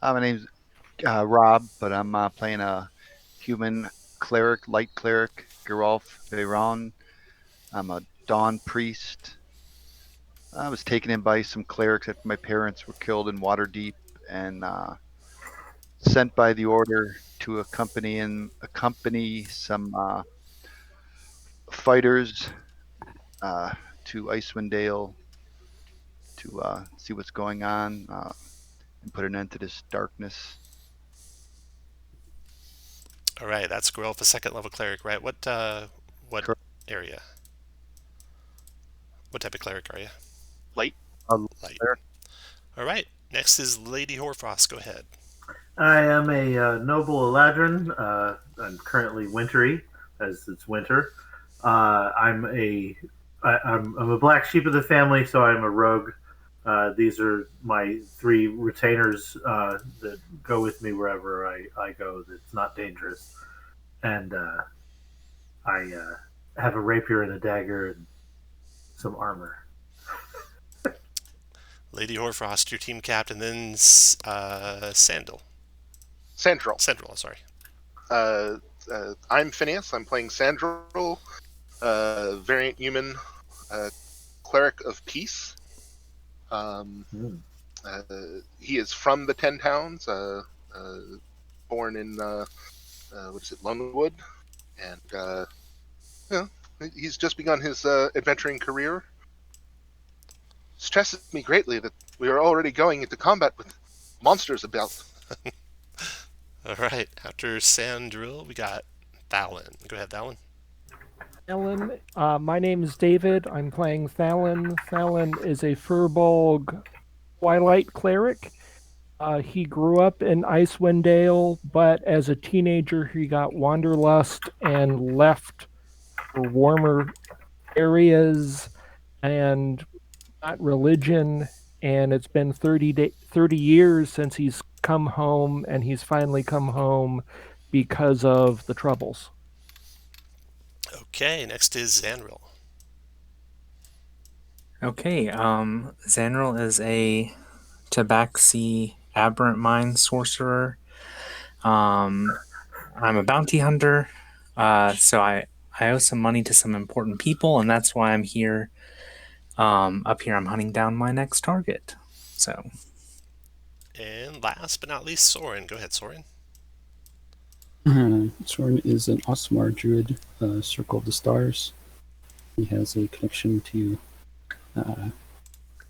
My name's Rob, but I'm playing a human cleric, light cleric, Geralf Veyron. I'm a dawn priest. I was taken in by some clerics after my parents were killed in Waterdeep, and sent by the order to accompany some fighters uh, to Icewind Dale to see what's going on and put an end to this darkness. All right, that's Growth, a second level cleric, right? What Correct. area? What type of cleric are you? Light. Light. Cleric. All right. Next is Lady Horfrost. Go ahead. I am a noble Eladrin. I'm currently wintry, as it's winter. I'm a black sheep of the family, so I'm a rogue. These are my three retainers that go with me wherever I go. That's not dangerous, and I have a rapier and a dagger and some armor. Lady Horfrost, your team captain, then Sandal. Sandral. Central, sorry. I'm Phineas. I'm playing Sandral, variant human, cleric of peace. He is from the Ten Towns, born in Lonewood, and he's just begun his adventuring career. Stresses me greatly that we are already going into combat with monsters about. All right. After Sandrill, we got Thalin. Go ahead, Thalin. Thalin, my name is David. I'm playing Thalin. Thalin is a Furbolg Twilight cleric. He grew up in Icewind Dale, but as a teenager, he got wanderlust and left for warmer areas and got religion. And it's been 30 years since he's come home, and he's finally come home because of the Troubles. Okay. Next is Zanril. Okay, Zanril is a Tabaxi aberrant mind sorcerer. I'm a bounty hunter, so I owe some money to some important people, and that's why I'm here. Up here, I'm hunting down my next target. So, And last but not least, Soren. Go ahead, Soren. Soren is an Osmar druid, Circle of the Stars. He has a connection to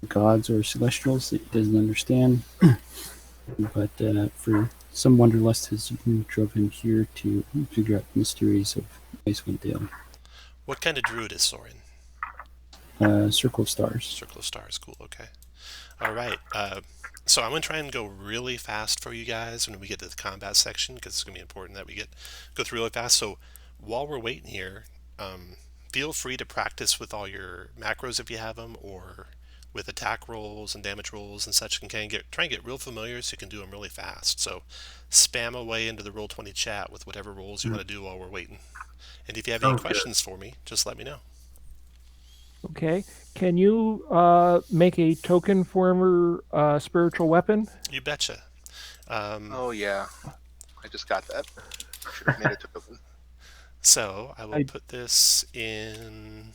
gods or celestials that he doesn't understand. But for some wanderlust has drove him here to figure out the mysteries of Icewind Dale. What kind of druid is Soren? Circle of Stars. Circle of Stars. Cool. Okay. All right. So I'm going to try and go really fast for you guys when we get to the combat section, because it's going to be important that we go through really fast. So while we're waiting here, feel free to practice with all your macros if you have them, or with attack rolls and damage rolls and such. Try and get real familiar so you can do them really fast. So spam away into the Roll20 chat with whatever rolls you want to do while we're waiting. And if you have any questions for me, just let me know. Okay. Can you make a token former spiritual weapon? You betcha. Oh yeah, I just got that. Should have made it token. So I will put this in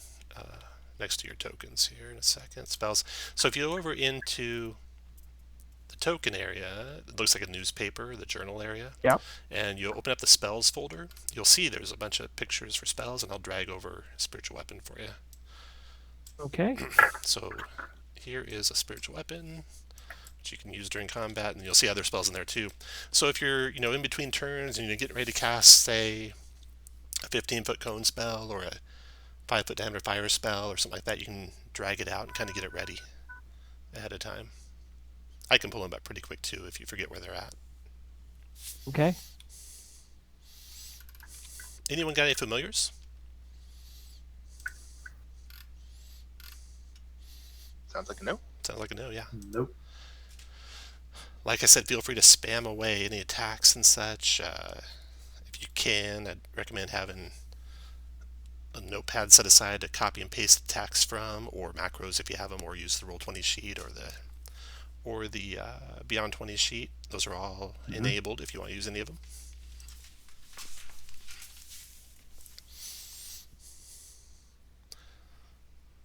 next to your tokens here in a second. Spells. So if you go over into the token area, it looks like a newspaper, the journal area. Yeah. And you open up the spells folder. You'll see there's a bunch of pictures for spells, and I'll drag over a spiritual weapon for you. Okay. So here is a spiritual weapon which you can use during combat, and you'll see other spells in there too. So if you're in between turns and you're getting ready to cast, say, a 15-foot cone spell or a 5-foot diameter fire spell or something like that, you can drag it out and kind of get it ready ahead of time. I can pull them up pretty quick too if you forget where they're at. Okay. Anyone got any familiars? Sounds like a no. Sounds like a no, yeah. Nope. Like I said, feel free to spam away any attacks and such. If you can, I'd recommend having a notepad set aside to copy and paste the text from, or macros if you have them, or use the Roll20 sheet or or the Beyond 20 sheet. Those are all enabled if you want to use any of them.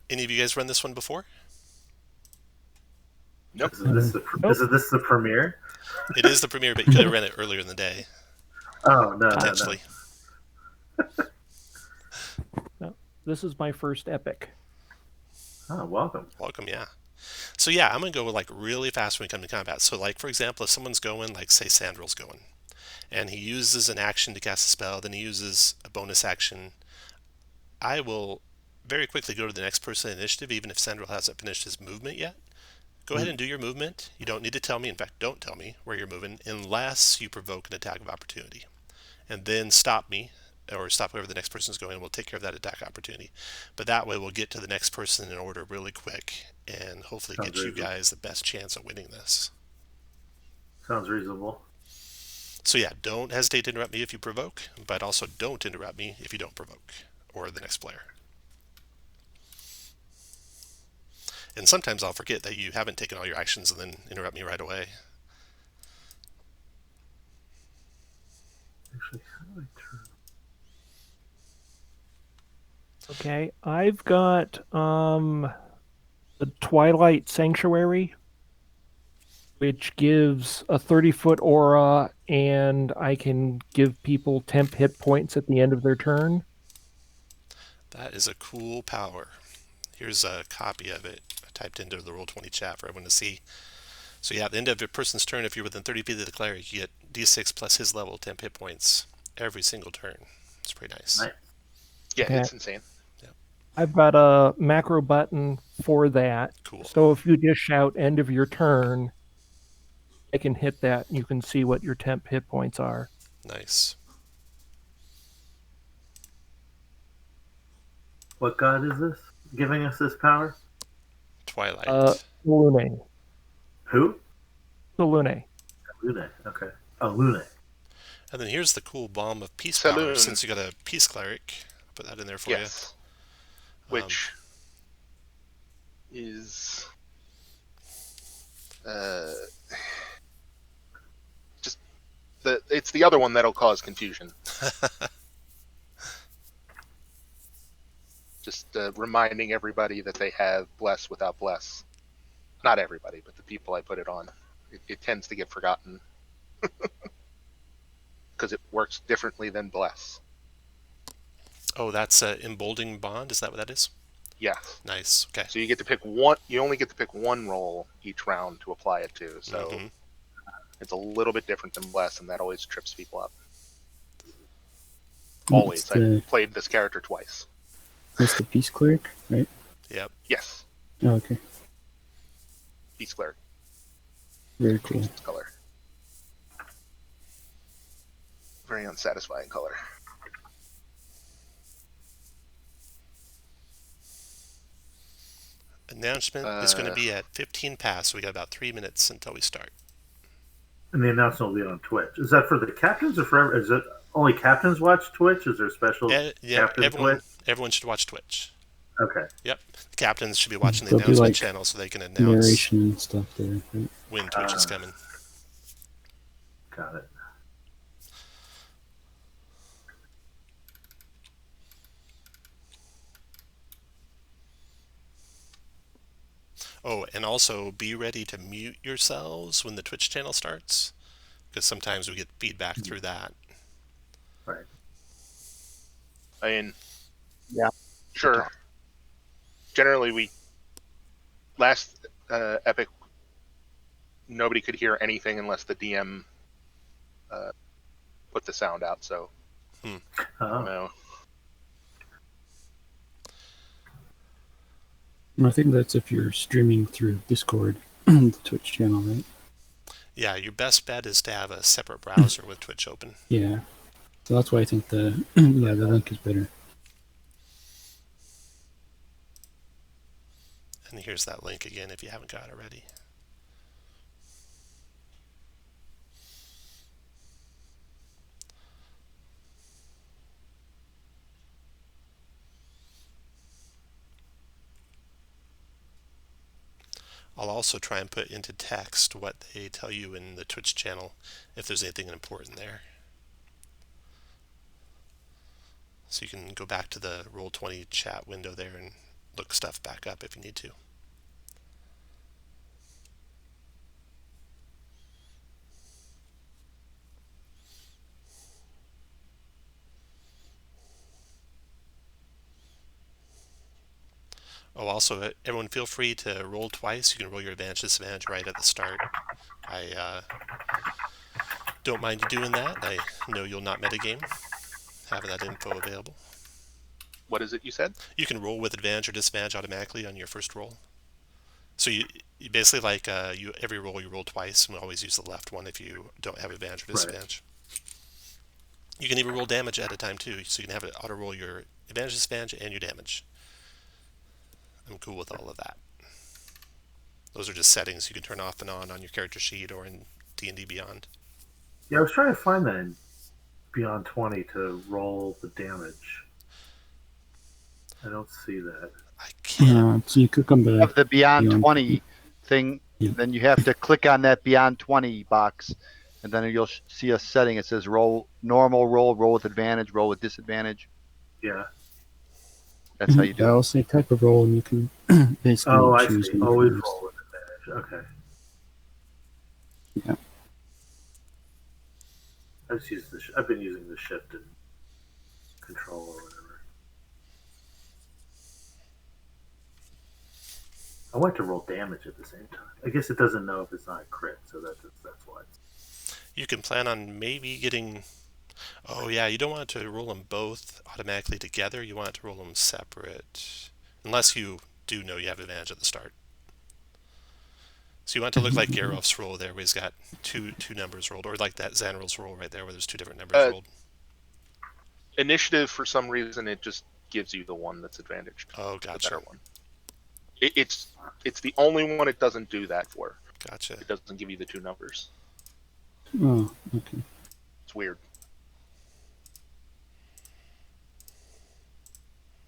Any of you guys run this one before? Nope. Is this the premiere? It is the premiere, but you could have ran it earlier in the day, Oh no, potentially. No, this is my first epic. Oh, welcome. Welcome, yeah. So yeah, I'm going to go like really fast when we come to combat. So like, for example, if someone's going, like say Sandrel's going, and he uses an action to cast a spell, then he uses a bonus action, I will very quickly go to the next person in initiative, even if Sandrel hasn't finished his movement yet. Go ahead and do your movement. You don't need to tell me. In fact, don't tell me where you're moving unless you provoke an attack of opportunity. And then stop me, or stop wherever the next person's going, and we'll take care of that attack opportunity. But that way we'll get to the next person in order really quick and hopefully Sounds get you reasonable. guys the best chance of winning this. Sounds reasonable. So yeah, don't hesitate to interrupt me if you provoke, but also don't interrupt me if you don't provoke, or the next player. And sometimes I'll forget that you haven't taken all your actions and then interrupt me right away. Actually, how do I turn? Okay, I've got the Twilight Sanctuary, which gives a 30-foot aura, and I can give people temp hit points at the end of their turn. That is a cool power. Here's a copy of it. I typed into the Roll20 chat for everyone to see. So yeah, at the end of your person's turn, if you're within 30 feet of the cleric, you get D6 plus his level temp hit points every single turn. It's pretty nice. Nice. Yeah, Okay. it's insane. I've got a macro button for that. Cool. So if you just shout end of your turn, I can hit that. You can see what your temp hit points are. Nice. What god is this giving us this power? Twilight. Lune. Who? The Lune. Lune. Okay. Oh, Lune. And then here's the cool bomb of peace Saloon. power. Since you got a peace cleric, I'll put that in there for Yes. Which is just it's the other one that'll cause confusion. Just reminding everybody that they have bless without bless. Not everybody, but the people I put it on. It tends to get forgotten because it works differently than bless. Oh, that's emboldening bond. Is that what that is? Yeah. Nice. Okay. So you get to pick one. You only get to pick one roll each round to apply it to. So it's a little bit different than bless, and that always trips people up. Always. I played this character twice. That's the Peace Cleric, right? Yep. Yes. Oh, okay. Peace cleric. Very cool. Change its color. Very unsatisfying color. Announcement is going to be at 15 past, so we got about 3 minutes until we start. And the announcement will be on Twitch. Is that for the captains or for? Is it only captains watch Twitch? Is there special captain Twitch? Everyone should watch Twitch. Okay. Yep. The captains should be watching the There'll be, announcement like, channel so they can announce Narration and stuff there, right? when Twitch is coming. Got it. Oh, and also be ready to mute yourselves when the Twitch channel starts, because sometimes we get feedback through that. Right. I mean, Yeah. sure. Generally, last epic, nobody could hear anything unless the DM put the sound out. So, Oh. I think that's if you're streaming through Discord, the Twitch channel, right? Yeah, your best bet is to have a separate browser with Twitch open. Yeah. So that's why I think the the link is better. And here's that link again if you haven't got it already. I'll also try and put into text what they tell you in the Twitch channel if there's anything important there. So you can go back to the Roll20 chat window there and look stuff back up if you need to. Oh, also, everyone feel free to roll twice. You can roll your advantage disadvantage right at the start. I don't mind you doing that. I know you'll not metagame, having that info available. What is it you said? You can roll with advantage or disadvantage automatically on your first roll. So you basically like every roll you roll twice, and we always use the left one if you don't have advantage or disadvantage. Right. You can even roll damage at a time too, so you can have it auto roll your advantage, disadvantage, and your damage. I'm cool with all of that. Those are just settings you can turn off and on your character sheet or in D&D Beyond. Yeah, I was trying to find that in Beyond 20 to roll the damage. I don't see that. I can't. So you could come back. Have the Beyond 20 thing, then you have to click on that Beyond 20 box, and then you'll see a setting. It says roll normal roll, roll with advantage, roll with disadvantage. Yeah. That's how you do it. I'll say type of roll, and you can basically choose. I see. Always roll with advantage. Okay. Yeah. I've been using the shift and control or whatever. I want to roll damage at the same time. I guess it doesn't know if it's not a crit, so that's why. You can plan on maybe getting... Oh yeah, you don't want to roll them both automatically together. You want to roll them separate. Unless you do know you have advantage at the start. So you want it to look like Geralf's roll there, where he's got two numbers rolled, or like that Zanral's roll right there, where there's two different numbers rolled. Initiative, for some reason, it just gives you the one that's advantaged. Oh, gotcha. The better one. It's the only one it doesn't do that for. Gotcha. It doesn't give you the two numbers. Oh, okay. It's weird.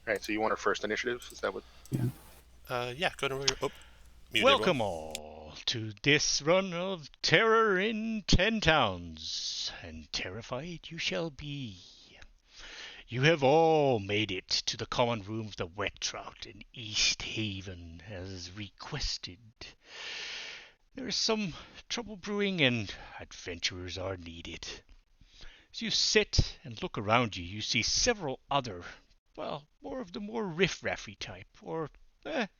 All right, so you want our first initiative? Is that what? Yeah. Yeah. Go to your. Welcome all to this run of terror in 10 towns, and terrified you shall be. You have all made it to the common room of the Wet Trout in East Haven as requested. There is some trouble brewing and adventurers are needed. As you sit and look around you, you see several other, more of the more riff-raffy type, or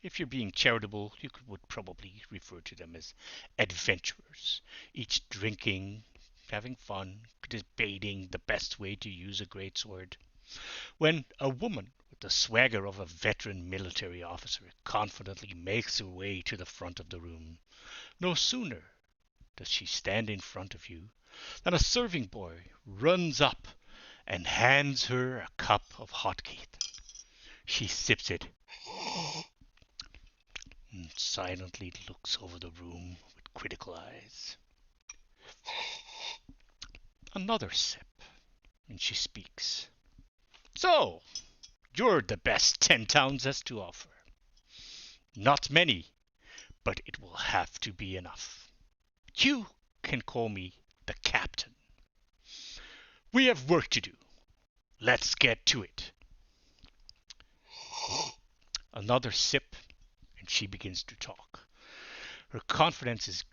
if you're being charitable, you would probably refer to them as adventurers, each drinking, having fun, debating the best way to use a greatsword. When a woman with the swagger of a veteran military officer confidently makes her way to the front of the room, no sooner does she stand in front of you than a serving boy runs up and hands her a cup of hotcake. She sips it and silently looks over the room with critical eyes. Another sip, and she speaks. So, you're the best 10 towns has to offer. Not many, but it will have to be enough. You can call me the captain. We have work to do. Let's get to it. Another sip, and she begins to talk. Her confidence is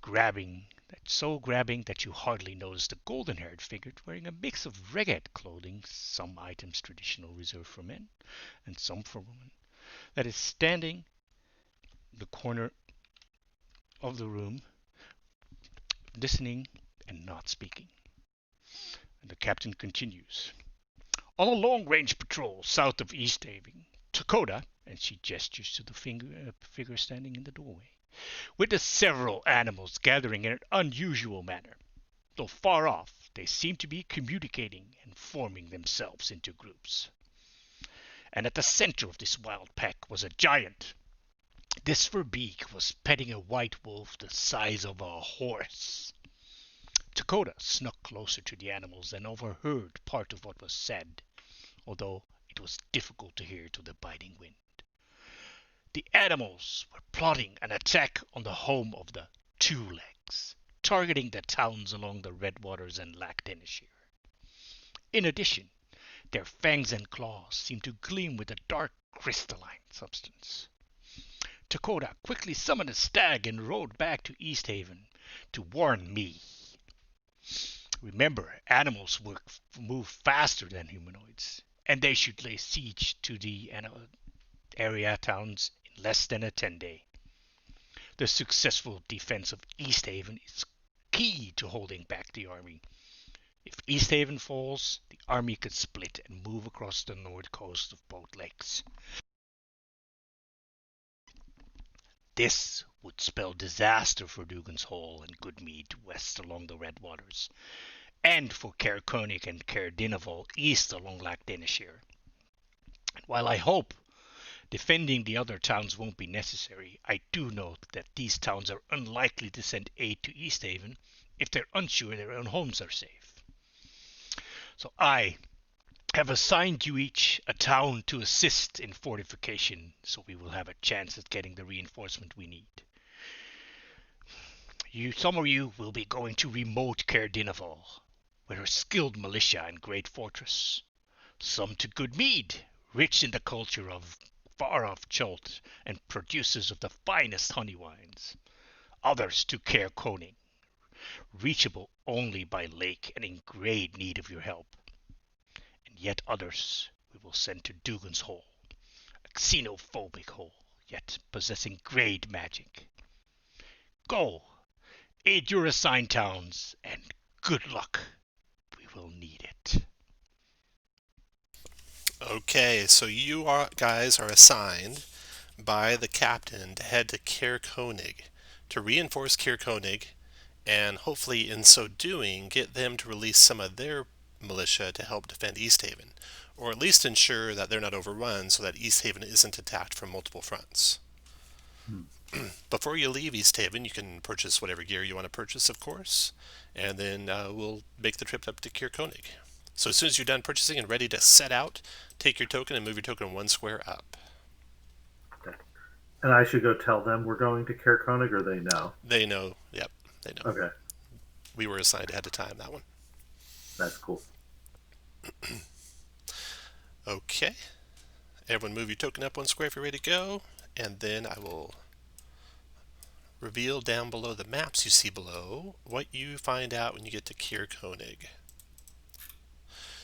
so grabbing that you hardly notice the golden-haired figure wearing a mix of ragged clothing, some items traditional reserved for men, and some for women, that is standing in the corner of the room, listening and not speaking. And the captain continues. On a long-range patrol south of East Haven, Dakota, and she gestures to the figure standing in the doorway, witnessed several animals gathering in an unusual manner. Though far off, they seemed to be communicating and forming themselves into groups. And at the center of this wild pack was a giant. This Verbeek was petting a white wolf the size of a horse. Dakota snuck closer to the animals and overheard part of what was said, although it was difficult to hear through the biting wind. the animals were plotting an attack on the home of the Two Legs, targeting the towns along the Redwaters and Lac Denishir. In addition, their fangs and claws seemed to gleam with a dark crystalline substance. Takoda quickly summoned a stag and rode back to East Haven to warn me. Remember, animals move faster than humanoids, and they should lay siege to the area towns in less than a 10-day. The successful defense of East Haven is key to holding back the army. If East Haven falls, the army could split and move across the north coast of both lakes. This would spell disaster for Dugan's Hall and Goodmead west along the Redwaters, and for Caer Konig and Caer Dineval east along Lac Denishir. While I hope defending the other towns won't be necessary, I do note that these towns are unlikely to send aid to East Haven if they're unsure their own homes are safe. So I have assigned you each a town to assist in fortification, so we will have a chance at getting the reinforcement we need. Some of you will be going to remote Caer Dineval, where a skilled militia and great fortress. Some to Goodmead, rich in the culture of far-off Chult and producers of the finest honey wines. Others to Caer Konig, reachable only by lake and in great need of your help. And yet others we will send to Dugan's Hall, a xenophobic hole, yet possessing great magic. Go, aid your assigned towns, and good luck. We will need it. Okay, so you guys are assigned by the captain to head to Caer Konig to reinforce Caer Konig, and hopefully in so doing get them to release some of their militia to help defend East Haven, or at least ensure that they're not overrun so that East Haven isn't attacked from multiple fronts. Before you leave East Haven, you can purchase whatever gear you want to purchase, of course, and then we'll make the trip up to Caer Konig. So as soon as you're done purchasing and ready to set out, take your token and move your token 1 square up. Okay. And I should go tell them we're going to Caer Konig, or they know? They know. Yep, they know. Okay. We were assigned ahead of time, that one. That's cool. Okay. Everyone move your token up 1 square if you're ready to go, and then I will reveal down below the maps you see below what you find out when you get to Caer Konig.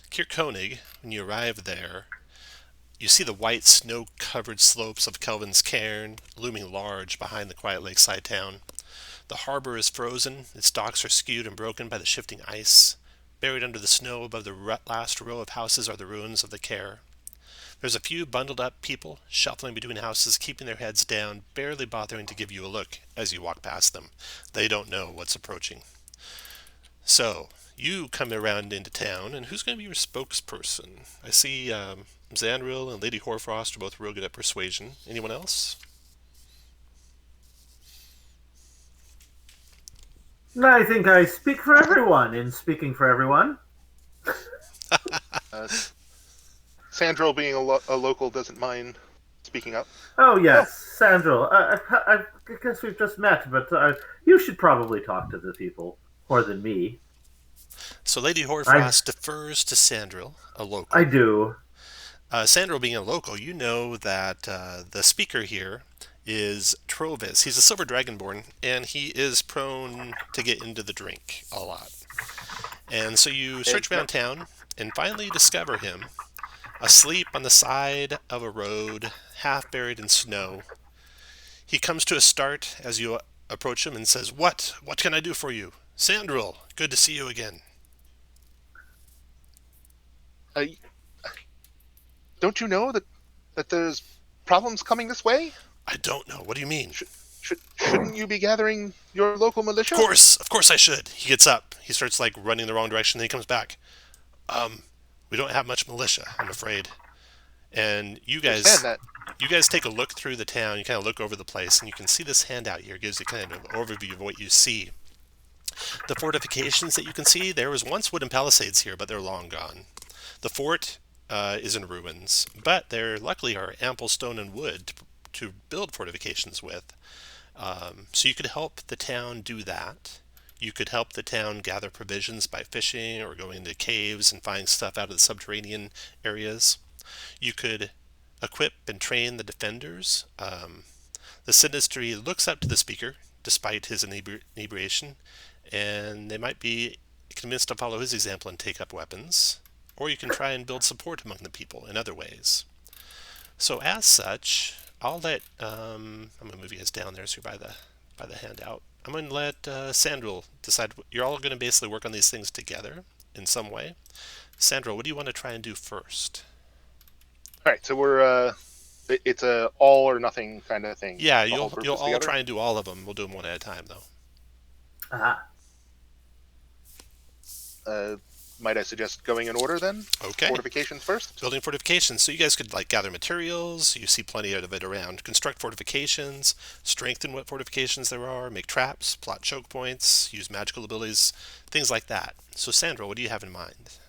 Caer Konig, when you arrive there, you see the white snow-covered slopes of Kelvin's Cairn looming large behind the quiet lakeside town. The harbor is frozen, its docks are skewed and broken by the shifting ice. Buried under the snow above the last row of houses are the ruins of the Caer. There's a few bundled up people shuffling between houses, keeping their heads down, barely bothering to give you a look as you walk past them. They don't know what's approaching. So, you come around into town, and who's going to be your spokesperson? I see Xandril and Lady Horfrost are both real good at persuasion. Anyone else? I think I speak for everyone in speaking for everyone. Sandro, being a local, doesn't mind speaking up. Oh, yes, Sandro. I guess we've just met, but you should probably talk to the people more than me. So Lady Horfrost defers to Sandril, a local. I do. Sandril being a local, you know that the speaker here is Trovis. He's a silver dragonborn, and he is prone to get into the drink a lot. And so you search around town and finally discover him asleep on the side of a road, half buried in snow. He comes to a start as you approach him and says, What can I do for you? Sandril, good to see you again. Don't you know that there's problems coming this way? I don't know. What do you mean? Shouldn't you be gathering your local militia? Of course I should. He gets up. He starts running the wrong direction. Then he comes back. We don't have much militia, I'm afraid. And you guys take a look through the town. You kind of look over the place, and you can see this handout here. It gives you kind of an overview of what you see. The fortifications that you can see, there was once wooden palisades here, but they're long gone. The fort is in ruins, but there luckily are ample stone and wood to build fortifications with. So you could help the town do that. You could help the town gather provisions by fishing or going into caves and finding stuff out of the subterranean areas. You could equip and train the defenders. The Sinistry looks up to the speaker, despite his inebriation, and they might be convinced to follow his example and take up weapons. Or you can try and build support among the people in other ways. So as such, I'll let I'm gonna move you guys down there so you're by the handout. I'm gonna let Sandril decide. You're all gonna basically work on these things together in some way. Sandril, what do you want to try and do first? All right, so we're it's a all or nothing kind of thing. Yeah, you'll all together? try and do all of them. We'll do them one at a time though. Might I suggest going in order then? Okay. Fortifications first? Building fortifications. So you guys could like gather materials. You see plenty of it around. Construct fortifications, strengthen what fortifications there are, make traps, plot choke points, use magical abilities, things like that. So Sandra, what do you have in mind?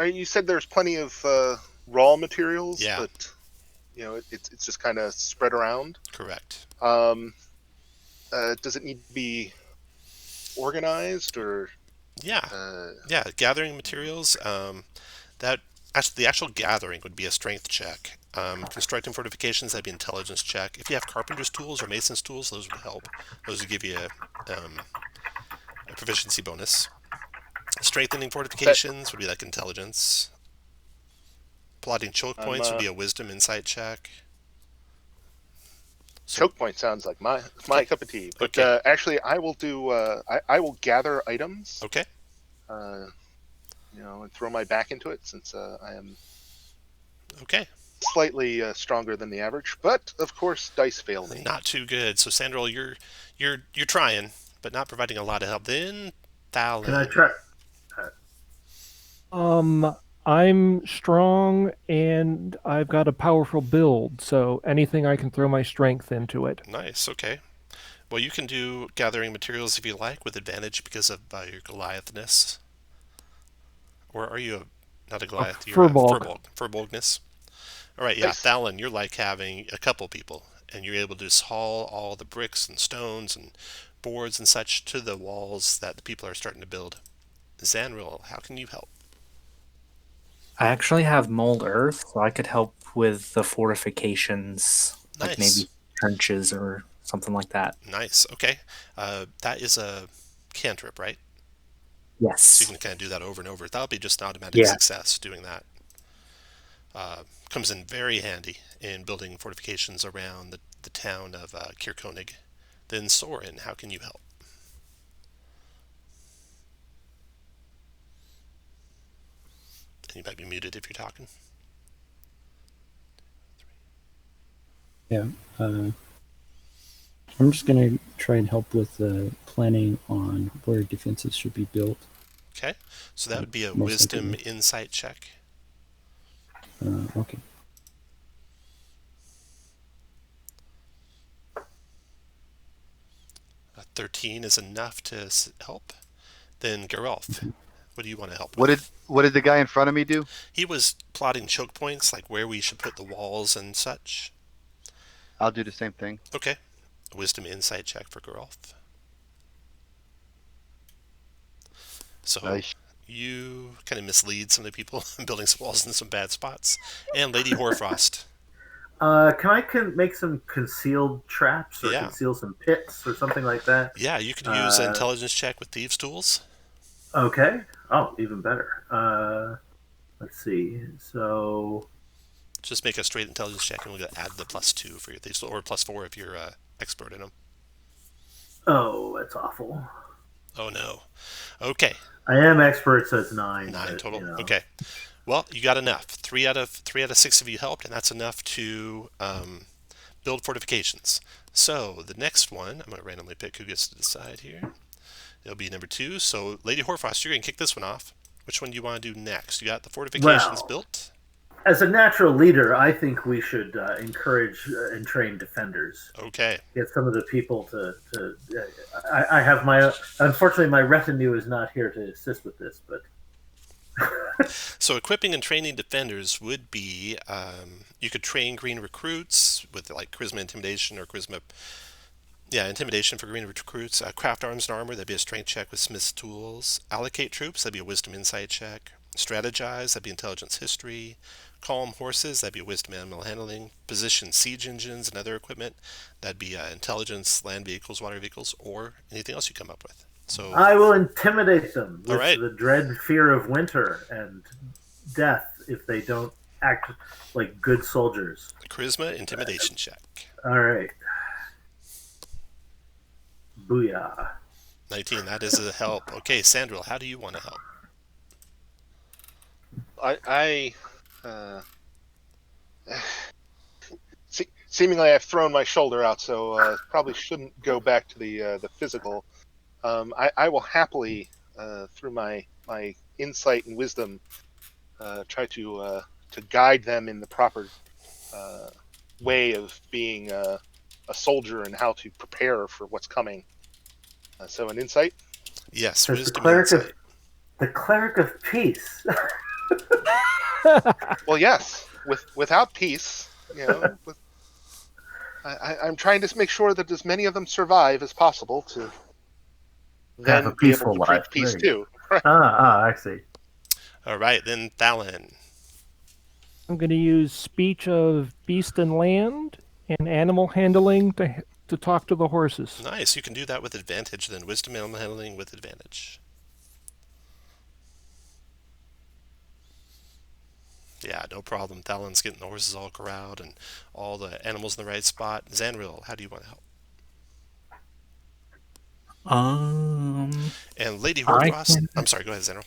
You said there's plenty of raw materials, Yeah. but it's just kind of spread around. Correct. Does it need to be organized or? Yeah. Gathering materials. That actually the actual gathering would be a strength check. Constructing fortifications, that'd be intelligence check. If you have carpenter's tools or mason's tools, those would help. Those would give you a proficiency bonus. Strengthening fortifications would be like intelligence. Plotting choke points would be a wisdom insight check. Choke point sounds like my cup of tea. But okay. Actually, I will do. I will gather items. Okay. And throw my back into it since I am. Okay. Slightly stronger than the average, but of course, dice fail me. Not too good. So Sandra, you're trying, but not providing a lot of help. Then Thalin. Can I try? I'm strong and I've got a powerful build, so anything I can throw my strength into it. Nice, okay. Well, you can do gathering materials if you like with advantage because of your Goliathness. Or are you not a Goliath? You're Furbolgness. All right, yeah, nice. Thalin, you're like having a couple people, and you're able to just haul all the bricks and stones and boards and such to the walls that the people are starting to build. Zanril, how can you help? I actually have mold earth, so I could help with the fortifications, nice. Like maybe trenches or something like that. Nice. Okay, that is a cantrip, right? Yes. So you can kind of do that over and over. That'll be just an automatic success doing that. Comes in very handy in building fortifications around the town of Kirkonig. Then Soren, how can you help? You might be muted if you're talking. Yeah. I'm just going to try and help with planning on where defenses should be built. Okay. So that would be a wisdom insight check. Okay. A 13 is enough to help. Then Geralf, what do you want to help with? What did the guy in front of me do? He was plotting choke points, like where we should put the walls and such. I'll do the same thing. Okay. A wisdom insight check for Geralf. So nice. You kind of mislead some of the people building some walls in some bad spots. And Lady Hoarfrost. Can I make some concealed traps or conceal some pits or something like that? Yeah, you can use an intelligence check with thieves' tools. Okay. Oh, even better. Let's see. So just make a straight intelligence check, and we'll add the +2 for your thieves, or +4 if you're expert in them. Oh, that's awful. Oh no. Okay. I am expert, so it's 9. 9 total. Okay. Well, you got enough. 3 out of 6 of you helped, and that's enough to build fortifications. So the next one, I'm going to randomly pick who gets to decide here. It'll be number 2. So Lady Hoarfrost, you're going to kick this one off. Which one do you want to do next? You got the fortifications built? As a natural leader, I think we should encourage and train defenders. Okay. Get some of the people to I have unfortunately, my retinue is not here to assist with this, but So equipping and training defenders would be you could train green recruits with like charisma intimidation or charisma intimidation for green recruits. Craft arms and armor, that'd be a strength check with smith's tools. Allocate troops, that'd be a wisdom insight check. Strategize, that'd be intelligence history. Calm horses, that'd be wisdom animal handling. Position siege engines and other equipment, that'd be intelligence, land vehicles, water vehicles, or anything else you come up with. So I will intimidate them All with right. the dread fear of winter and death if they don't act like good soldiers. charisma intimidation check. All right. Booyah. 19, that is a help. Okay, Sandril, how do you want to help? Seemingly I've thrown my shoulder out, so probably shouldn't go back to the physical. I will happily, through my insight and wisdom, try to guide them in the proper way of being a soldier and how to prepare for what's coming. So an insight? Yes, Says wisdom the insight. cleric of peace. Well, yes. Without peace, I'm trying to make sure that as many of them survive as possible to then Have a be able peaceful to life. preach peace There you too. Right. I see. All right, then Thalin. I'm going to use speech of beast and land and animal handling to talk to the horses. Nice, you can do that with advantage then. Wisdom animal handling with advantage. Yeah, no problem. Thalin's getting the horses all corralled and all the animals in the right spot. Zanril, how do you want to help? And Lady Horfrost. I'm sorry, go ahead, Zanril.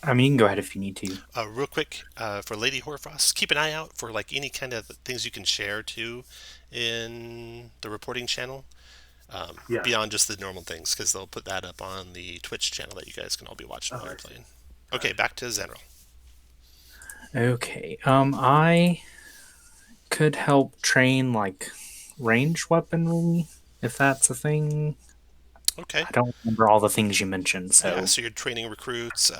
I mean, you can go ahead if you need to. Real quick, for Lady Horfrost, keep an eye out for like any kind of things you can share too in the reporting channel. Beyond just the normal things, because they'll put that up on the Twitch channel that you guys can all be watching while you're playing. Okay, back to Zanril. Okay. I could help train like range weaponry if that's a thing. Okay. I don't remember all the things you mentioned, so Yeah, so you're training recruits.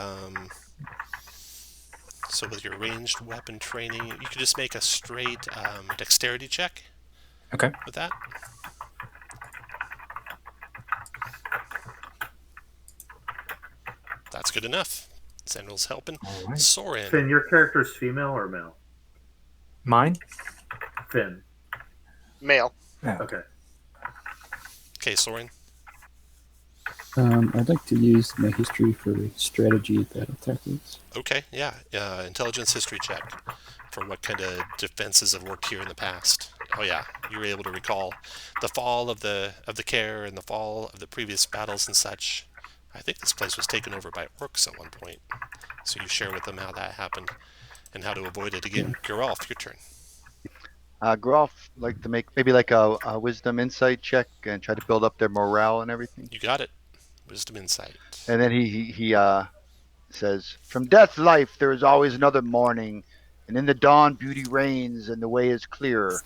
So with your ranged weapon training, you could just make a straight dexterity check. Okay. With that. That's good enough. Sandal's helping. All right. Soren. Finn, your character's female or male? Mine? Finn. Male. Oh. Okay. Okay, Soren. I'd like to use my history for strategy battle tactics. Okay, yeah. Intelligence history check for what kind of defenses have worked here in the past. Oh yeah, you were able to recall the fall of the care and the fall of the previous battles and such. I think this place was taken over by orcs at one point. So you share with them how that happened and how to avoid it again. Geralf, your turn. Groff like to make maybe like a wisdom insight check and try to build up their morale and everything. You got it. Wisdom insight. And then he says, "From death, life, there is always another morning, and in the dawn, beauty reigns, and the way is clear."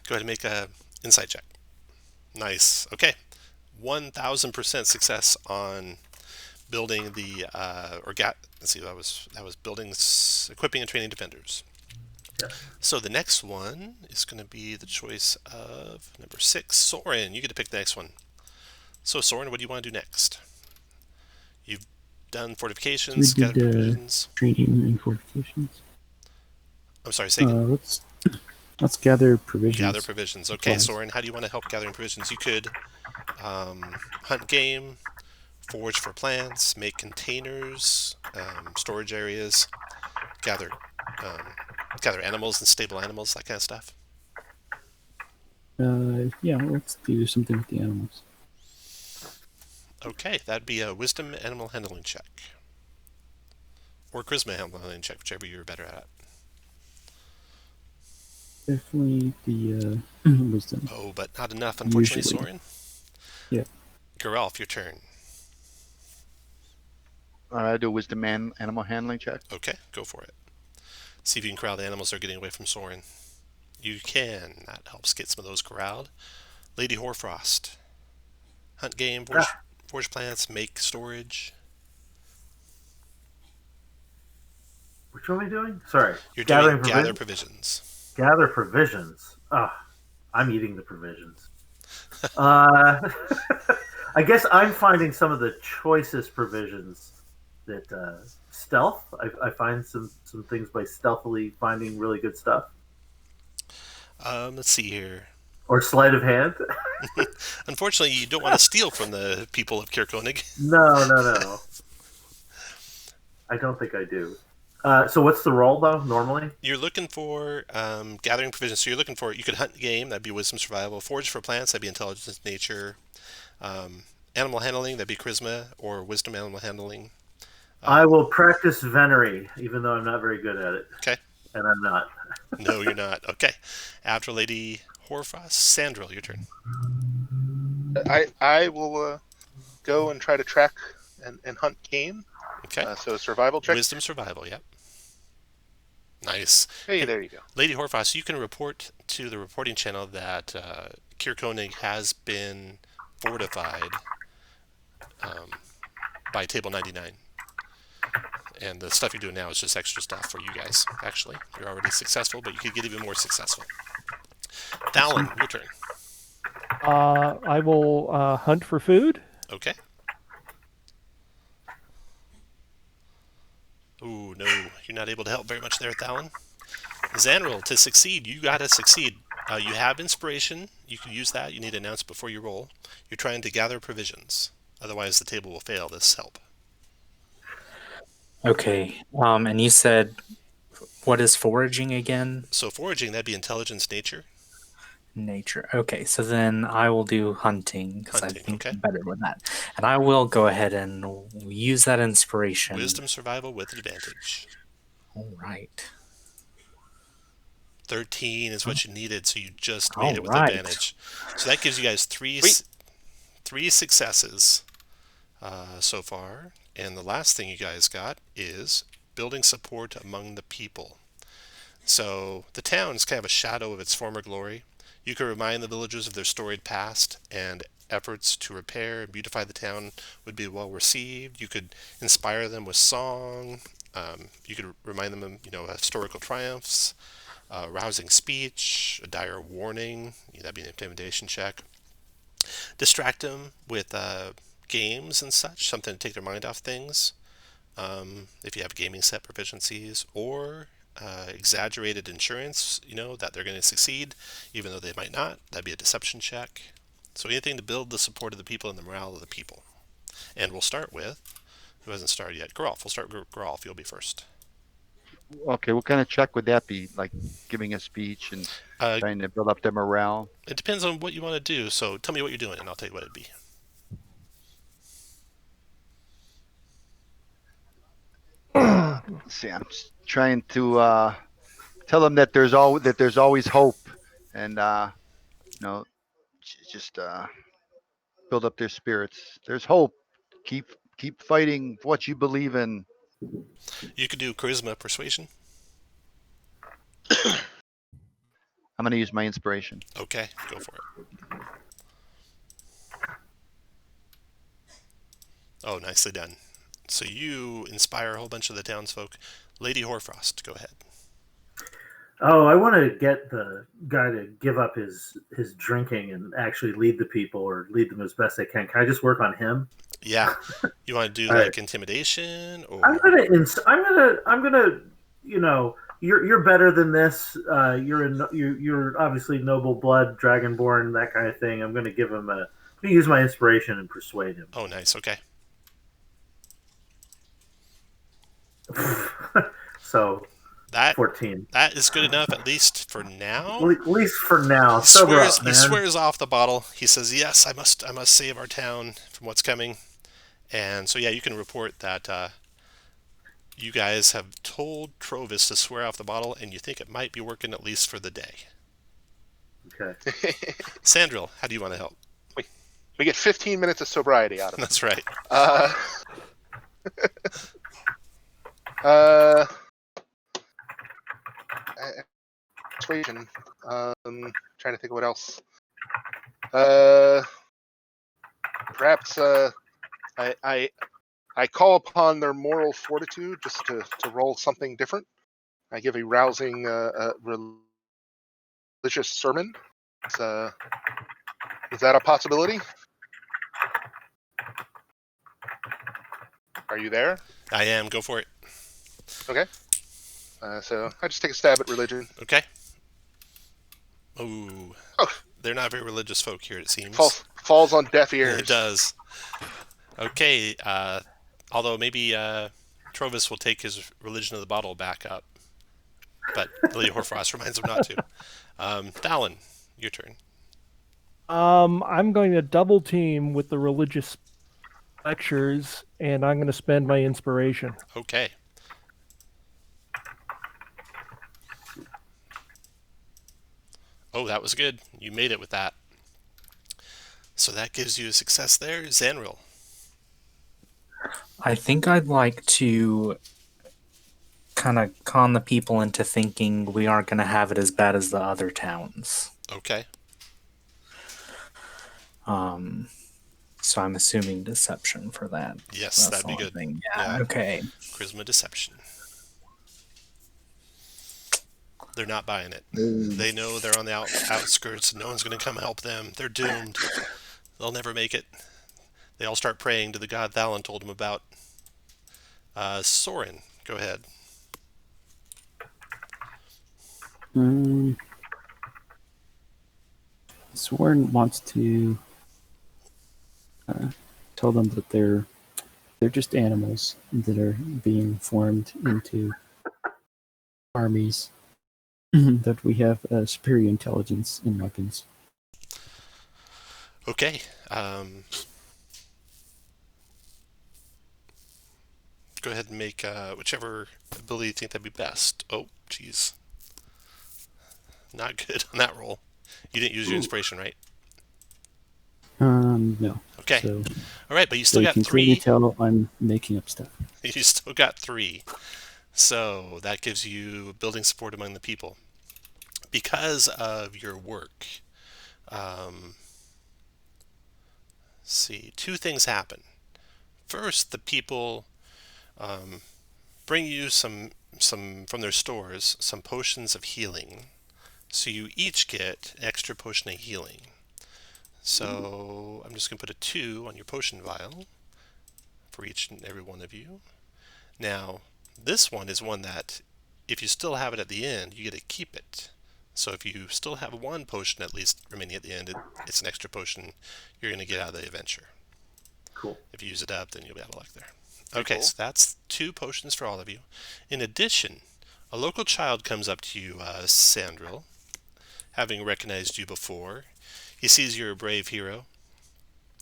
Go ahead and make a insight check. Nice. Okay. 1,000% success on building the let's see, that was building, equipping and training defenders. Yeah. So the next one is going to be the choice of number 6, Soren. You get to pick the next one. So Soren, what do you want to do next? You've done fortifications, So we did provisions. training and fortifications. I'm sorry, say again. Let's gather provisions. Gather provisions. Okay, Soren, how do you want to help gathering provisions? You could hunt game, forage for plants, make containers, storage areas, gather animals and stable animals, that kind of stuff. Yeah, let's do something with the animals. Okay, that'd be a wisdom animal handling check. Or charisma animal handling check, whichever you're better at. Definitely the wisdom. Oh, but not enough, unfortunately, Usually. Soren. Yeah. Geralf, your turn. I do a wisdom animal handling check. Okay, go for it. See if you can corral the animals that are getting away from Soren. You can. That helps get some of those corralled. Lady Horfrost. Hunt game, Forge plants, make storage. Which one are we doing? Sorry. You're Gathering doing gather provisions. provisions. Gather provisions. I'm eating the provisions. I guess I'm finding some of the choicest provisions that stealth. I find some things by stealthily finding really good stuff. Let's see here. Or sleight of hand. Unfortunately, you don't want to steal from the people of Kirkonig. No. I don't think I do. So what's the roll, though, normally? You're looking for gathering provisions. So you're looking for, you could hunt game, that'd be wisdom survival. Forage for plants, that'd be intelligence nature. Animal handling, that'd be charisma or wisdom animal handling. I will practice venery, even though I'm not very good at it. Okay. And I'm not. No, you're not. Okay. After Lady Horfrost, Sandril, your turn. I will go and try to track and hunt game. Okay. So a survival check. Wisdom survival, yep. Nice. Hey, there you go. Lady Horfrost, you can report to the reporting channel that Kirkonig has been fortified by Table 99. And the stuff you're doing now is just extra stuff for you guys, actually. You're already successful, but you could get even more successful. Thalon, your turn. I will hunt for food. Okay. Ooh, no. You're not able to help very much there, Thalon. Zanril, to succeed, you gotta succeed. You have inspiration. You can use that. You need to announce it before you roll. You're trying to gather provisions. Otherwise, the table will fail this help. Okay. And you said, what is foraging again? So foraging, that'd be intelligence nature. Nature. Okay, so then I will do hunting because I Hunting, think okay. I'm better with that. And I will go ahead and use that inspiration. Wisdom survival with advantage. All right. 13 is what you needed, so you just made it with Alright. advantage. So that gives you guys three successes so far. And the last thing you guys got is building support among the people. So the town is kind of a shadow of its former glory. You can remind the villagers of their storied past, and efforts to repair and beautify the town would be well received. You could inspire them with song. You could remind them of, historical triumphs, rousing speech, a dire warning. That'd be an intimidation check. Distract them with games and such, something to take their mind off things. If you have gaming set proficiencies, or exaggerated insurance, that they're going to succeed, even though they might not. That'd be a deception check. So anything to build the support of the people and the morale of the people. And we'll start with, who hasn't started yet? Geralf. We'll start with Geralf. You'll be first. Okay, what kind of check would that be? Like giving a speech and trying to build up their morale? It depends on what you want to do. So tell me what you're doing, and I'll tell you what it'd be. See, I'm just trying to tell them that there's always hope, and just build up their spirits. There's hope. Keep fighting for what you believe in. You could do charisma persuasion. I'm gonna use my inspiration. Okay, go for it. Oh, nicely done. So you inspire a whole bunch of the townsfolk. Lady Horfrost, go ahead. Oh, I want to get the guy to give up his drinking and actually lead the people, or lead them as best they can. Can I just work on him? Yeah. You want to do All like intimidation, or I'm gonna. You're better than this. You're obviously noble blood, dragonborn, that kind of thing. I'm gonna give him I'm gonna use my inspiration and persuade him. Oh, nice. Okay. So That 14. That is good enough, at least for now. At least for now. He swears off the bottle. He says, "Yes, I must save our town from what's coming." And so, yeah, you can report that you guys have told Trovis to swear off the bottle, and you think it might be working at least for the day. Okay. Sandril, how do you want to help? We get 15 minutes of sobriety out of it. That's right. Persuasion. Trying to think of what else. Perhaps I call upon their moral fortitude just to roll something different. I give a rousing religious sermon. Is that a possibility? Are you there? I am. Go for it. Okay. So I just take a stab at religion. Okay. Ooh. Oh. They're not very religious folk here, it seems. Falls on deaf ears. It does. Okay. Although maybe Trovis will take his religion of the bottle back up. But Lady Horfrost reminds him not to. Dallin, your turn. I'm going to double team with the religious lectures, and I'm going to spend my inspiration. Okay. Oh, that was good. You made it with that. So that gives you a success there. Zanril. I think I'd like to kind of con the people into thinking we aren't going to have it as bad as the other towns. Okay. So I'm assuming deception for that. Yes, that'd be good. Yeah, okay. Charisma deception. They're not buying it. They know they're on the outskirts and no one's going to come help them. They're doomed. They'll never make it. They all start praying to the god Thalon told them about. Soren, go ahead. Soren wants to tell them that they're just animals that are being formed into armies. That we have superior intelligence and weapons. Okay. Go ahead and make whichever ability you think that'd be best. Oh, jeez. Not good on that roll. You didn't use your inspiration, right? No. Okay. So, all right, but you still you got can 3. clearly tell I'm making up stuff. You still got 3. So that gives you building support among the people. Because of your work, see, 2 things happen. First, the people bring you some from their stores, some potions of healing. So you each get an extra potion of healing. So I'm just going to put a 2 on your potion vial for each and every one of you. Now, this one is one that if you still have it at the end, you get to keep it. So if you still have 1 potion at least remaining at the end, it's an extra potion you're going to get out of the adventure. Cool. If you use it up, then you'll be out of luck there. Okay, cool. so that's 2 potions for all of you. In addition, a local child comes up to you, Sandril, having recognized you before. He sees you're a brave hero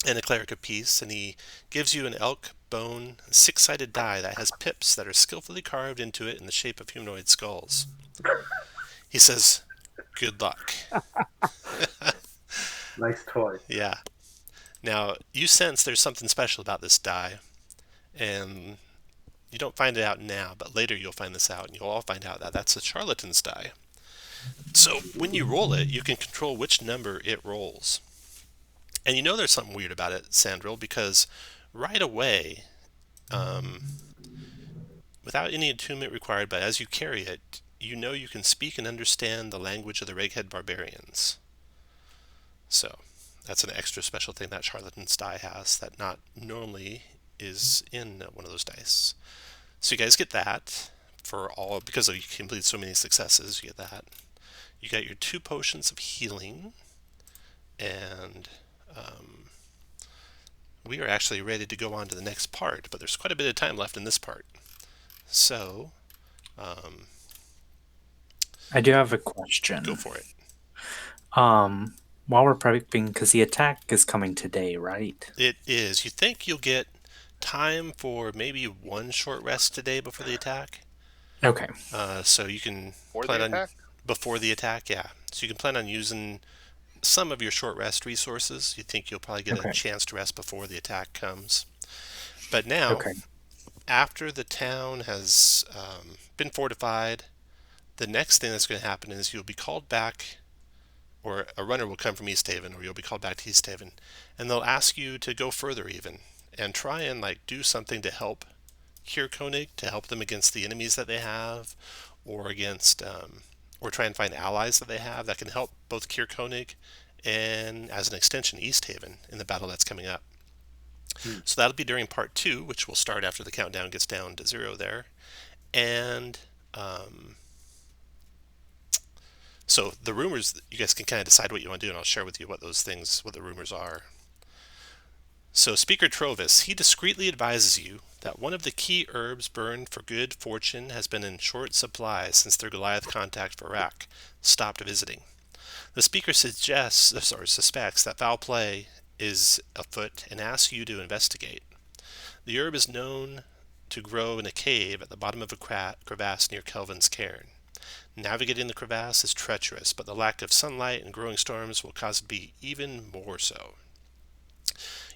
and a cleric of peace, and he gives you an elk bone 6-sided die that has pips that are skillfully carved into it in the shape of humanoid skulls. He says, "Good luck." Nice toy. Yeah. Now, you sense there's something special about this die, and you don't find it out now, but later you'll find this out, and you'll all find out that that's a charlatan's die. So when you roll it, you can control which number it rolls. And you know there's something weird about it, Sandril, because right away, without any attunement required, but as you carry it, you know you can speak and understand the language of the Reghead barbarians. So that's an extra special thing that charlatan's die has that not normally is in one of those dice. So you guys get that for all, because you completed so many successes, you get that. You got your 2 potions of healing, and we are actually ready to go on to the next part, but there's quite a bit of time left in this part. So, I do have a question. go for it. While we're prepping, because the attack is coming today, right? It is. You think you'll get time for maybe 1 short rest today before the attack? Okay. So you can Or plan the on attack? before the attack, yeah. So you can plan on using some of your short rest resources. You think you'll probably get a chance to rest before the attack comes. But now, after the town has been fortified, the next thing that's going to happen is you'll be called back, or a runner will come from East Haven, or you'll be called back to East Haven, and they'll ask you to go further even and try and like do something to help Cure Koenig, to help them against the enemies that they have, or against, or try and find allies that they have that can help both Cure Koenig and, as an extension, East Haven in the battle that's coming up. So that'll be during part 2, which will start after the countdown gets down to 0 there. And so the rumors, you guys can kind of decide what you want to do, and I'll share with you what the rumors are. So Speaker Trovis, he discreetly advises you that one of the key herbs burned for good fortune has been in short supply since their Goliath contact Varak stopped visiting. The speaker suspects that foul play is afoot and asks you to investigate. The herb is known to grow in a cave at the bottom of a crevasse near Kelvin's cairn. Navigating the crevasse is treacherous, but the lack of sunlight and growing storms will cause it to be even more so.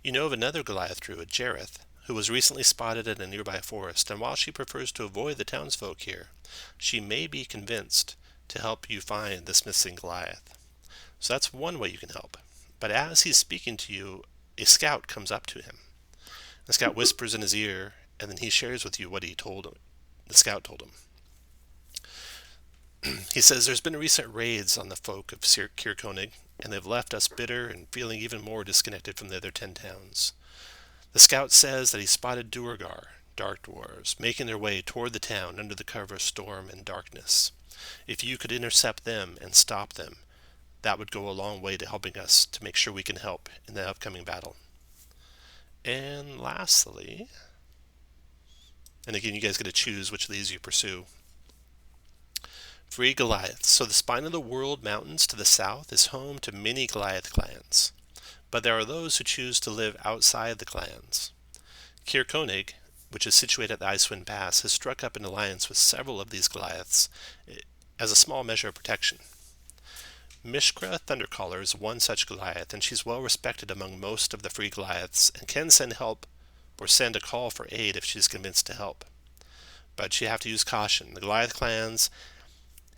You know of another Goliath druid, Jareth, who was recently spotted in a nearby forest, and while she prefers to avoid the townsfolk here, she may be convinced to help you find this missing Goliath. So that's one way you can help. But as he's speaking to you, a scout comes up to him. The scout whispers in his ear, and then he shares with you what the scout told him. He says, there's been recent raids on the folk of Cure Koenig, and they've left us bitter and feeling even more disconnected from the other 10 towns. The scout says that he spotted Duergar, dark dwarves, making their way toward the town under the cover of storm and darkness. If you could intercept them and stop them, that would go a long way to helping us to make sure we can help in the upcoming battle. And lastly, and again, you guys get to choose which of these you pursue. Free Goliaths. So the Spine of the World Mountains to the south is home to many Goliath clans, but there are those who choose to live outside the clans. Cure Koenig, which is situated at the Icewind Pass, has struck up an alliance with several of these Goliaths as a small measure of protection. Mishkra Thundercaller is one such Goliath, and she's well respected among most of the free Goliaths and can send help or send a call for aid if she's convinced to help. But you have to use caution. The Goliath clans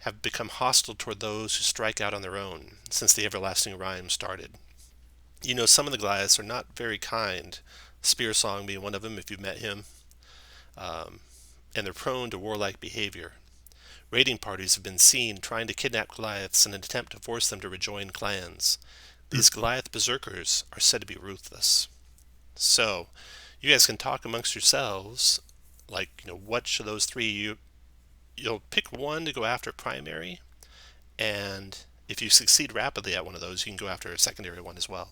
have become hostile toward those who strike out on their own since the everlasting Rime started. You know, some of the Goliaths are not very kind, Spearsong being one of them if you've met him, and they're prone to warlike behavior. Raiding parties have been seen trying to kidnap Goliaths in an attempt to force them to rejoin clans. These Goliath berserkers are said to be ruthless. So, you guys can talk amongst yourselves, like, which of those three you'll pick one to go after primary, and if you succeed rapidly at one of those, you can go after a secondary one as well.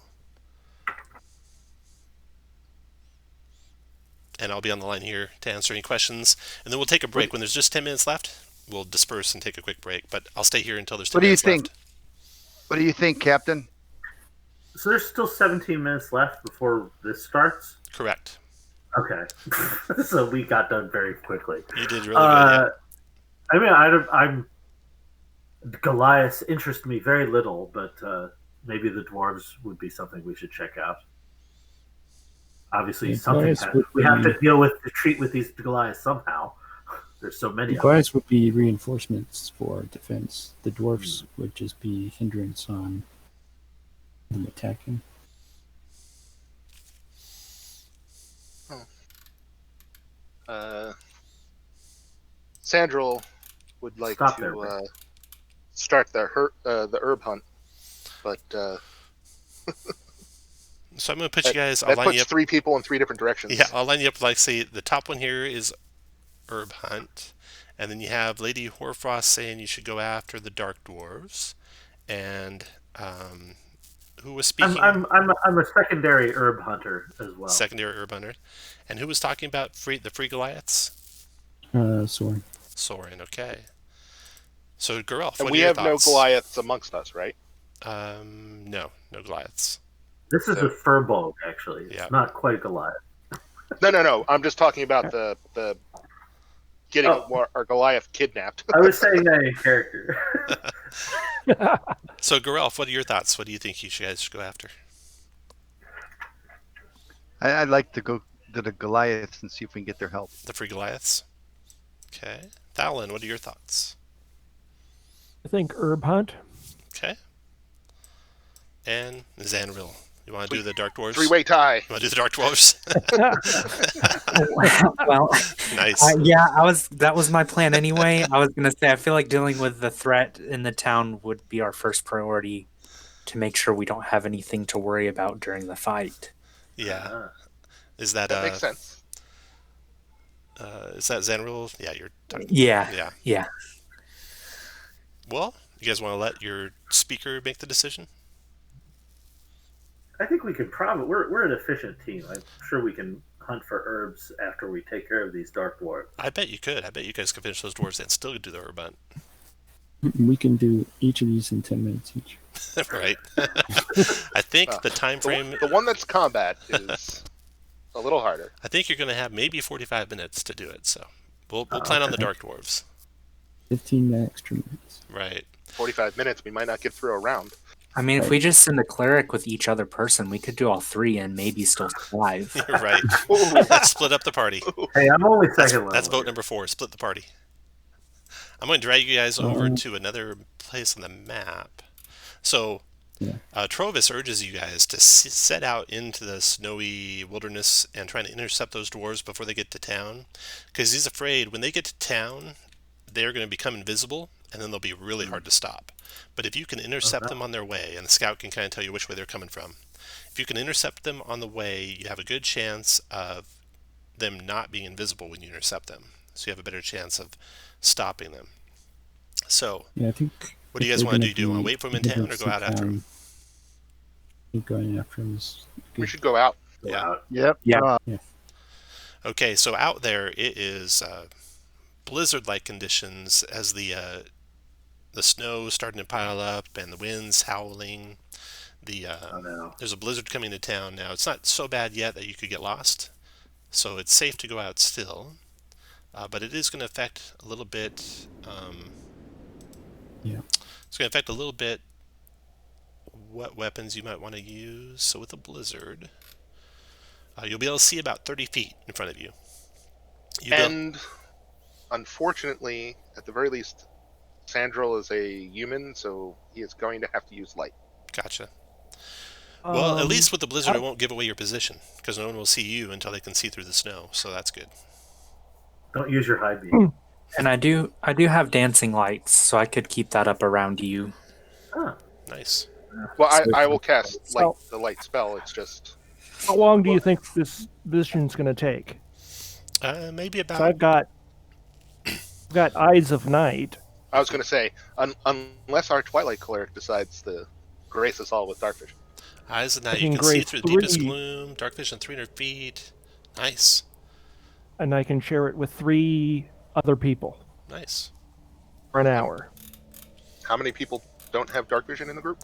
And I'll be on the line here to answer any questions, and then we'll take a break. When there's just 10 minutes left, we'll disperse and take a quick break, but I'll stay here until there's 10 minutes left. What do you think, Captain? So there's still 17 minutes left before this starts? Correct. Okay. So we got done very quickly. You did really good, yeah. I mean, Goliaths interest me very little, but maybe the dwarves would be something we should check out. Obviously, we have to deal with the treat with these Goliaths somehow. There's so many. The Goliaths would be reinforcements for defense. The dwarves would just be hindrance on them attacking. Sandrel would like to start the herb hunt, but so I'm going to put you guys. That puts 3 people in 3 different directions. Yeah, I'll line you up. Like, say the top one here is herb hunt, and then you have Lady Hoarfrost saying you should go after the dark dwarves, and who was speaking? I'm a secondary herb hunter as well. Secondary herb hunter, and who was talking about the free Goliaths? Soren. Soren, okay. So Gerelf, and what we are your have thoughts? No Goliaths amongst us, right? No Goliaths. This is a furbolg, actually. It's not quite Goliath. No. I'm just talking about the getting our Goliath kidnapped. I was saying that in character. So Gerelf, what are your thoughts? What do you think you guys should go after? I'd like to go to the Goliaths and see if we can get their help. The free Goliaths? Okay. Thalin, what are your thoughts? I think herb hunt. Okay. And Zanril, You want to do the Dark Dwarves? Three-way tie. You want to do the Dark Dwarves? Well, Nice. yeah, that was my plan anyway. I was gonna say I feel like dealing with the threat in the town would be our first priority to make sure we don't have anything to worry about during the fight. Yeah. Is that That makes sense. Is that Zenril? Yeah, you're talking. Yeah. Yeah. Well, you guys want to let your speaker make the decision? I think we could probably. We're an efficient team. I'm sure we can hunt for herbs after we take care of these dark dwarves. I bet you could. I bet you guys could finish those dwarves and still do the herb hunt. We can do each of these in 10 minutes each. Right. I think the time frame. The one that's combat is a little harder. I think you're going to have maybe 45 minutes to do it. So we'll plan on the Dark Dwarves. 15 extra minutes. Right. 45 minutes, we might not get through a round. I mean, if we just send a cleric with each other person, we could do all three and maybe still survive. You're right. Let's split up the party. Hey, I'm only second level. That's vote number 4. Split the party. I'm going to drag you guys over to another place on the map. So, Trovis urges you guys to set out into the snowy wilderness and try to intercept those dwarves before they get to town. Because he's afraid when they get to town, they're going to become invisible, and then they'll be really hard to stop. But if you can intercept them on their way, and the scout can kind of tell you which way they're coming from, if you can intercept them on the way, you have a good chance of them not being invisible when you intercept them. So you have a better chance of stopping them. So, Yeah, I think. what do you guys want to do? Do you want to wait for them in town or go out after them? I think going after them is good. We should go out. Yep. Yeah. Okay, so out there it is blizzard-like conditions as the snow starting to pile up and the winds howling. There's a blizzard coming to town now. It's not so bad yet that you could get lost, so it's safe to go out still. But it is going to affect a little bit. It's going to affect a little bit what weapons you might want to use. So with a blizzard, you'll be able to see about 30 feet in front of you. Unfortunately, at the very least, Sandril is a human, so he is going to have to use light. Gotcha. Well, at least with the blizzard, it won't give away your position, because no one will see you until they can see through the snow, so that's good. Don't use your high beam. And I do have dancing lights, so I could keep that up around you. Nice. Well, I will cast the light spell. It's just... How long do you think this mission's going to take? Maybe about... So I've got Eyes of Night. I was going to say, unless our Twilight Cleric decides to grace us all with dark vision. Eyes of Night, you can see through the deepest gloom, dark vision 300 feet. Nice. And I can share it with 3 other people. Nice. For an hour. How many people don't have dark vision in the group?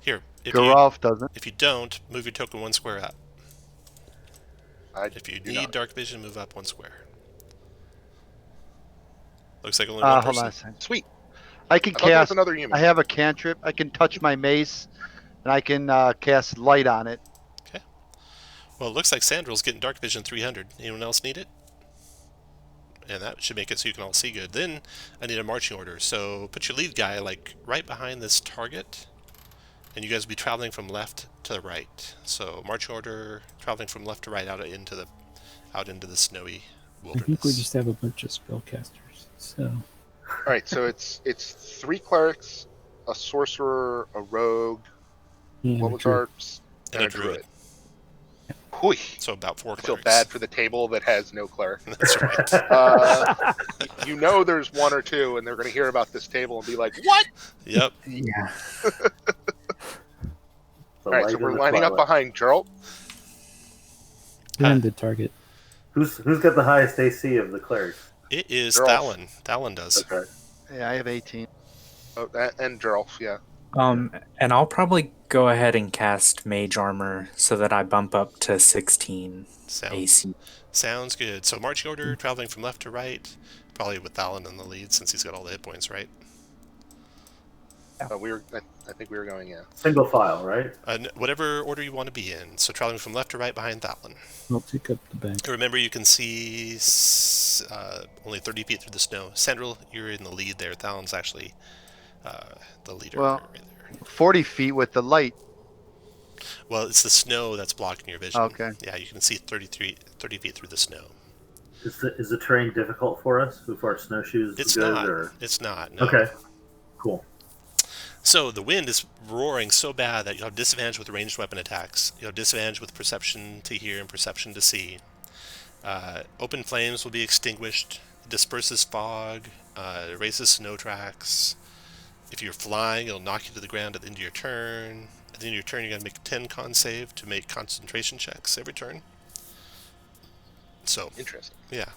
Here, Geralf doesn't. If you don't, move your token 1 square up. If you need dark vision, move up 1 square. Looks like only one person. Hold on a second. Sweet. I can cast another human. I have a cantrip. I can touch my mace, and I can cast light on it. Okay. Well, it looks like Sandril's getting dark vision 300. Anyone else need it? And that should make it so you can all see good. Then I need a marching order. So put your lead guy like right behind this target, and you guys will be traveling from left to the right. So marching order, traveling from left to right out into the snowy wilderness. I think we just have a bunch of spellcasters. So. All right, so it's 3 clerics, a sorcerer, a rogue. What was ours? And a druid. Hui. So about 4 clerics. I feel bad for the table that has no cleric. That's right. You know there's 1 or 2, and they're going to hear about this table and be like, what? Yep. Yeah. All right, so we're lining up behind Gerald. And the target. Who's got the highest AC of the clerics? It is Geralt. Thalon. Thalon does. Okay. Yeah, I have 18. Oh, and Gerald, yeah. And I'll probably go ahead and cast Mage Armor so that I bump up to 16 AC. Sounds good. So marching order, traveling from left to right, probably with Thalon in the lead since he's got all the hit points, right? I think we were going, yeah. Single file, right? Whatever order you want to be in. So traveling from left to right behind Thalon. I'll take up the back. Remember, you can see only 30 feet through the snow. Sandril, you're in the lead there. Thalon's actually the leader. Well, right there. 40 feet with the light. Well, it's the snow that's blocking your vision. Okay. Yeah, you can see 30 feet through the snow. Is the terrain difficult for us? If our snowshoes It's good, not. or It's not. No. okay, cool. So the wind is roaring so bad that you have disadvantage with ranged weapon attacks. You have disadvantage with perception to hear and perception to see. Open flames will be extinguished. Disperses fog. Erases snow tracks. If you're flying, it'll knock you to the ground at the end of your turn. At the end of your turn, you're going to make a 10 con save to make concentration checks every turn. So, Interesting. yeah.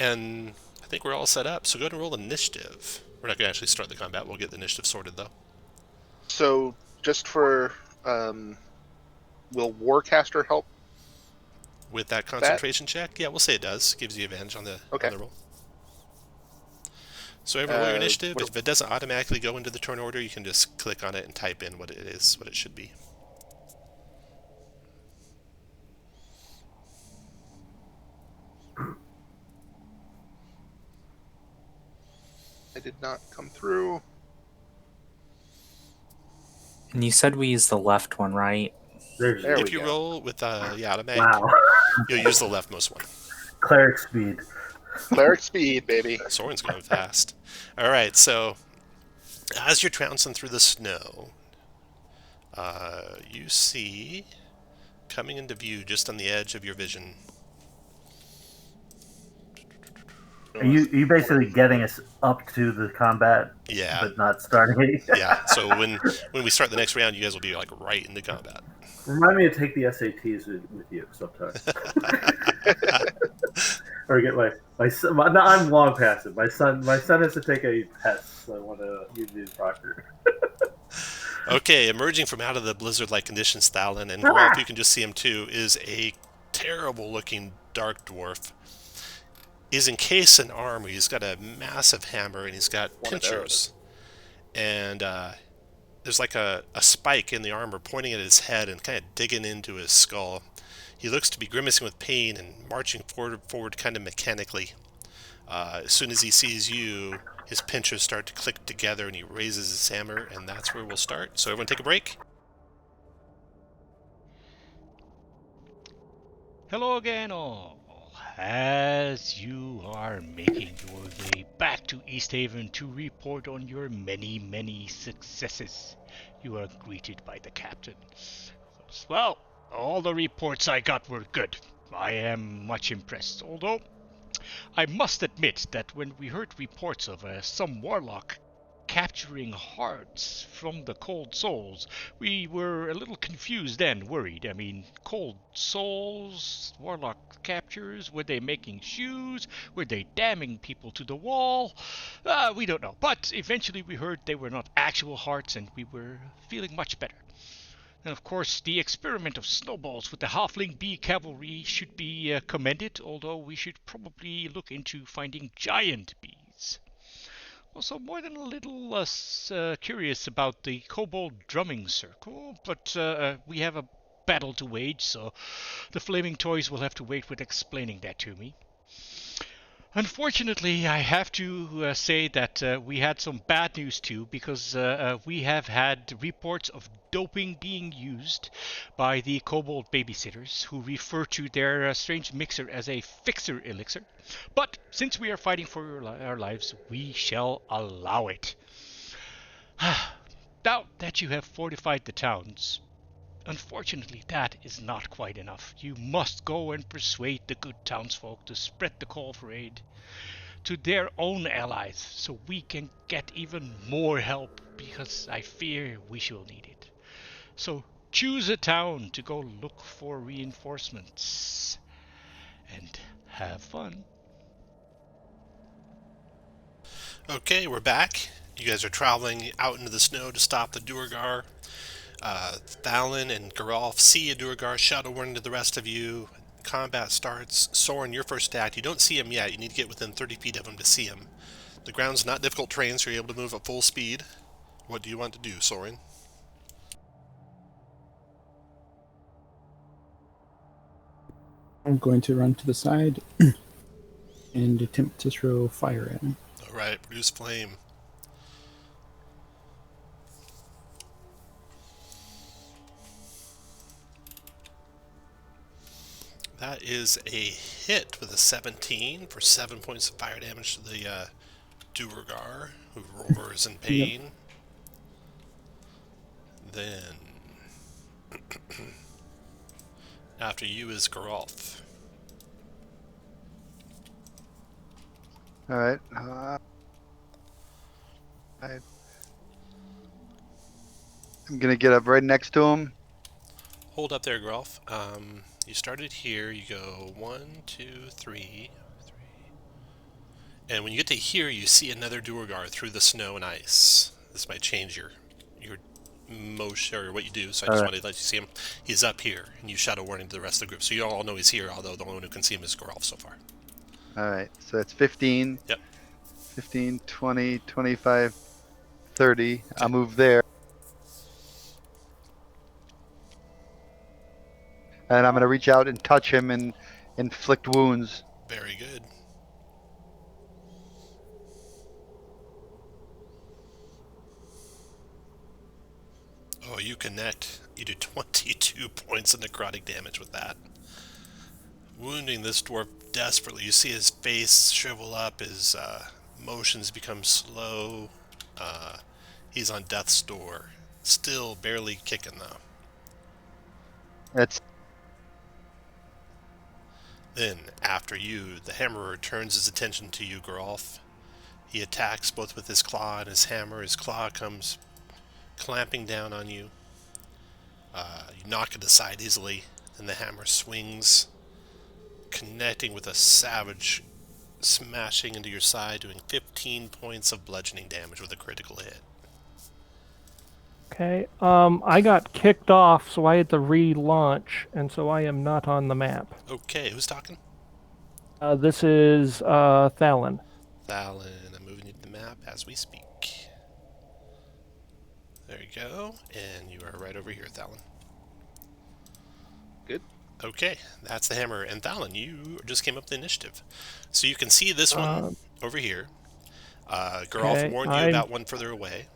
And I think we're all set up. So go ahead and roll initiative. We're not going to actually start the combat. We'll get the initiative sorted, though. So just for, will Warcaster help? With that concentration check? Yeah, we'll say it does. Gives you advantage on the, Okay. on the roll. So everyone roll your initiative. what- If it doesn't automatically go into the turn order, you can just click on it and type in what it is, what it should be. I did not come through. And you said we use the left one, right? There If we you go. roll with automatic, Wow, you'll use the leftmost one. cleric speed. Cleric speed, baby. Soren's going fast. All right, so as you're trouncing through the snow, you see coming into view just on the edge of your vision. Are you basically getting us up to the combat, Yeah, but not starting it? yeah. So when we start the next round, you guys will be like right in the combat. Remind me to take the SATs with you sometime. Or get my son. No, I'm long past it. My son has to take a test, so I want to use the proctor. Okay, emerging from out of the blizzard-like conditions, Thalin, and Geralt, you can just see him too, is a terrible-looking dark dwarf. He's encased in armor. He's got a massive hammer, and he's got One of pincers. And there's like a spike in the armor pointing at his head and kind of digging into his skull. He looks to be grimacing with pain and marching forward kind of mechanically. As soon as he sees you, his pincers start to click together, and he raises his hammer, and that's where we'll start. So everyone take a break. Hello again, all. As you are making your way back to East Haven to report on your many, many successes, you are greeted by the captain. Well, all the reports I got were good. I am much impressed, although I must admit that when we heard reports of some warlock capturing hearts from the cold souls, we were a little confused and worried. I mean, cold souls, warlock captures, were they making shoes? Were they damning people to the wall? We don't know. But eventually we heard they were not actual hearts, and we were feeling much better. And of course, the experiment of snowballs with the halfling bee cavalry should be commended, although we should probably look into finding giant bees. Also, more than a little curious about the kobold drumming circle, but we have a battle to wage, so the flaming toys will have to wait with explaining that to me. Unfortunately, I have to say that we had some bad news too, because we have had reports of doping being used by the kobold babysitters, who refer to their strange mixer as a fixer elixir. But since we are fighting for our lives, we shall allow it. Now that you have fortified the towns, unfortunately, that is not quite enough. You must go and persuade the good townsfolk to spread the call for aid to their own allies, so we can get even more help, because I fear we shall need it. So choose a town to go look for reinforcements, and have fun. Okay, we're back. You guys are traveling out into the snow to stop the Duergar. Thalin and Geralf see a Duergar, shout a warning to the rest of you. Combat starts. Soren, your first act. You don't see him yet. You need to get within 30 feet of him to see him. The ground's not difficult terrain, so you're able to move at full speed. What do you want to do, Soren? I'm going to run to the side and attempt to throw fire at him. Alright, produce flame. That is a hit with a 17 for 7 points of fire damage to the Duergar, who roars in pain. Then, after you is Geralf. All right. I'm gonna get up right next to him. Hold up there, Geralf. You started here. You go 1, 2, 3. And when you get to here, you see another Duergar through the snow and ice. This might change your motion or what you do, so I just wanted to let you see him. He's up here, and you shout a warning to the rest of the group. So you all know he's here, although the only one who can see him is Geralf so far. All right. So that's 15. Yep. 15, 20, 25, 30. I'll move there. And I'm gonna reach out and touch him and inflict wounds. Very good. Oh, you connect. You do 22 points of necrotic damage with that. Wounding this dwarf desperately. You see his face shrivel up, his motions become slow. He's on death's door. Still barely kicking, though. That's Then, after you, the Hammerer turns his attention to you, Geralf. He attacks both with his claw and his hammer. His claw comes clamping down on you. You knock it aside easily. Then the hammer swings, connecting with a savage, smashing into your side, doing 15 points of bludgeoning damage with a critical hit. Okay. I got kicked off, so I had to relaunch, and so I am not on the map. Okay, who's talking? This is Thalon. Thalon, I'm moving you to the map as we speak. There you go, and you are right over here, Thalon. Good. Okay, that's the hammer. And Thalon, you just came up the initiative. So you can see this one over here. Geralf warned you about one further away.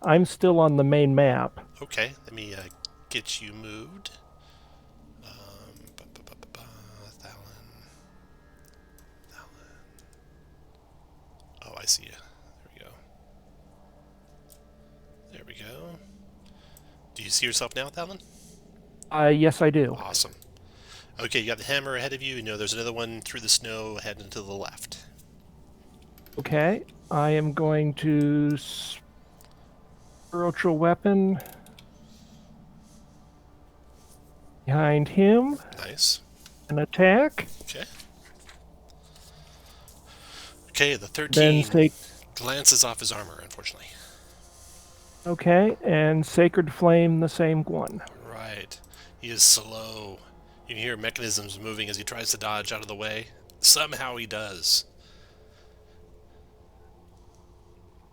I'm still on the main map. Okay, let me get you moved. Thalon. Oh, I see you. There we go. Do you see yourself now, Thalon? Yes, I do. Awesome. Okay, you got the hammer ahead of you. You know there's another one through the snow heading to the left. Okay, I am going to spiritual weapon behind him. Nice. An attack. Okay. Okay, the 13 Then glances off his armor, unfortunately. Okay, and Sacred Flame, the same one. Right. He is slow. You can hear mechanisms moving as he tries to dodge out of the way. Somehow he does.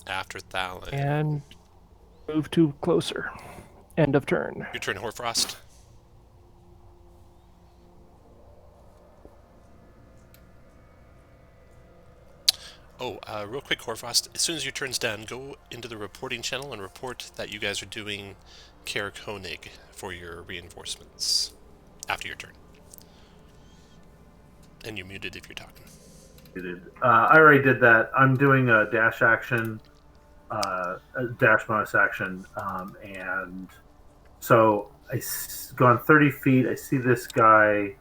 After Thalon. And move to closer. End of turn. Your turn, Hoarfrost. Oh, real quick, Hoarfrost. As soon as your turn's done, go into the reporting channel and report that you guys are doing Karak Honig for your reinforcements after your turn. And you're muted if you're talking. I already did that. I'm doing a dash action, a dash bonus action, and so I've gone 30 feet. I see this guy.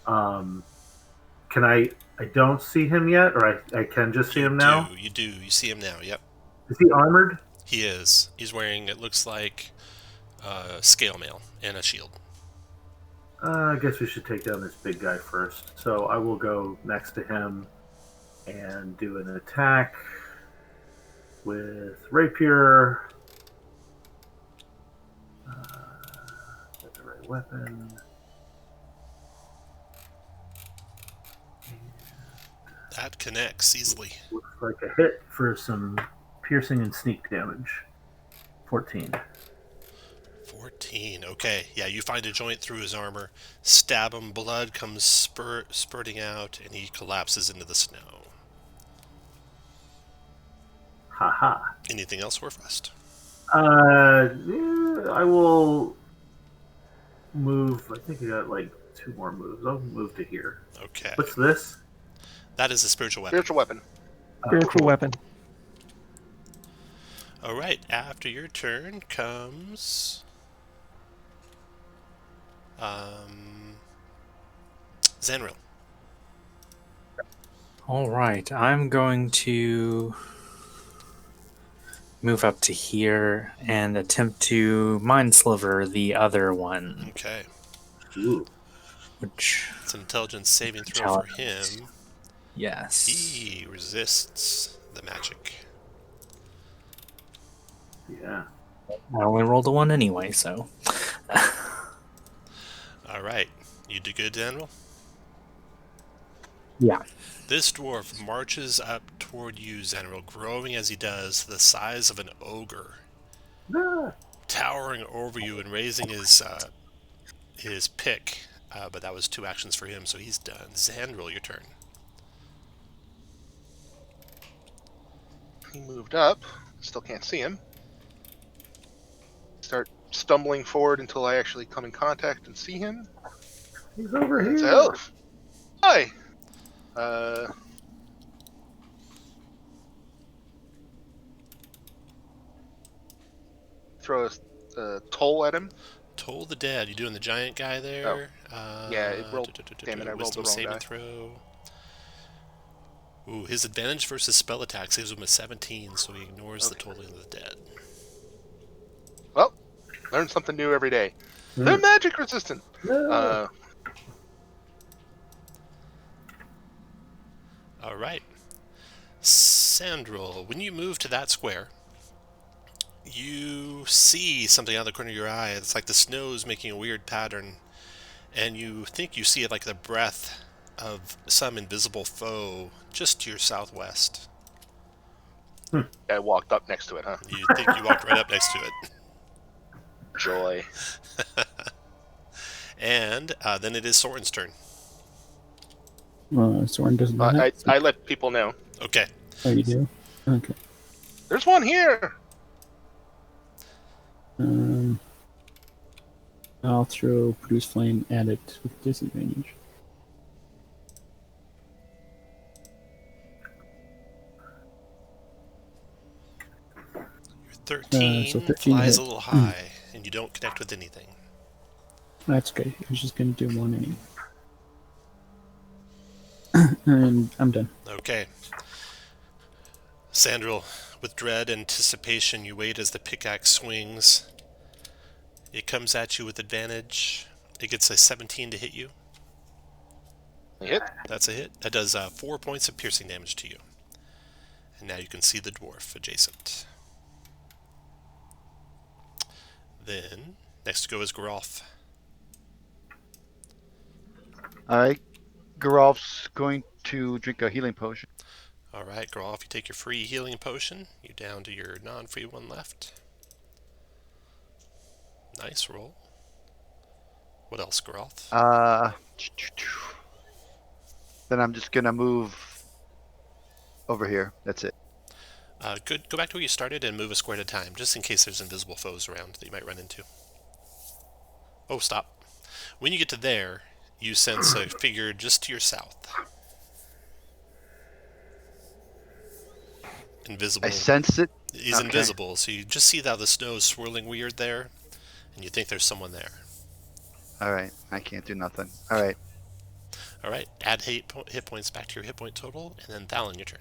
Can I don't see him yet, or I can just see him now? You do. You see him now, yep. Is he armored? He is. He's wearing, it looks like, scale mail and a shield. I guess we should take down this big guy first. So I will go next to him and do an attack with rapier. That's the right weapon. That connects easily. Looks like a hit for some piercing and sneak damage. 14. 14. Okay. Yeah, you find a joint through his armor, stab him, blood comes spurting out, and he collapses into the snow. Haha. Anything else, Warfrost? I will move. I think I got like 2 more moves. I'll move to here. Okay. What's this? That is a spiritual weapon. Spiritual weapon. Spiritual weapon. All right. After your turn comes Zanril. All right, I'm going to move up to here and attempt to mind sliver the other one, Okay. Ooh. which It's an intelligence saving throw for him. yes, He resists the magic. Yeah. I only rolled a 1 anyway, so All right. You do good, Zanril. yeah. This dwarf marches up toward you, Zanril, growing as he does, the size of an ogre, Ah. towering over you and raising his pick. But that was 2 actions for him, so he's done. Zanril, your turn. He moved up. Still can't see him. Start stumbling forward until I actually come in contact and see him. He's over And here. say, "Oh, hi." Throw a toll at him. Toll the dead. You doing the giant guy there? Yeah, it rolled. Damn it, I rolled Wisdom the wrong saving die. throw. Ooh, his advantage versus spell attack gives him a 17, so he ignores the tolling of the dead. Well, learn something new every day. Hmm. They're magic resistant. No. All right. Sandril, when you move to that square, you see something out of the corner of your eye. It's like the snow's making a weird pattern, and you think you see it like the breath of some invisible foe just to your southwest. I walked up next to it, huh? You think you walked right up next to it. Joy. And then it is Soren's turn. Soren doesn't know that. I let people know. Okay. Oh, you do? Okay. There's one here. I'll throw produce flame at it with disadvantage. Your 13, so 13 flies hit. a little high, and you don't connect with anything. That's okay. I was just going to do 1 anyway. And I'm done. Okay. Sandril, with dread anticipation, you wait as the pickaxe swings. It comes at you with advantage. It gets a 17 to hit you. Hit. That's a hit. That does 4 points of piercing damage to you. And now you can see the dwarf adjacent. Then, next to go is Geralf. All right. Geralf's going to drink a healing potion. Alright, Geralf, you take your free healing potion. You're down to your non-free one left. Nice roll. What else, Geralf? Then I'm just gonna move over here. That's it. Good. Go back to where you started and move a square at a time, just in case there's invisible foes around that you might run into. Oh, stop. When you get to there, you sense a figure just to your south. Invisible. I sense it. He's Okay. invisible, so you just see how the snow's swirling weird there, and you think there's someone there. All right. I can't do nothing. All right. Alright, add hit points back to your hit point total, and then Thalon, your turn.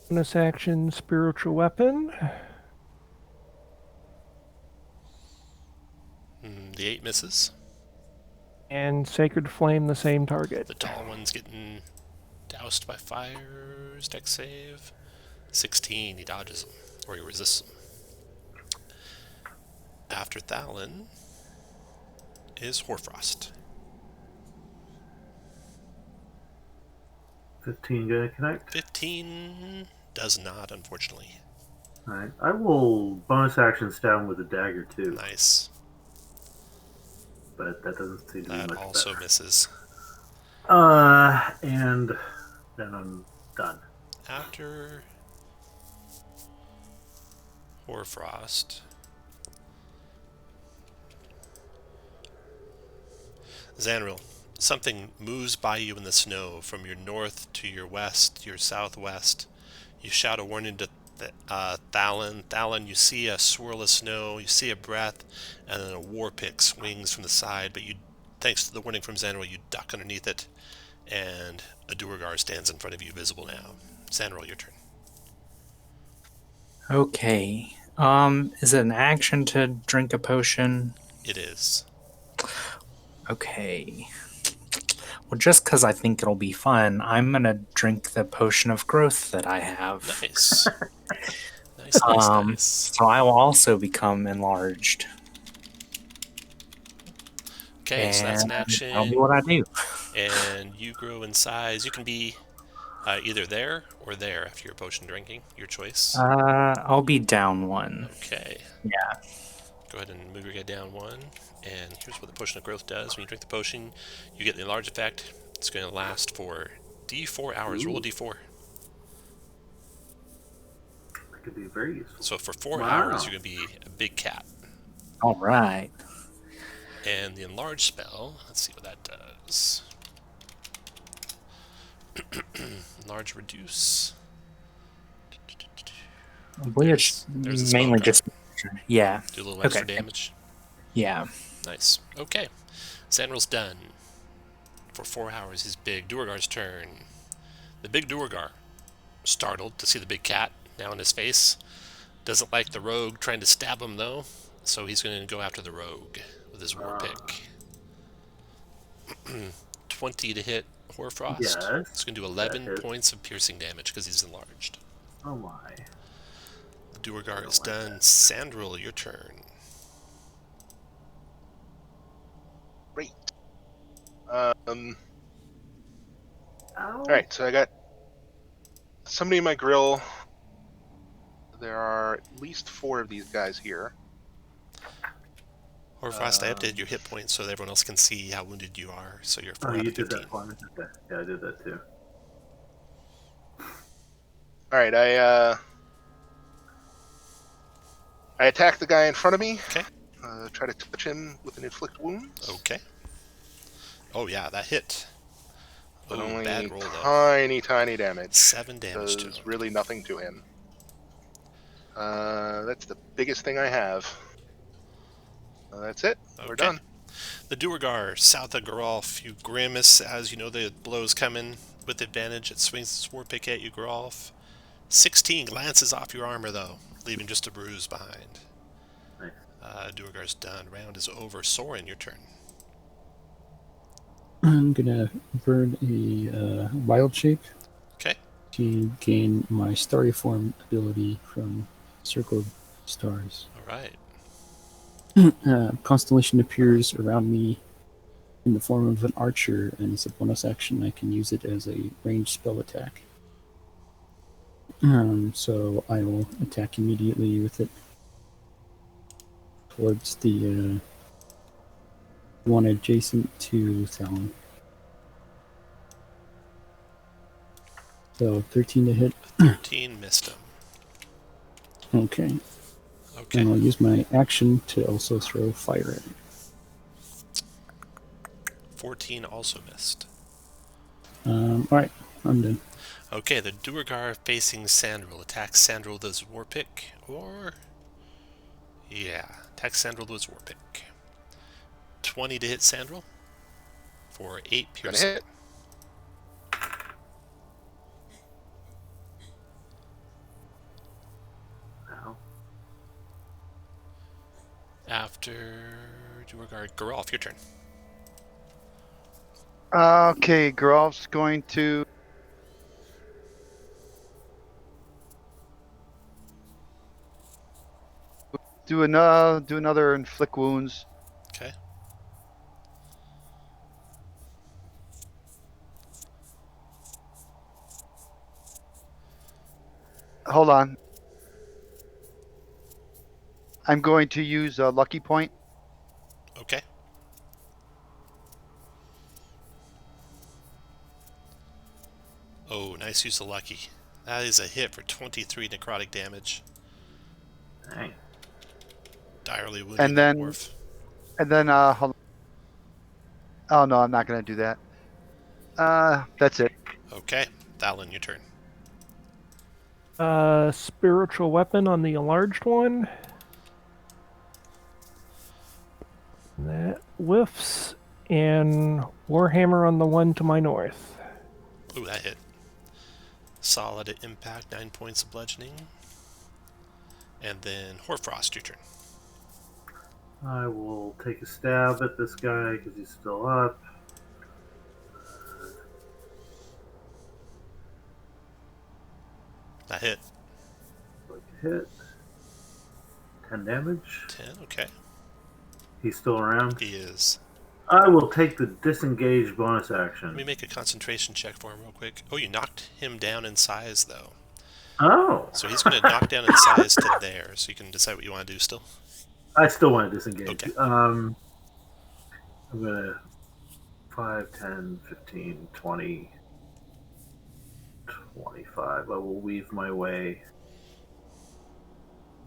Bonus action, spiritual weapon. The 8 misses. And sacred flame, the same target. The tall one's getting doused by fire. Dex save. 16, he dodges them, or he resists them. After Thalon is Hoarfrost. 15 gonna connect. 15 does not, unfortunately. Alright. I will bonus action stab him with a dagger too, Nice. but that doesn't seem to be That much also better. misses. And then I'm done. After Hoarfrost Zanril, something moves by you in the snow from your north to your west, your southwest. You shout a warning to Thalon. Thalon, you see a swirl of snow, you see a breath, and then a war pick swings from the side, but you, thanks to the warning from Zanril, you duck underneath it, and a Duergar stands in front of you, visible now. Zanril, your turn. Okay. Is it an action to drink a potion? It is. Okay. Well, just because I think it'll be fun, I'm gonna drink the potion of growth that I have. Nice. Nice. So I will also become enlarged. Okay, so that's an action. That'll be what I do. And you grow in size. You can be either there or there after your potion drinking. Your choice. I'll be down one. Okay. Yeah. Go ahead and move your guy down one. And here's what the potion of growth does. When you drink the potion, you get the enlarge effect. It's going to last for D4 hours. Roll a D4. That could be very useful. So for 4 Wow. hours, you're going to be a big cat. All right. And the enlarge spell, let's see what that does. Enlarge, reduce. Which There's a spell mainly card. just yeah. Do a little extra damage. Yeah. Nice. Okay. Zanril's done. For 4 hours, he's big. Duergar's turn. The big Duergar, startled to see the big cat now in his face. Doesn't like the rogue trying to stab him, though. So he's going to go after the rogue with his war pick. 20 to hit Hoarfrost. Yes, It's going to do 11 points of piercing damage because he's enlarged. Oh my. The Duergar is done. Sandril, your turn. Great. Ow. Alright, so I got somebody in my grill. There are at least 4 of these guys here. Hoarfrost, I updated your hit points so that everyone else can see how wounded you are. So you're 4 Oh, out you of did 15. that for me. Okay. Yeah, I did that too. Alright, I attack the guy in front of me. Okay. Try to touch him with an inflict wounds. Okay. Oh yeah, that hit. But Oh, only bad roll though. tiny damage. 7 damage to Does him. really nothing to him. That's the biggest thing I have. That's it. We're Okay. done. The Duergar, south of Geralf, you grimace as you know the blow's coming with advantage. It swings its war pick at you, Geralf. 16 glances off your armor though, leaving just a bruise behind. Nice. Duergar's done. Round is over. Soren, your turn. I'm gonna burn a wild shape Okay. to gain my starry form ability from Circle of Stars. All right. Constellation appears around me in the form of an archer, and as a bonus action, I can use it as a ranged spell attack. So I will attack immediately with it towards the one adjacent to Thalon. So 13 to hit. 13 missed him. Okay. Okay. And I'll use my action to also throw fire at it. 14 also missed. Alright, I'm done. Okay, the Duergar facing Sandril attacks Sandril with his war pick, or... Yeah, attacks Sandril with his war pick. 20 to hit Sandril for 8 Gonna piercing. hit. Ow. After Duergar, Geralf, your turn. Okay, Geralf's going to do another inflict wounds. Okay. Hold on. I'm going to use a lucky point. Okay. Oh, nice use of lucky. That is a hit for 23 necrotic damage. Dang. Direly wounding And the then- dwarf. And then hold Oh no, I'm not going to do that. That's it. Okay, Thalin, your turn. Spiritual weapon on the enlarged one. That whiffs, and Warhammer on the one to my north. Ooh, that hit. Solid impact, 9 points of bludgeoning. And then Horfrost, your turn. I will take a stab at this guy because he's still up. That hit. Like a hit. 10 damage. 10, okay. He's still around. He is. I will take the disengage bonus Let action. me make a concentration check for him real quick. Oh, you knocked him down in size, though. Oh! So he's going to knock down in size to there, so you can decide what you want to do still. I still want to disengage. Okay. I'm going to 5, 10, 15, 20, 25. I will weave my way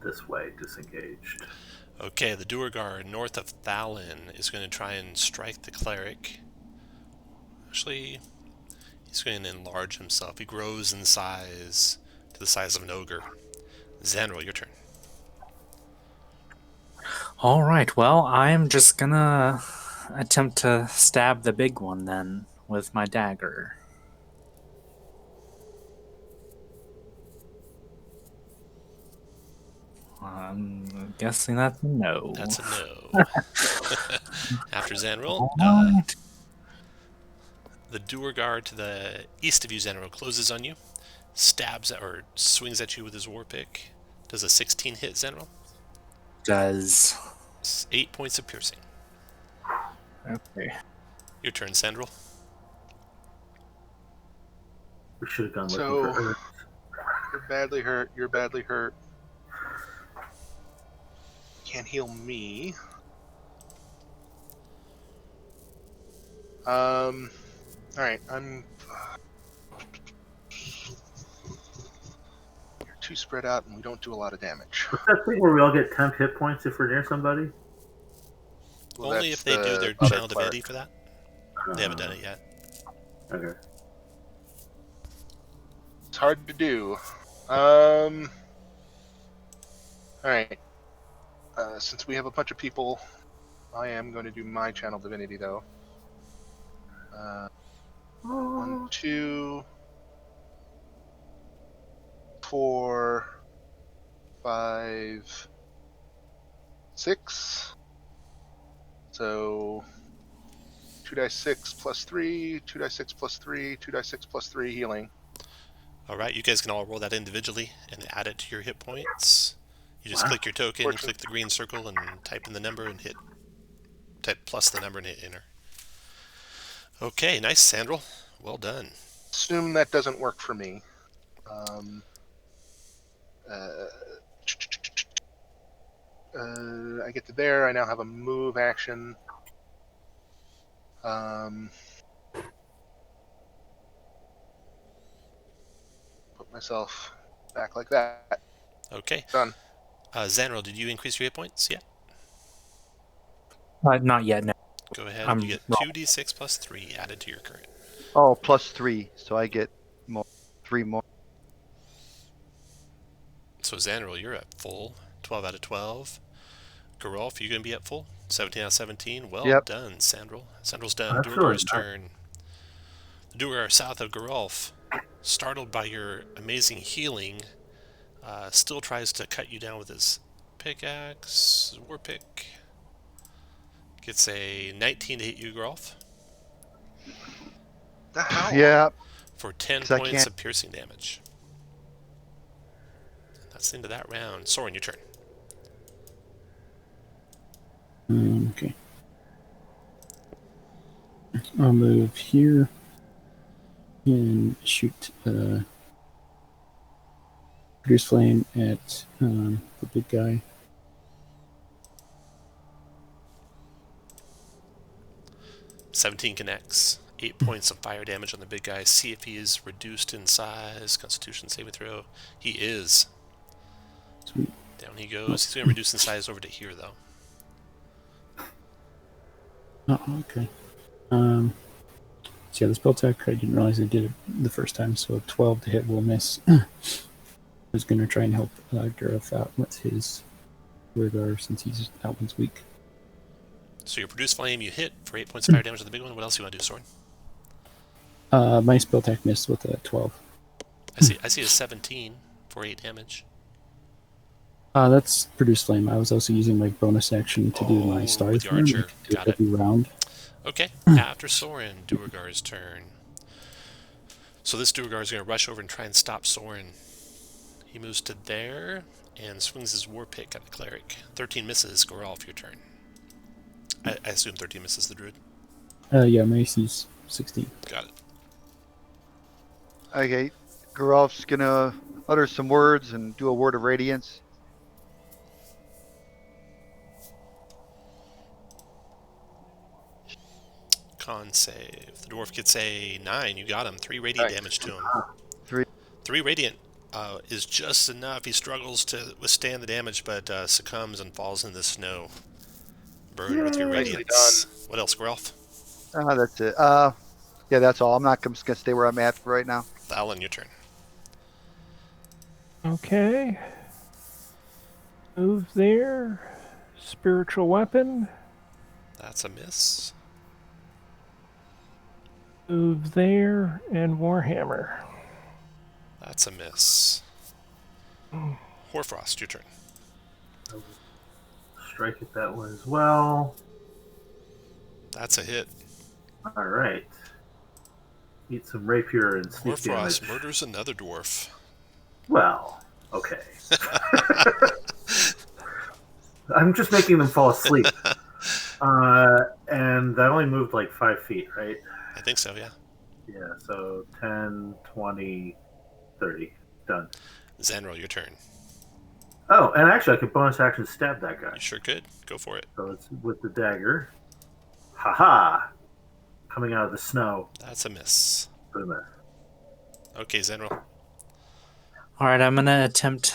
this way, disengaged. Okay, the Duergar north of Thalin is going to try and strike the cleric. Actually, he's going to enlarge himself. He grows in size to the size of an ogre. Zanril, your turn. All right. Well, I'm just gonna attempt to stab the big one then with my dagger. I'm guessing that's a no. That's a no. After Zanril, All right. the Duergar to the east of you, Zanril, closes on you, stabs or swings at you with his war pick. Does a 16 hit, Zanril? Does. 8 points of piercing. Okay. Your turn, Sandril. We should have gone looking So, for Earth. you're badly hurt. You're badly hurt. Can't heal me. Alright, I'm... You're too spread out and we don't do a lot of damage. What's that thing where we all get 10 hit points if we're near somebody? Well, Only that's if they do the their other channel divinity cleric. for that. They haven't done it yet. Okay. It's hard to do. Alright. Since we have a bunch of people, I am going to do my channel divinity though. 1, 2, 4, 5, 6. So 2d6 plus 3, 2d6 plus 3, 2d6 plus 3 healing. Alright, you guys can all roll that individually and add it to your hit points. You just click your token, you click the green circle, and type in the number and hit. Type plus the number and hit enter. Okay, nice, Sandrel. Well done. Assume that doesn't work for me. I get to there. I now have a move action. Put myself back like that. Okay. Done. Zanrel, did you increase your hit points? Yeah. Not yet. No. Go ahead. I'm You get wrong. 2d6 plus 3 added to your current. Oh, plus 3, so I get 3 more. So Zanrel, you're at full. 12 out of 12. Geralf, you going to be at full? 17 out of 17. Well Yep. done, Sandrel. Sandrel's done. That's Duergar's really turn. The Duergar south of Geralf, startled by your amazing healing, still tries to cut you down with his pickaxe, war pick. Gets a 19 to hit you, Geralf, The hell? Yeah, for 10 'Cause I points can't- of piercing damage. That's the end of that round. Soren, your turn. Okay. I'll move here and shoot Produce Flame at the big guy. "17 connects. 8 points of fire damage on the big guy. See if he is reduced in size. Constitution saving throw. He is. Sweet. Down he goes. He's going to reduce in size over to here, though. Oh, okay. So yeah, the spell tech, I didn't realize I did it the first time, so 12 to hit will miss. I was going to try and help Gareth out with his Rigor since he's that one's weak. So your produce flame, you hit for 8 points of fire damage on the big one. What else do you want to do, Soren? My spell tech missed with a 12. I see a 17 for 8 damage. That's Produce Flame. I was also using my bonus action to do my Star with the Flame. archer. Do Got it every round. Okay, after Soren, Duergar's turn. So this Duergar is going to rush over and try and stop Soren. He moves to there and swings his war pick at the cleric. 13 misses. Goralf, your turn. I assume 13 misses the druid. Yeah, my AC's 16. Got it. Okay, Geralf's gonna utter some words and do a word of radiance. Con save. The dwarf gets a 9. You got him. 3 radiant damage to him. 3. 3 radiant is just enough. He struggles to withstand the damage, but succumbs and falls in the snow. Burned with your radiance. What else, Grelf? That's it. Yeah, that's all. I'm just gonna stay where I'm at for right now. Alan, your turn. Okay. Move there. Spiritual weapon. That's a miss. Move there. And Warhammer. That's a miss. Horfrost, your turn. Strike at that one as well. That's a hit. All right. Eat some rapier and sneak Horfrost damage. murders another dwarf. Well, okay. I'm just making them fall asleep. And that only moved like 5 feet, right? I think so, yeah. Yeah, so 10, 20, 30. Done. Zanril, your turn. Oh, and actually I could bonus action stab that guy. You sure could. Go for it. So it's with the dagger. Haha! Coming out of the snow. That's a miss. Boom. Okay, Zanril. Alright, I'm going to attempt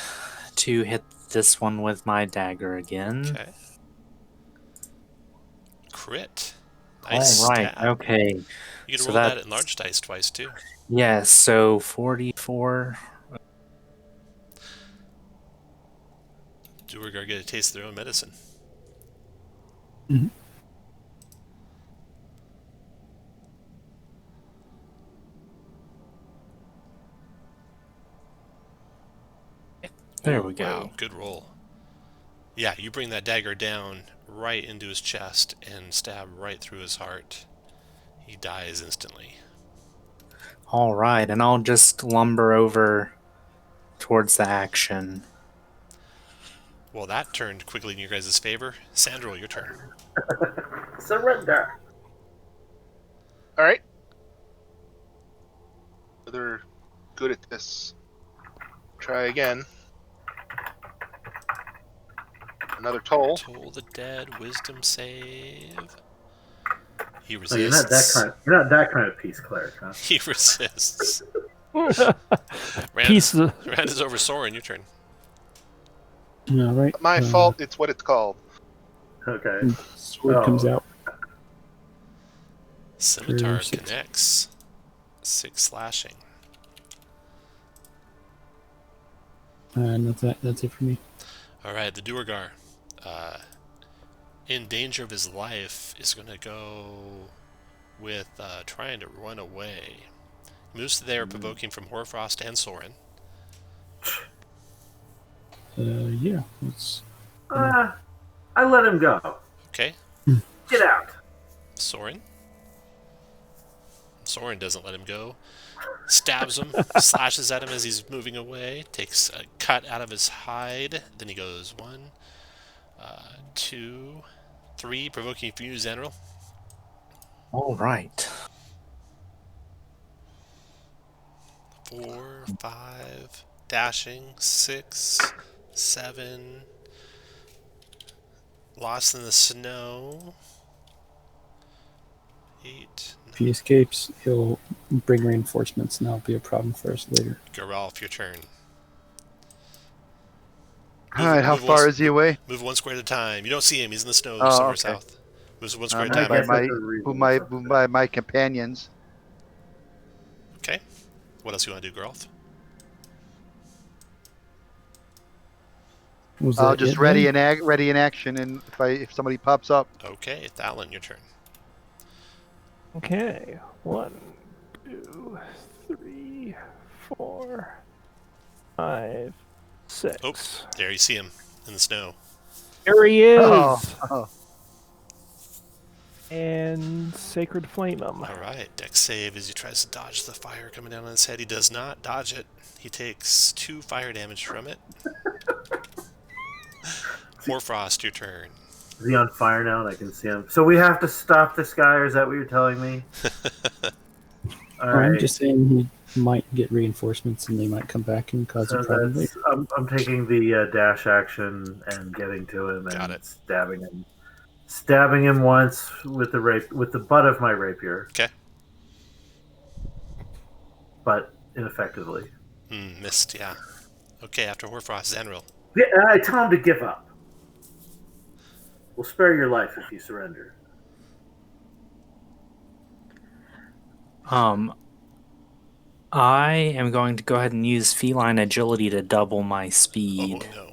to hit this one with my dagger again. Okay. Crit. Nice Alright, stab. okay. You can So roll that in large dice twice, too. Yeah, so 44. Duergar get a taste of their own medicine. Mm-hmm. There we go. Wow, good roll. Yeah, you bring that dagger down right into his chest and stab right through his heart. He dies instantly. Alright, and I'll just lumber over towards the action. Well, that turned quickly in your guys' favor. Sandro, your turn. Surrender! Alright. They're good at this. Try again. Another toll. Toll the dead, wisdom save. He Oh, you're resists. not that kind of peace cleric, huh? He resists. Piece of... Rand is over Soren, your turn. All right. My fault, it's what it's called. Okay. Sword comes out. Scimitar 6. connects. 6 slashing. And that's it for me. Alright, the Duergar, in danger of his life, is going to go with trying to run away. Moves to there, provoking from Horfrost and Soren. Yeah. Let's. I let him go. Okay, Get out. Soren. Soren doesn't let him go. Stabs him, slashes at him as he's moving away, takes a cut out of his hide. Then he goes 1, 2, 3, provoking for you, Zanril. Alright. 4, 5, dashing, 6, 7, lost in the snow, 8. If he escapes, he'll bring reinforcements, and that'll be a problem for us later. Geralf, your turn. All right, how far is he away? Move 1 square at a time. You don't see him. He's in the snow Oh, somewhere okay. south. What's great I to guess have? that's a reasonable by suspect. my companions. Okay. What else you want to do, Geralth? Was I'll that just it then? ready in action, and if somebody pops up, Okay, Thalon, your turn. Okay. 1, 2, 3, 4, 5, 6. Oh, there you see him in the snow. Here he is. oh, And Sacred Flame him. All right, dex save as he tries to dodge the fire coming down on his head. He does not dodge it. He takes 2 fire damage from it. Hoarfrost, your turn. Is he on fire now? And I can see him. So we have to stop this guy, or is that what you're telling me? All I'm right. just saying he might get reinforcements and they might come back and cause So a problem later. I'm taking the dash action and getting to him Got and it. stabbing him once with the butt of my rapier, Okay. but ineffectively. Missed, yeah. Okay, after Hoarfrost, Zanril. Yeah, I tell him to give up. We'll spare your life if you surrender. I am going to go ahead and use feline agility to double my speed, Oh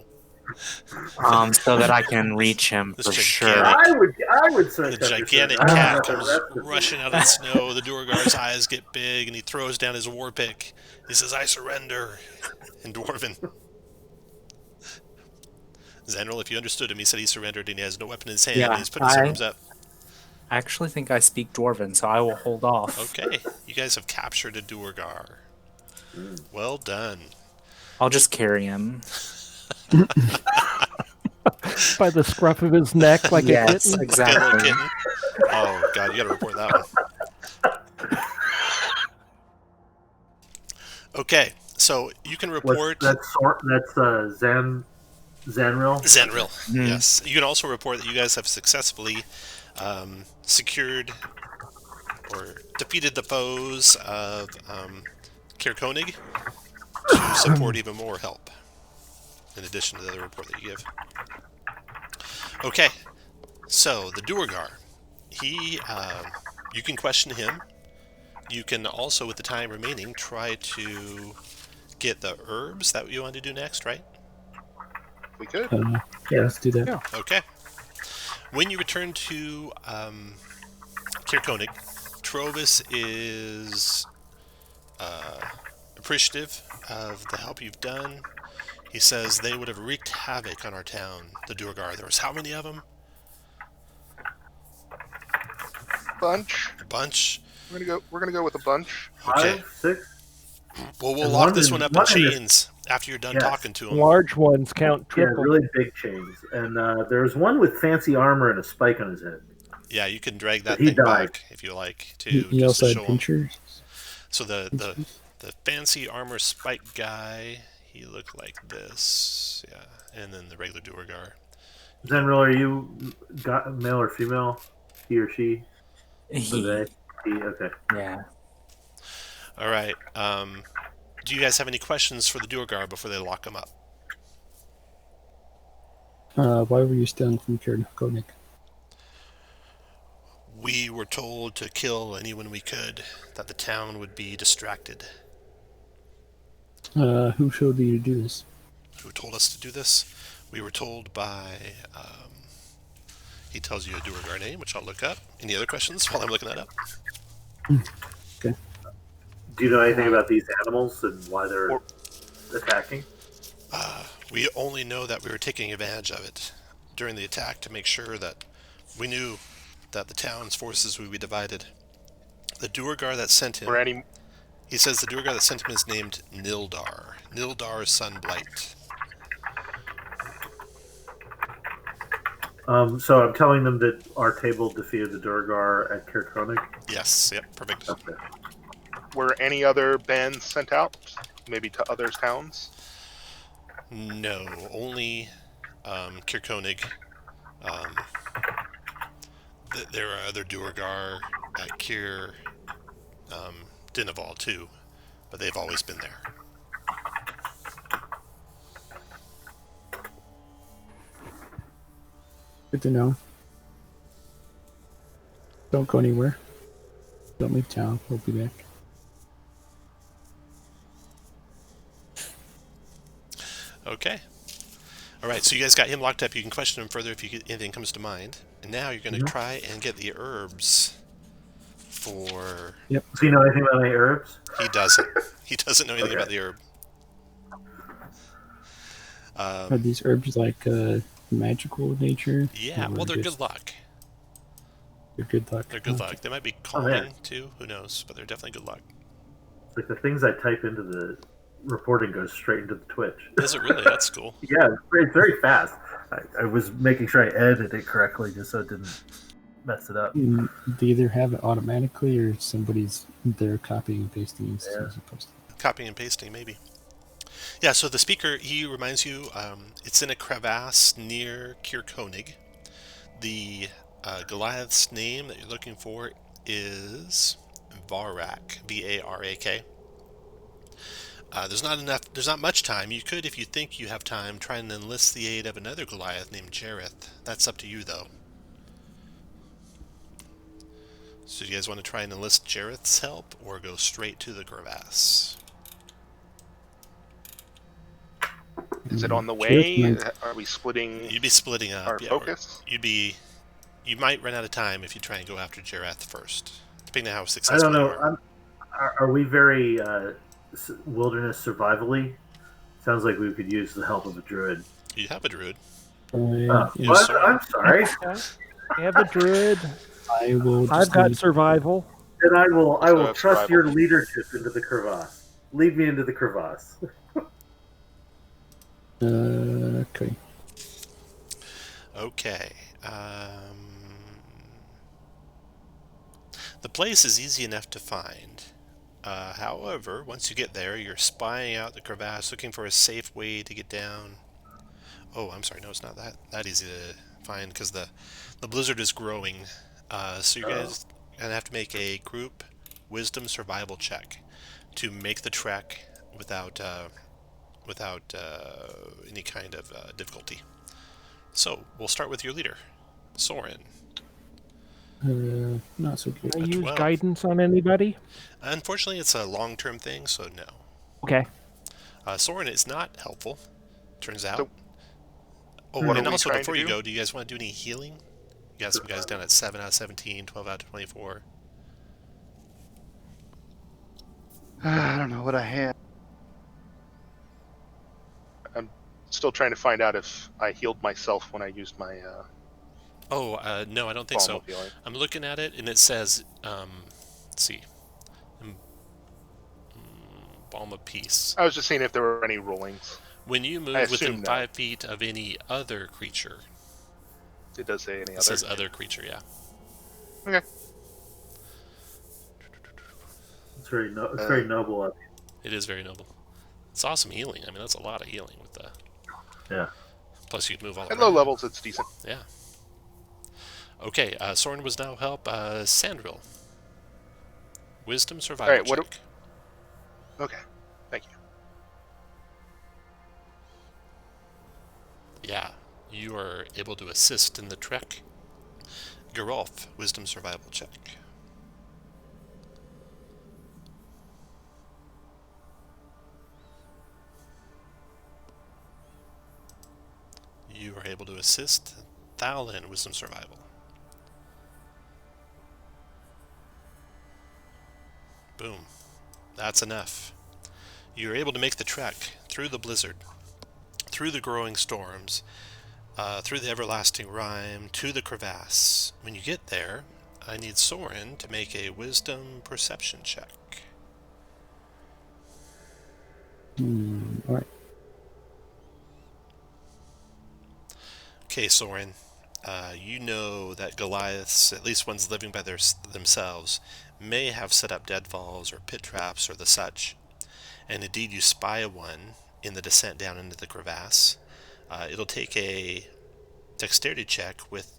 no. so that I can reach him This for gigantic- sure. I would say The gigantic cat comes rushing out of the snow. The Duergar's eyes get big, and he throws down his war pick. He says, "I surrender," in Dwarven. Zanril, if you understood him, he said he surrendered, and he has no weapon in his hand, Yeah, and he's putting his arms up. I actually think I speak Dwarven, so I will hold off. Okay, you guys have captured a Duergar. Well done. I'll just carry him. By the scruff of his neck like a Yes, kitten. Little exactly. kitten. Oh god, you gotta report that one. Okay, so you can report That's Zanril. Zanril. Mhm. Yes, you can also report that you guys have successfully secured or defeated the foes of Kaer Konig to support even more help, in addition to the other report that you give. Okay, so the Duergar, you can question him. You can also, with the time remaining, try to get the herbs that you want to do next, right? We could. Yeah, let's do that. Yeah. Okay. When you return to Kaer Konig, Trovis is appreciative of the help you've done. He says they would have wreaked havoc on our town, the Duergar. There was how many of them? Bunch. A bunch. We're gonna go with a bunch. Okay. 5, 6. Well, we'll And lock one this in- one up in one in the- chains after you're done Yes. talking to him. Large ones count Yeah, triple. really big chains. And there's one with fancy armor and a spike on his head. Yeah, you can drag that He thing died. back if you like to. He just also to had show him. pinchers. So the fancy armor spike guy, he looked like this, yeah, and then the regular Duergar. Zanril, are you male or female? He or she? He, They? He, okay. yeah. All right. Do you guys have any questions for the Duergar before they lock him up? Why were you stealing from Kaer Konig? We were told to kill anyone we could, that the town would be distracted. Who showed you to do this? Who told us to do this? We were told by. He tells you a Duergar name, which I'll look up. Any other questions while I'm looking that up? Okay. Do you know anything about these animals and why they're attacking? We only know that we were taking advantage of it during the attack to make sure that we knew that the town's forces would be divided. The Duergar that sent him. Or any. He says the Duergar that sent him is named Nildar. Nildar's son Blight. So I'm telling them that our table defeated the Durgar at Kaer Konig. Yes, yep, perfect. Okay. Were any other bands sent out? Maybe to other towns? No, only Kaer Konig. There are other Duergar at Kaer Dinaval too, but they've always been there. Good to know. Don't go anywhere. Don't leave town. We'll be back. Okay. All right, so you guys got him locked up. You can question him further if anything comes to mind. And now you're going to try and get the herbs for... Does he know anything about any herbs? He doesn't. He doesn't know anything about the herb. Are these herbs like magical nature? Yeah, well, they're good luck. They're good luck. They're good luck. They might be calming, too. Who knows? But they're definitely good luck. It's like the things I type into the reporting goes straight into the Twitch. Is it really? That's cool. Yeah, it's very fast. I was making sure I edited it correctly just so it didn't mess it up. They either have it automatically or somebody's there copying and pasting as opposed to... Copying and pasting, maybe. Yeah, so the speaker, he reminds you, it's in a crevasse near Kirkonig. The Goliath's name that you're looking for is Varak, V-A-R-A-K. There's not much time. You could, if you think you have time, try and enlist the aid of another Goliath named Jareth. That's up to you, though. So do you guys want to try and enlist Jareth's help, or go straight to the crevasse? Is it on the way? Are we splitting? You'd be splitting up. Our focus? You might run out of time if you try and go after Jareth first, depending on how successful I don't you know. are. Are we very wilderness survivally? Sounds like we could use the help of a druid. You have a druid. What? I'm sorry. I have a druid. I've got survival. Then I will trust your leadership into the crevasse. Lead me into the crevasse. Okay. Okay. The place is easy enough to find. However, once you get there, you're spying out the crevasse, looking for a safe way to get down. Oh, I'm sorry. No, it's not that easy to find because the blizzard is growing. So you guys gonna have to make a group wisdom survival check to make the trek without any kind of difficulty. So we'll start with your leader, Soren. Not so good. Can I use guidance on anybody? Unfortunately, it's a long-term thing, so no. Okay. Soren is not helpful, turns out. So, and also before you go, do you guys want to do any healing? You got some guys down at 7 out of 17, 12 out of 24. I don't know what I have. I'm still trying to find out if I healed myself when I used my. No, I don't think so. I'm looking at it, and it says, let's see, Balm of Peace. I was just seeing if there were any rulings. When you move within 5 feet of any other creature. It does say any other. It says other creature, yeah. Okay. It's very noble of you. It is very noble. It's awesome healing. I mean, that's a lot of healing with the. Yeah. Plus, you'd move all. At low levels, it's decent. Yeah. Okay, Soren was now help. Sandril. Wisdom survival check. Okay, thank you. Yeah, you are able to assist in the trek. Geralf, wisdom survival check. You are able to assist. Thalin, wisdom survival. Boom. That's enough. You're able to make the trek through the blizzard, through the growing storms, through the everlasting Rime, to the crevasse. When you get there, I need Soren to make a wisdom perception check. Alright. Okay, Soren. You know that Goliaths, at least ones living by themselves, may have set up deadfalls or pit traps or the such. And indeed, you spy one in the descent down into the crevasse. It'll take a dexterity check with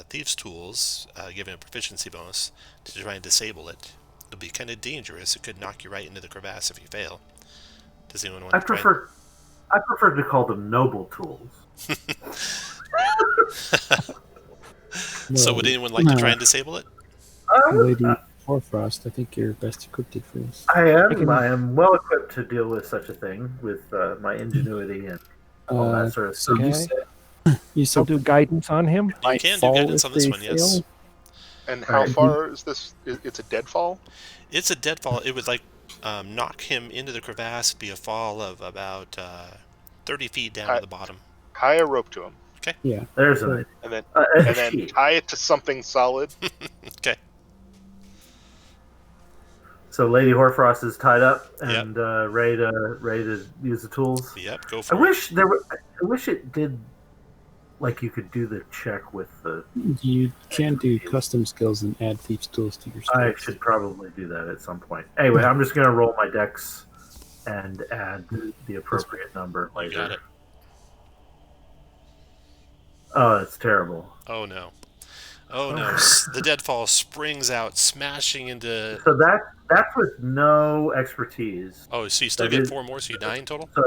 thieves' tools, given a proficiency bonus, to try and disable it. It'll be kind of dangerous. It could knock you right into the crevasse if you fail. Does anyone want to try? I prefer to call them noble tools. So would anyone like to try and disable it? Lady Horfrost, I think you're best equipped for this. I am. can- I am well equipped to deal with such a thing with my ingenuity and all that sort of So stuff. you Okay. said I'll said do guidance on him. You might can do fall guidance if on this they one, yes. fail? And how Right. far is this? It's a deadfall? It's a deadfall. It would like knock him into the crevasse, be a fall of about 30 feet down to the bottom. Tie a rope to him, Yeah. There's So- an and then and and then sheet. tie it to something solid. Okay. So Lady Horfrost is tied up Yep. and ready to use the tools. Yep, go I for it. wish there were. I wish it did. Like you could do the check with the. You can do custom skills and add thieves' tools to your I skills. should probably do that at some point. Anyway, I'm just gonna roll my dex and add the appropriate number later. You got it. Oh, it's terrible. Oh no. Oh no. The deadfall springs out, smashing into... So that's with no expertise. Oh, so you still That get is- 4 more, so you 9 total? So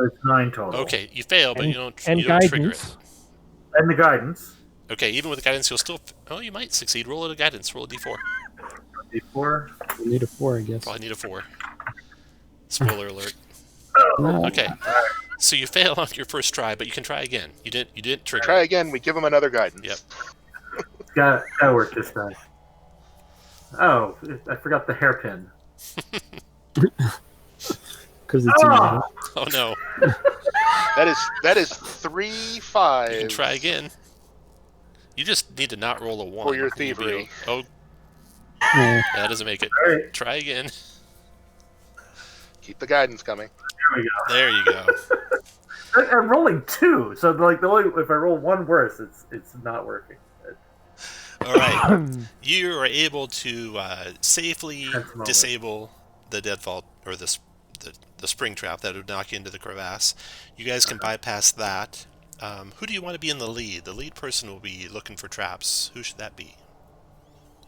it's 9 total. Okay, you fail, but And- you don't and trigger it. guidance. And the guidance. Okay, even with the guidance, you'll still... Oh, you might succeed. Roll a guidance. Roll a d4. D4. You need a 4, I guess. Probably need a 4. Spoiler alert. No. Okay. So you fail on your first try, but you can try again. You didn't trigger. Try again. We give him another guidance. Yep. Gotta work this time. Oh, I forgot the hairpin. Because it's in your head. Oh no. That is 3 5. You can try again. You just need to not roll a 1. For your You'll be thievery. Oh, Yeah. that doesn't make it. All right, Try again. Keep the guidance coming. here we go. There you go. I'm rolling 2, so like if I roll 1 worse, it's not working. All right. You are able to safely Tense moment. disable the deadfall or the spring trap that would knock you into the crevasse. You guys can bypass that. Who do you want to be in the lead? The lead person will be looking for traps. Who should that be?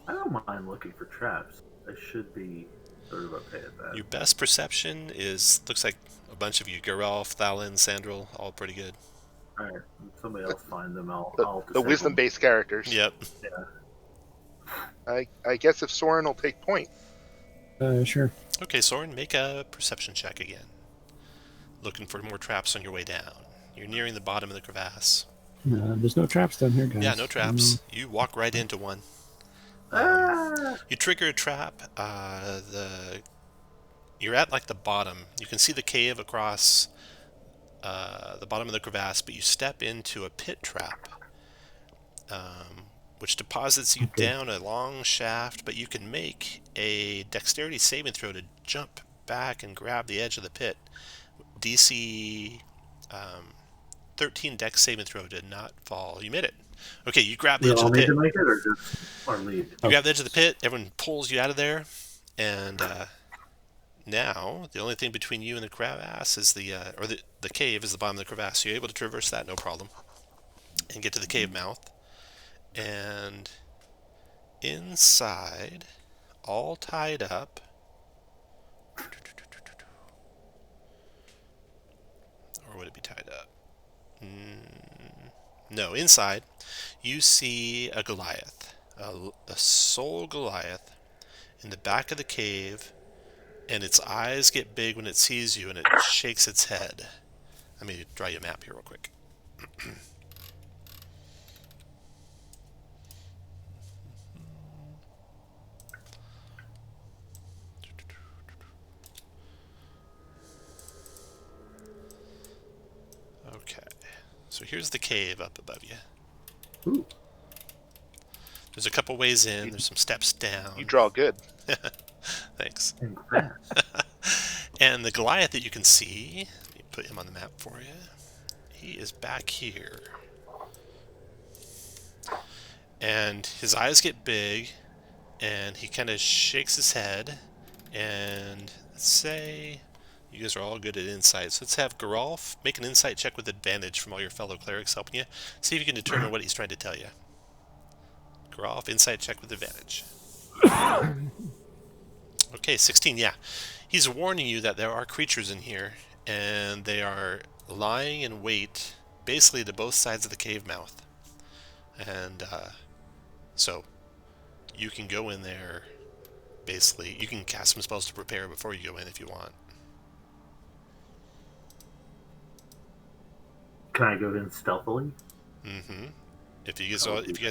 I don't mind looking for traps. I should be sort of okay at that. Your best perception looks like a bunch of you. Geralf, Thalin, Sandril, all pretty good. All right, when somebody else find them. I'll The disable wisdom-based characters. Yep. I guess if Soren will take point. Sure. Okay, Soren, make a perception check again. Looking for more traps on your way down. You're nearing the bottom of the crevasse. There's no traps down here, guys. Yeah, no traps. You walk right into one. You trigger a trap. You're at like the bottom. You can see the cave across the bottom of the crevasse, but you step into a pit trap, which deposits you down a long shaft. But you can make a dexterity saving throw to jump back and grab the edge of the pit. DC 13 dex saving throw did not fall. You made it. Okay, you grab the We edge all of the need pit. to make it, or just our lead? You grab the edge of the pit, everyone pulls you out of there, and now the only thing between you and the crevasse is the cave is the bottom of the crevasse. So you're able to traverse that no problem and get to the cave mouth. And inside, all tied up, or would it be tied up? No, inside, you see a Goliath, a soul Goliath, in the back of the cave, and its eyes get big when it sees you, and it shakes its head. Let me draw you a map here real quick. Okay, so here's the cave up above you. Ooh. There's a couple ways in. There's some steps down. You draw good. Thanks. Congrats. And the Goliath that you can see, let me put him on the map for you. He is back here. And his eyes get big, and he kind of shakes his head. And let's say you guys are all good at insight. So let's have Geralf make an insight check with advantage from all your fellow clerics helping you. See if you can determine what he's trying to tell you. Geralf, insight check with advantage. Okay, 16, yeah. He's warning you that there are creatures in here, and they are lying in wait, basically to both sides of the cave mouth. And so, you can go in there. Basically, you can cast some spells to prepare before you go in if you want. Can I go in stealthily? Mm-hmm. If you guys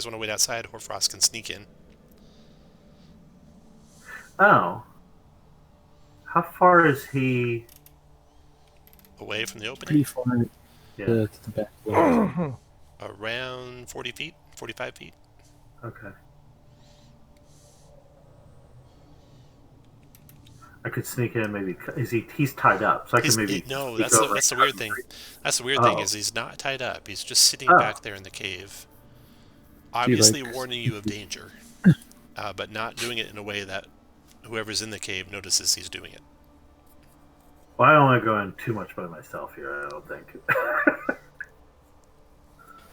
want to wait outside, Horfrost can sneak in. Oh. How far is he? Away from the opening? Pretty far Yeah. to the back wall. Around 40 feet? 45 feet? Okay. I could sneak in. Maybe he's tied up, so I can maybe. No, sneak that's over the and weird cut thing. him free. That's the weird thing Oh. is he's not tied up. He's just sitting Oh. back there in the cave, obviously like- warning you of danger, but not doing it in a way that whoever's in the cave notices he's doing it. Well, I don't want to go in too much by myself here. I don't think.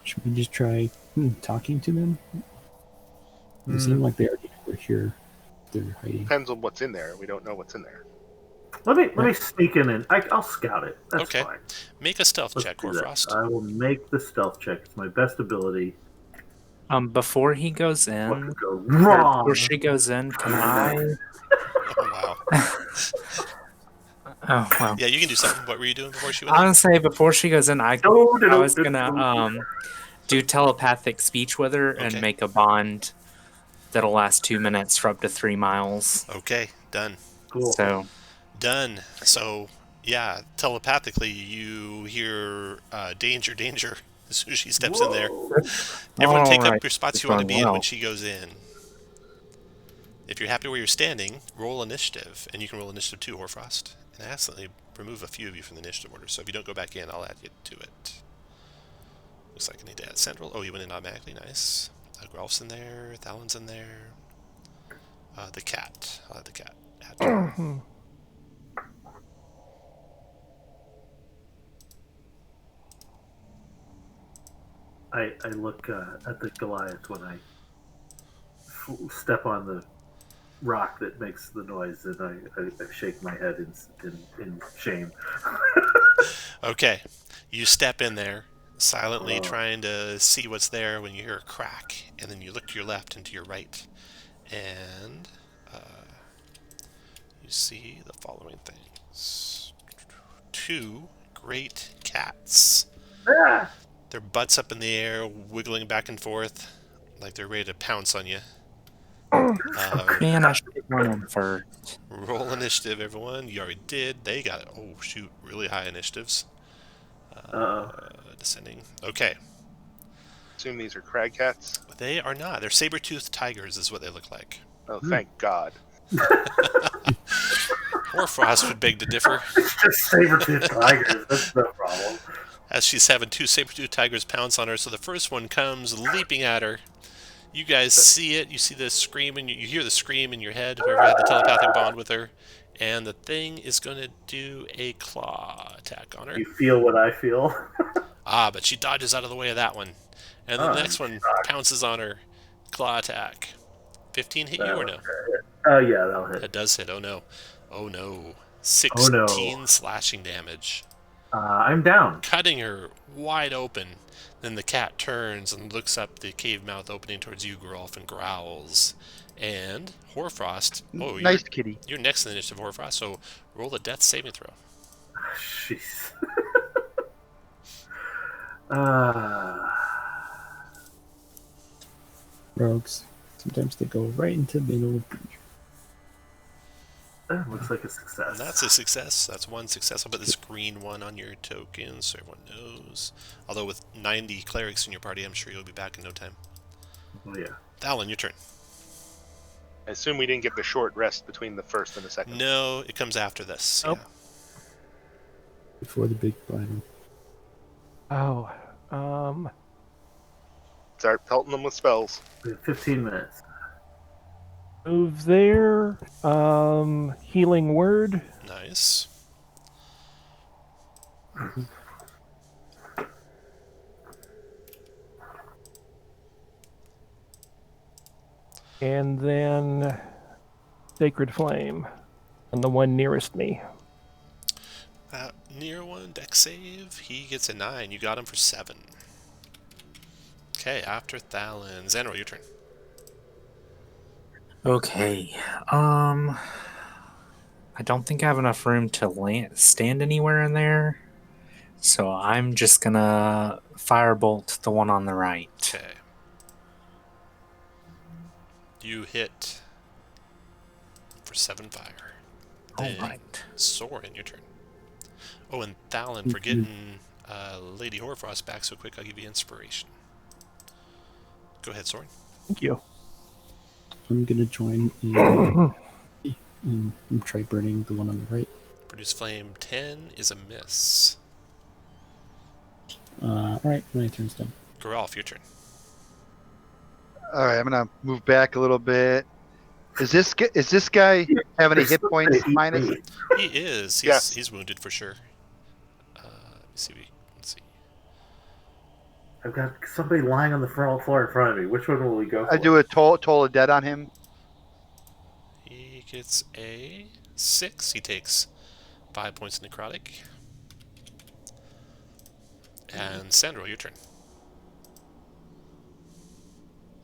Should we just try talking to them? It seemed like they already were here. They're hiding. Depends on what's in there. We don't know what's in there. Let me sneak in and I'll scout it. That's Okay. fine. Make a stealth Let's check, do that. Horfrost. I will make the stealth check. It's my best ability. Before he goes What in, could go wrong? before she goes in, can I? Oh, wow. Oh well. Yeah, you can do something. What were you doing before she went I in? want to say before she goes in, I was gonna do telepathic speech with her and Okay. make a bond that'll last 2 minutes for up to 3 miles. Okay, done. Cool. So Done. So, yeah, telepathically you hear danger, danger as soon as she steps in there. Everyone take up Alright. your spots It's you want to going be in well. when she goes in. If you're happy where you're standing, roll initiative. And you can roll initiative too, Horfrost. And I accidentally remove a few of you from the initiative order, so if you don't go back in, I'll add you to it. Looks like I need to add Central. Oh, you went in automatically. Nice. Grolf's in there. Thalen's in there. The cat. I'll add the cat. Add. I look at the Goliath when I step on the rock that makes the noise, and I shake my head in shame. Okay. You step in there, silently trying to see what's there when you hear a crack, and then you look to your left and to your right, and you see the following things. 2 great cats. Ah! Their butts up in the air, wiggling back and forth, like they're ready to pounce on you. man, I should have won him first. Roll initiative, everyone. You already did. They got it. Oh, shoot. Really high initiatives. Descending. Okay. Assume these are crag cats. They are not. They're saber-toothed tigers is what they look like. Oh, thank God. Horfrost would beg to differ, Just saber-toothed tigers. That's no problem. as she's having 2 saber-toothed tigers pounce on her. So the first one comes leaping at her. You guys see it. You see the scream, and you hear the scream in your head, whoever had the telepathic bond with her. And the thing is going to do a claw attack on her. You feel what I feel. But she dodges out of the way of that one. And then the next one pounces on her. Claw attack. 15 hit you or no? Oh yeah, that'll hit. That does hit. Oh no. Oh no. 16 slashing damage. I'm down. Cutting her wide open. Then the cat turns and looks up the cave mouth opening towards you, Geralf, and growls. And Horfrost. Oh, Nice kitty. you're next in the initiative, Horfrost, so roll a death saving throw. Jeez. Rogues. Sometimes they go right into the middle of danger. Looks like a success. And that's a success. That's one success. I'll put this green one on your token so everyone knows. Although with 90 clerics in your party, I'm sure you'll be back in no time. Oh, yeah. Thalen, your turn. I assume we didn't get the short rest between the first and the second. No, it comes after this. Oh. Yeah. Before the big battle. Start pelting them with spells. We have 15 minutes. Move there. Healing word. Nice. And then Sacred Flame on the one nearest me. That near one, deck save. He gets a 9. You got him for 7. Okay, after Thalen. Xanro, your turn. Okay. I don't think I have enough room to stand anywhere in there. So I'm just gonna firebolt the one on the right. Okay. You hit for 7 fire. Then Alright. Soren, your turn. Oh, and Thalon, for Mhm. getting Lady Horfrost back so quick, I'll give you inspiration. Go ahead, Soren. Thank you. I'm gonna join and try burning the one on the right. Produce flame 10 is a miss. Alright, my turn's done. Geralf, your turn. All right, I'm gonna move back a little bit. Is this guy have any hit points minus? He is. Yes. He's wounded for sure. Let me see. Let's see. I've got somebody lying on the floor in front of me. Which one will we go for? I do a toll of dead on him. He gets a 6. He takes 5 points of necrotic. And Sandro, your turn.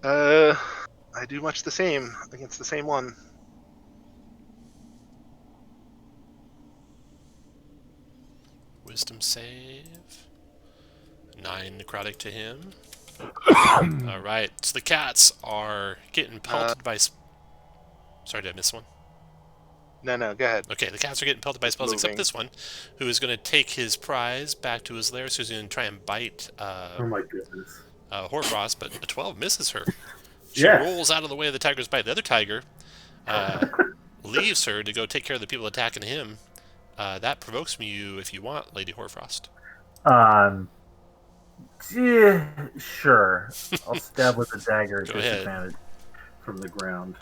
I do much the same against the same one. Wisdom save. 9 necrotic to him. Alright, so the cats are getting pelted by... Sorry, did I miss one? No, go ahead. Okay, the cats are getting pelted by spells, except Moving. this one, who is going to take his prize back to his lair, so he's going to try and bite Oh my goodness. Horfrost, but a 12 misses her. She Yes. rolls out of the way of the tiger's bite. The other tiger leaves her to go take care of the people attacking him. That provokes you if you want, Lady Horfrost. Yeah, sure. I'll stab with a dagger at Go ahead. disadvantage from the ground.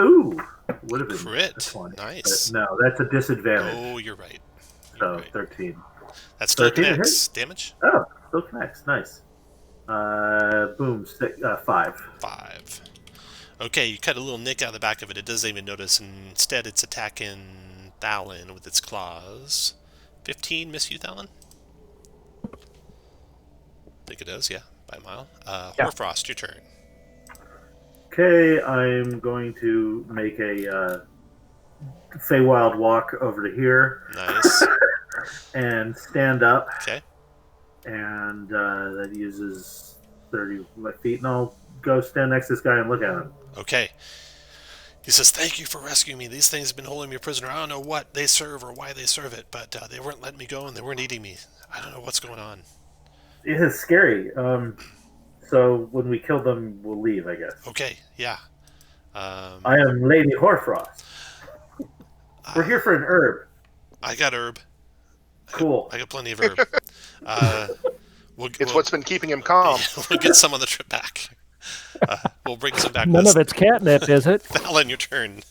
Ooh, would have been Crit. a 20. Nice. But no, that's a disadvantage. Oh, you're right. So You're right. 13. That still 13 to connects. Damage? Oh, still connects. Nice. Boom. 5. 5. Okay, you cut a little nick out of the back of it. It doesn't even notice. Instead, it's attacking Thalon with its claws. 15 miss you, Thalon? I think it does, yeah, by a mile. Yeah. Horfrost, your turn. Okay, I'm going to make a Feywild walk over to here Nice. and stand up. Okay. And that uses 30 of my feet, and I'll go stand next to this guy and look at him. Okay. He says, "Thank you for rescuing me. These things have been holding me a prisoner. I don't know what they serve or why they serve it, but they weren't letting me go and they weren't eating me. I don't know what's going on." It is scary. So when we kill them, we'll leave, I guess. Okay, yeah. I am Lady Horfrost. We're here for an herb. I got herb. Cool. I got plenty of herb. It's what's been keeping him calm. We'll get some on the trip back. We'll bring some back. None of it's catnip, is it? Alan, your turn.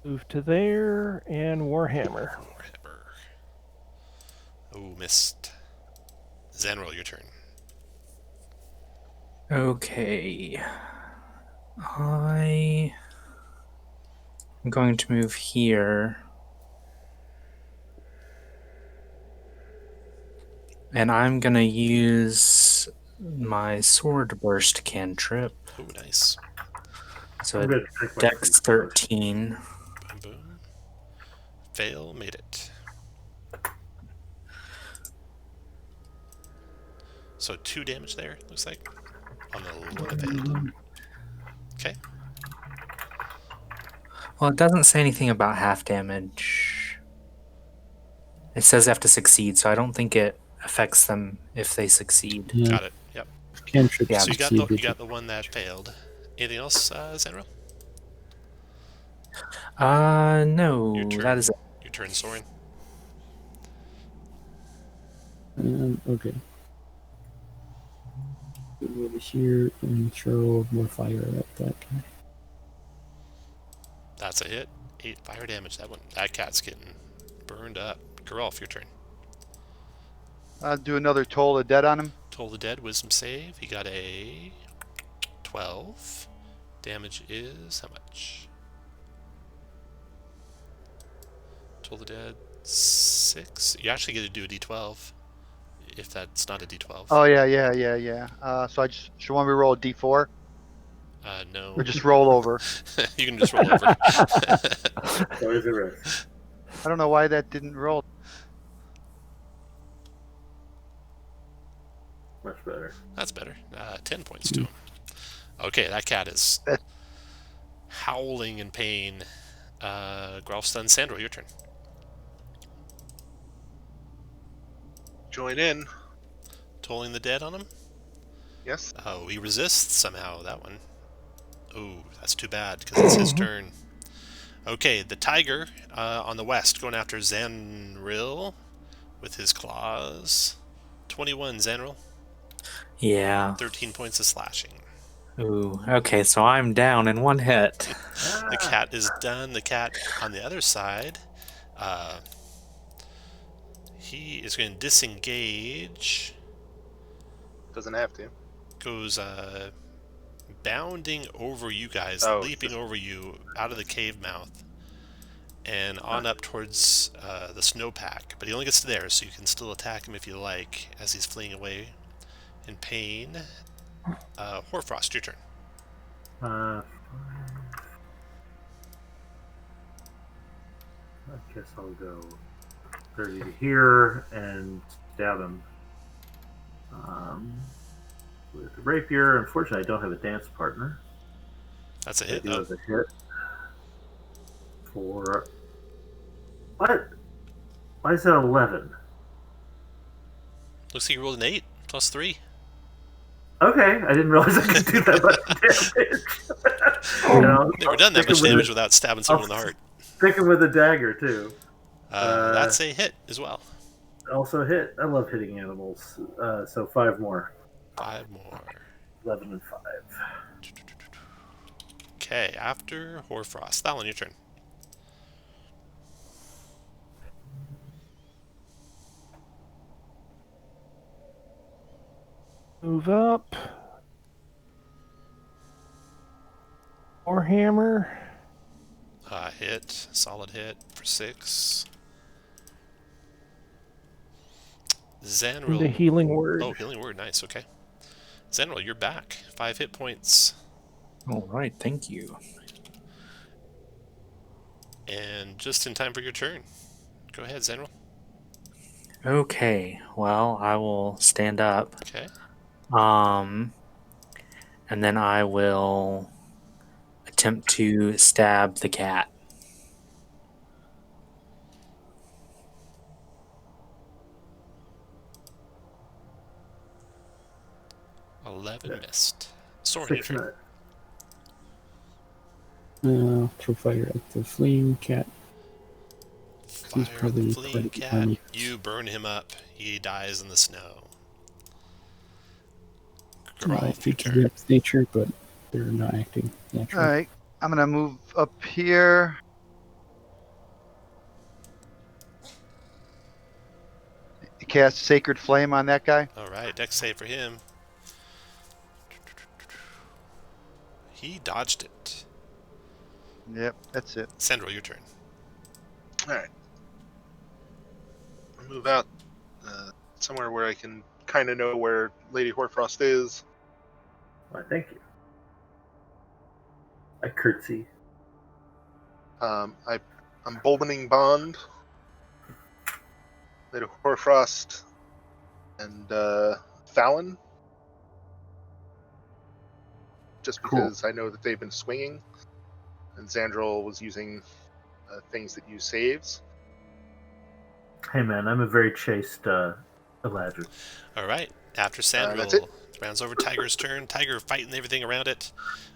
Move to there and Warhammer. Oh, missed. Zanril, your turn. Okay. I'm going to move here. And I'm going to use my sword burst cantrip. Oh, nice. So I'm gonna drink my Dex free sword. 13. Boom, boom. Fail, made it. So 2 damage there, looks like. On the one that failed. Okay. Well, it doesn't say anything about half damage. It says they have to succeed, so I don't think it affects them if they succeed. Yeah, Got it. Yep. cantrip Yeah, So you succeeded. got the one that failed. Anything else, Zanril? No, Your turn. that is it. Your turn, Soren. Okay. Go over here and throw more fire at that guy. That's a hit. 8 fire damage. That cat's getting burned up. Geralf, your turn. I'll do another toll of dead on him. Toll the Dead, wisdom save. He got a 12. Damage is how much? Toll the Dead 6. You actually get to do a D12 if that's not a D12. Oh yeah. So I just should want me to roll a D4 No. or just roll over. You can just roll over. Always a risk. I don't know why that didn't roll. Much better. That's better. 10 points to him. Okay, that cat is howling in pain. Grolf's done. Sandro, your turn. Join in. Tolling the dead on him? Yes. Oh, he resists somehow, that one. Oh, that's too bad, because it's his turn. Okay, the tiger on the west going after Zanril with his claws. 21, Zanril. Yeah. 13 points of slashing. Ooh. Okay, so I'm down in one hit. The cat is done. The cat on the other side, he is going to disengage. Doesn't have to. Goes bounding over you guys, Oh, leaping over you out of the cave mouth, and on up towards the snowpack. But he only gets to there, so you can still attack him if you like, as he's fleeing away in pain. Hoarfrost, your turn. I guess I'll go 30 to here and stab him with the rapier. Unfortunately, I don't have a dance partner. That's a I hit. do Oh, have a hit for what? Why is that 11? looks like you rolled an 8 plus 3. Okay, I didn't realize I could do that much damage. Never done that much damage without stabbing someone in the heart. Sticking with a dagger too. That's a hit as well. Also hit. I love hitting animals. So 5 more. 5 more. 11 and 5. Okay, after Hoarfrost. Thalon, your turn. Move up. Warhammer. Hit. Solid hit for 6. Zanril. The healing word. Oh, healing word. Nice. Okay. Zanril, you're back. 5 hit points. All right, thank you. And just in time for your turn. Go ahead, Zanril. Okay, well, I will stand up. Okay. And then I will attempt to stab the cat. 11 missed. Soren, your 6 turn. Throw fire at the fleeing cat. He's Fire probably the quite fleeing a cat. army. You burn him up. He dies in the snow. I Grolf, your think turn. that's nature, but they're not acting naturally. All right, I'm gonna move up here. Cast Sacred Flame on that guy. All right, dex save for him. He dodged it. Yep, that's it. Sandro, your turn. All right. I'll move out somewhere where I can kind of know where Lady Hoarfrost is. Why, thank you. I curtsy. I'm Boldening Bond, Lady Hoarfrost, and Fallon. Just because I know that they've been swinging, and Zandril was using things that use saves. Hey man, I'm a very chaste Eladrin. All right. After That's Sandril, it. rounds over Tiger's turn. Tiger fighting everything around it.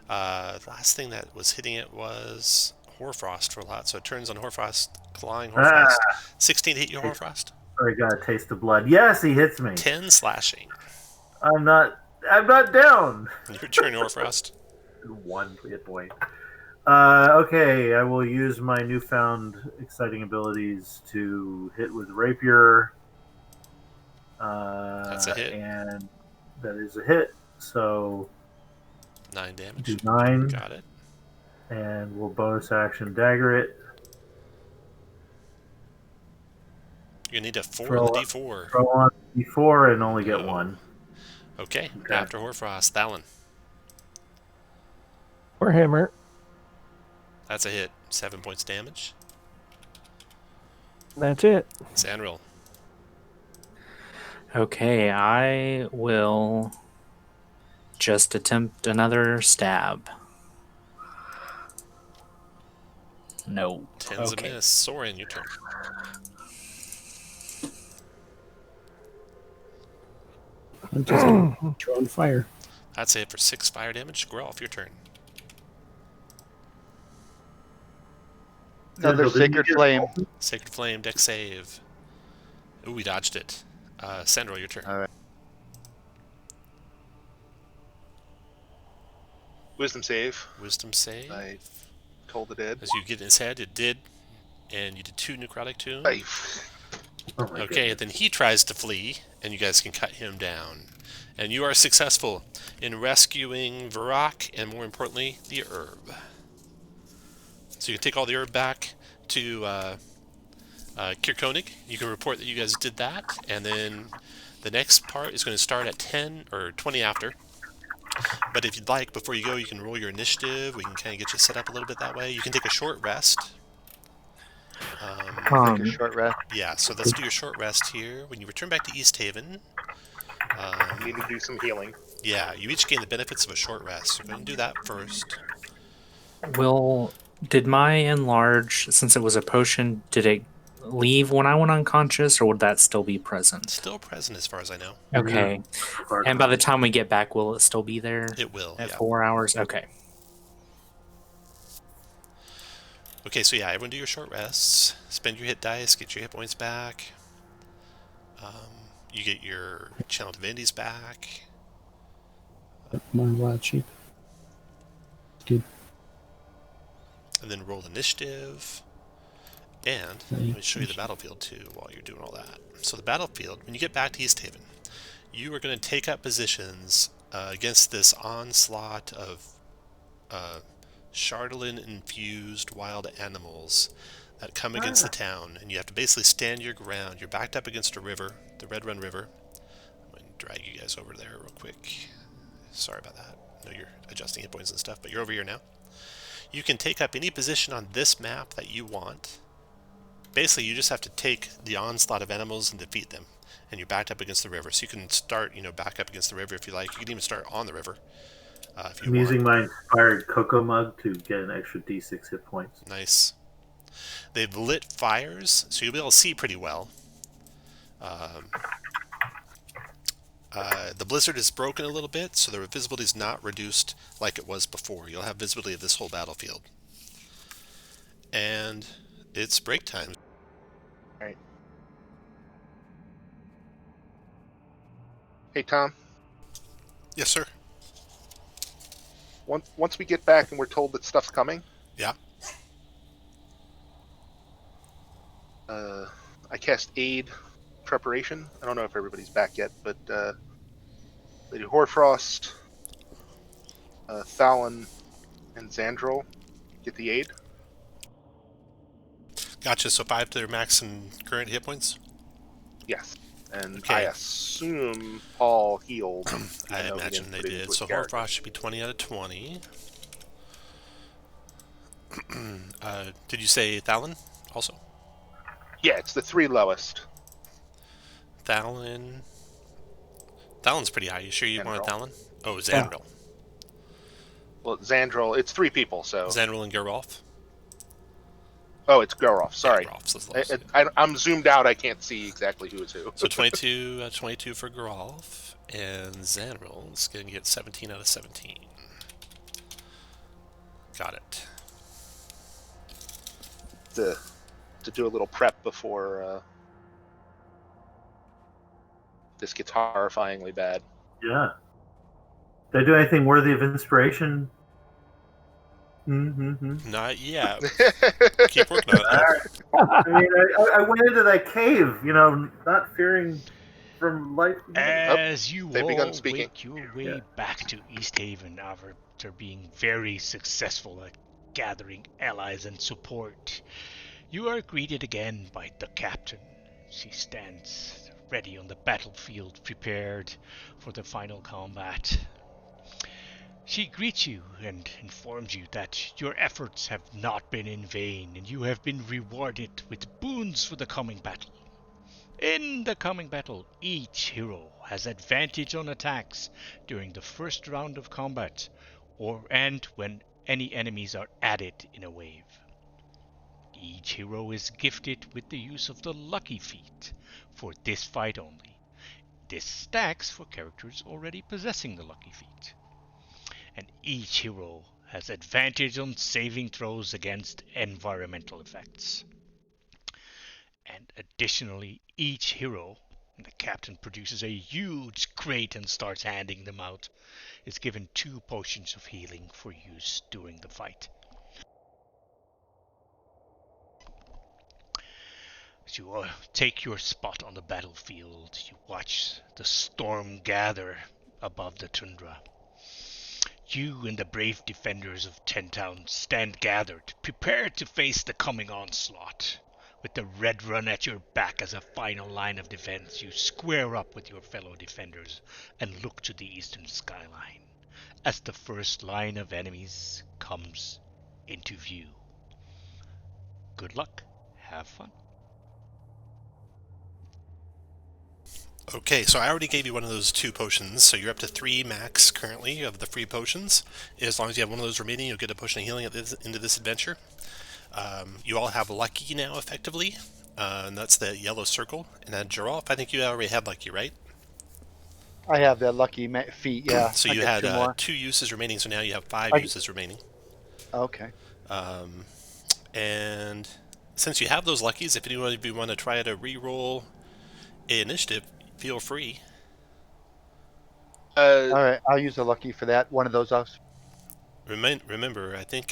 The last thing that was hitting it was Hoarfrost for a lot. So it turns on Hoarfrost, clawing Hoarfrost. 16 to hit you, Hoarfrost. I got a taste of blood. Yes, he hits me. 10 slashing. I'm not down. Your turn, Hoarfrost. 1 hit point. Okay, I will use my newfound exciting abilities to hit with rapier. That's a hit. And that is a hit. So 9 damage. do 9. Got it. And we'll bonus action dagger it. You're going to need a 4 Throw on the up. D4. Throw on D4 and only get Oh. one. Okay. Okay. After Hoarfrost, Thalon. Warhammer. That's a hit. 7 points damage. That's it. Zanril. Okay, I will just attempt another stab. No. Tens Okay. a miss. Soren, your turn. I'm just gonna throw fire. That's a hit for 6 fire damage. Grolf, your turn. Another Didn't you Sacred get Flame. all- Sacred Flame, deck save. Ooh, we dodged it. Sandro, your turn. All right. Wisdom save. Wisdom save. I Toll the dead. As you get in his head, it did. And you did 2 necrotic to him. I, Oh my Okay, goodness. then he tries to flee, and you guys can cut him down. And you are successful in rescuing Varrock, and more importantly, the herb. So you can take all the herb back to Kirkonig. You can report that you guys did that, and then the next part is going to start at 10 or 20 after. But if you'd like, before you go, you can roll your initiative. We can kind of get you set up a little bit that way. You can take a short rest. Take a short rest. Yeah, so let's do your short rest here. When you return back to East Haven, need to do some healing. yeah, you each gain the benefits of a short rest. So go ahead and do that first. Did my enlarge, since it was a potion, did it leave when I went unconscious, or would that still be present? Still present as far as I know. Okay. And by the time we get back, will it still be there? It will, At yeah. 4 hours? Okay. Okay, so yeah, everyone do your short rests. Spend your hit dice, get your hit points back. You get your channel divinities back. My wild sheep. Good. And then roll initiative. And let me show you the battlefield too while you're doing all that. So the battlefield, when you get back to East Haven, you are going to take up positions against this onslaught of Chardolin-infused wild animals that come against the town, and you have to basically stand your ground. You're backed up against a river, the Red Run River. I'm going to drag you guys over there real quick. Sorry about that. I know you're adjusting hit points and stuff, but you're over here now. You can take up any position on this map that you want. Basically, you just have to take the onslaught of animals and defeat them, and you're backed up against the river. So you can start, back up against the river if you like. You can even start on the river if you I'm using my inspired cocoa mug to get an extra D6 hit points. Nice. They've lit fires, so you'll be able to see pretty well. The blizzard is broken a little bit, so the visibility is not reduced like it was before. You'll have visibility of this whole battlefield. And it's break time. Right. Hey, Tom. Yes, sir. Once we get back and we're told that stuff's coming, Yeah. I cast Aid Preparation. I don't know if everybody's back yet, but Lady Hoarfrost, Thalon, and Xandril get the aid. Gotcha. So 5 to their max and current hit points? Yes. And Okay. I assume Paul healed. I even though he imagine didn't they put it into did. his So character. Hoarfrost should be 20 out of 20. Did you say Thalon also? Yeah, it's the 3 lowest. Thalon's pretty high. You sure you want Thalon? Oh, Xandril. Well, Xandril, it's 3 people, so... Xandril and Geralf. Oh, it's Geralf, sorry. Yeah, Geralf's the lowest. I'm zoomed out, I can't see exactly who is who. So 22 for Geralf, and Xandril is going to get 17 out of 17. Got it. To do a little prep before this gets horrifyingly bad. Yeah. Did I do anything worthy of inspiration? Mm-hmm. Not yet. Keep working on it. I mean, I went into that cave, not fearing from life. As you they've all begun speaking. make your way back to East Haven after being very successful at gathering allies and support, you are greeted again by the captain, She stands ready on the battlefield, prepared for the final combat. She greets you and informs you that your efforts have not been in vain and you have been rewarded with boons for the coming battle. In the coming battle, each hero has advantage on attacks during the first round of combat, and when any enemies are added in a wave. Each hero is gifted with the use of the lucky feat for this fight only. This stacks for characters already possessing the lucky feat. And each hero has advantage on saving throws against environmental effects. And additionally, each hero, and the captain produces a huge crate and starts handing them out, is given 2 potions of healing for use during the fight. As you take your spot on the battlefield, you watch the storm gather above the tundra. You and the brave defenders of 10 Towns stand gathered, prepared to face the coming onslaught. With the Red Run at your back as a final line of defense, you square up with your fellow defenders and look to the eastern skyline as the first line of enemies comes into view. Good luck. Have fun. Okay, so I already gave you one of those 2 potions, so you're up to 3 max currently of the free potions. As long as you have one of those remaining, you'll get a potion of healing at into this adventure. You all have lucky now, effectively, and that's the yellow circle. And then Giraffe, I think you already had lucky, right? I have that lucky feat, yeah. So I you get had 2 more. 2 uses remaining, so now you have 5 uses remaining. Okay. And since you have those luckies, if anyone of you want to try to re-roll initiative, feel free. All right, I'll use a lucky for that. One of those us. Remember, I think...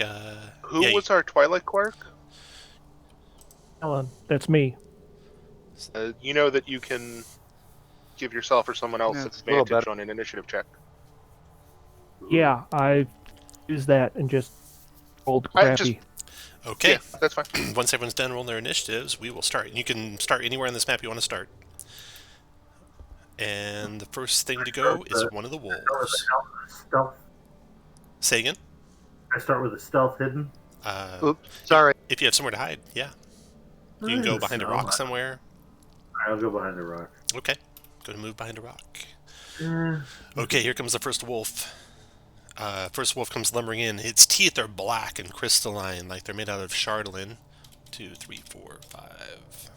Who was our Twilight Quark? Ellen, that's me. You know that you can give yourself or someone else it's a little advantage better. on an initiative check. Yeah, I used that and just rolled crappy. Okay. Yeah, that's fine. Once everyone's done rolling their initiatives, we will start. You can start anywhere on this map you want to start. And the first thing to go is one of the wolves. Stealth. Say again? I start with a stealth hidden. Oops, sorry. If you have somewhere to hide, yeah. You can go behind a rock somewhere. I'll go behind the rock. Okay. Go to move behind a rock. Okay, here comes the first wolf. First wolf comes lumbering in. Its teeth are black and crystalline, like they're made out of chardolin. 2, 3, 4, 5,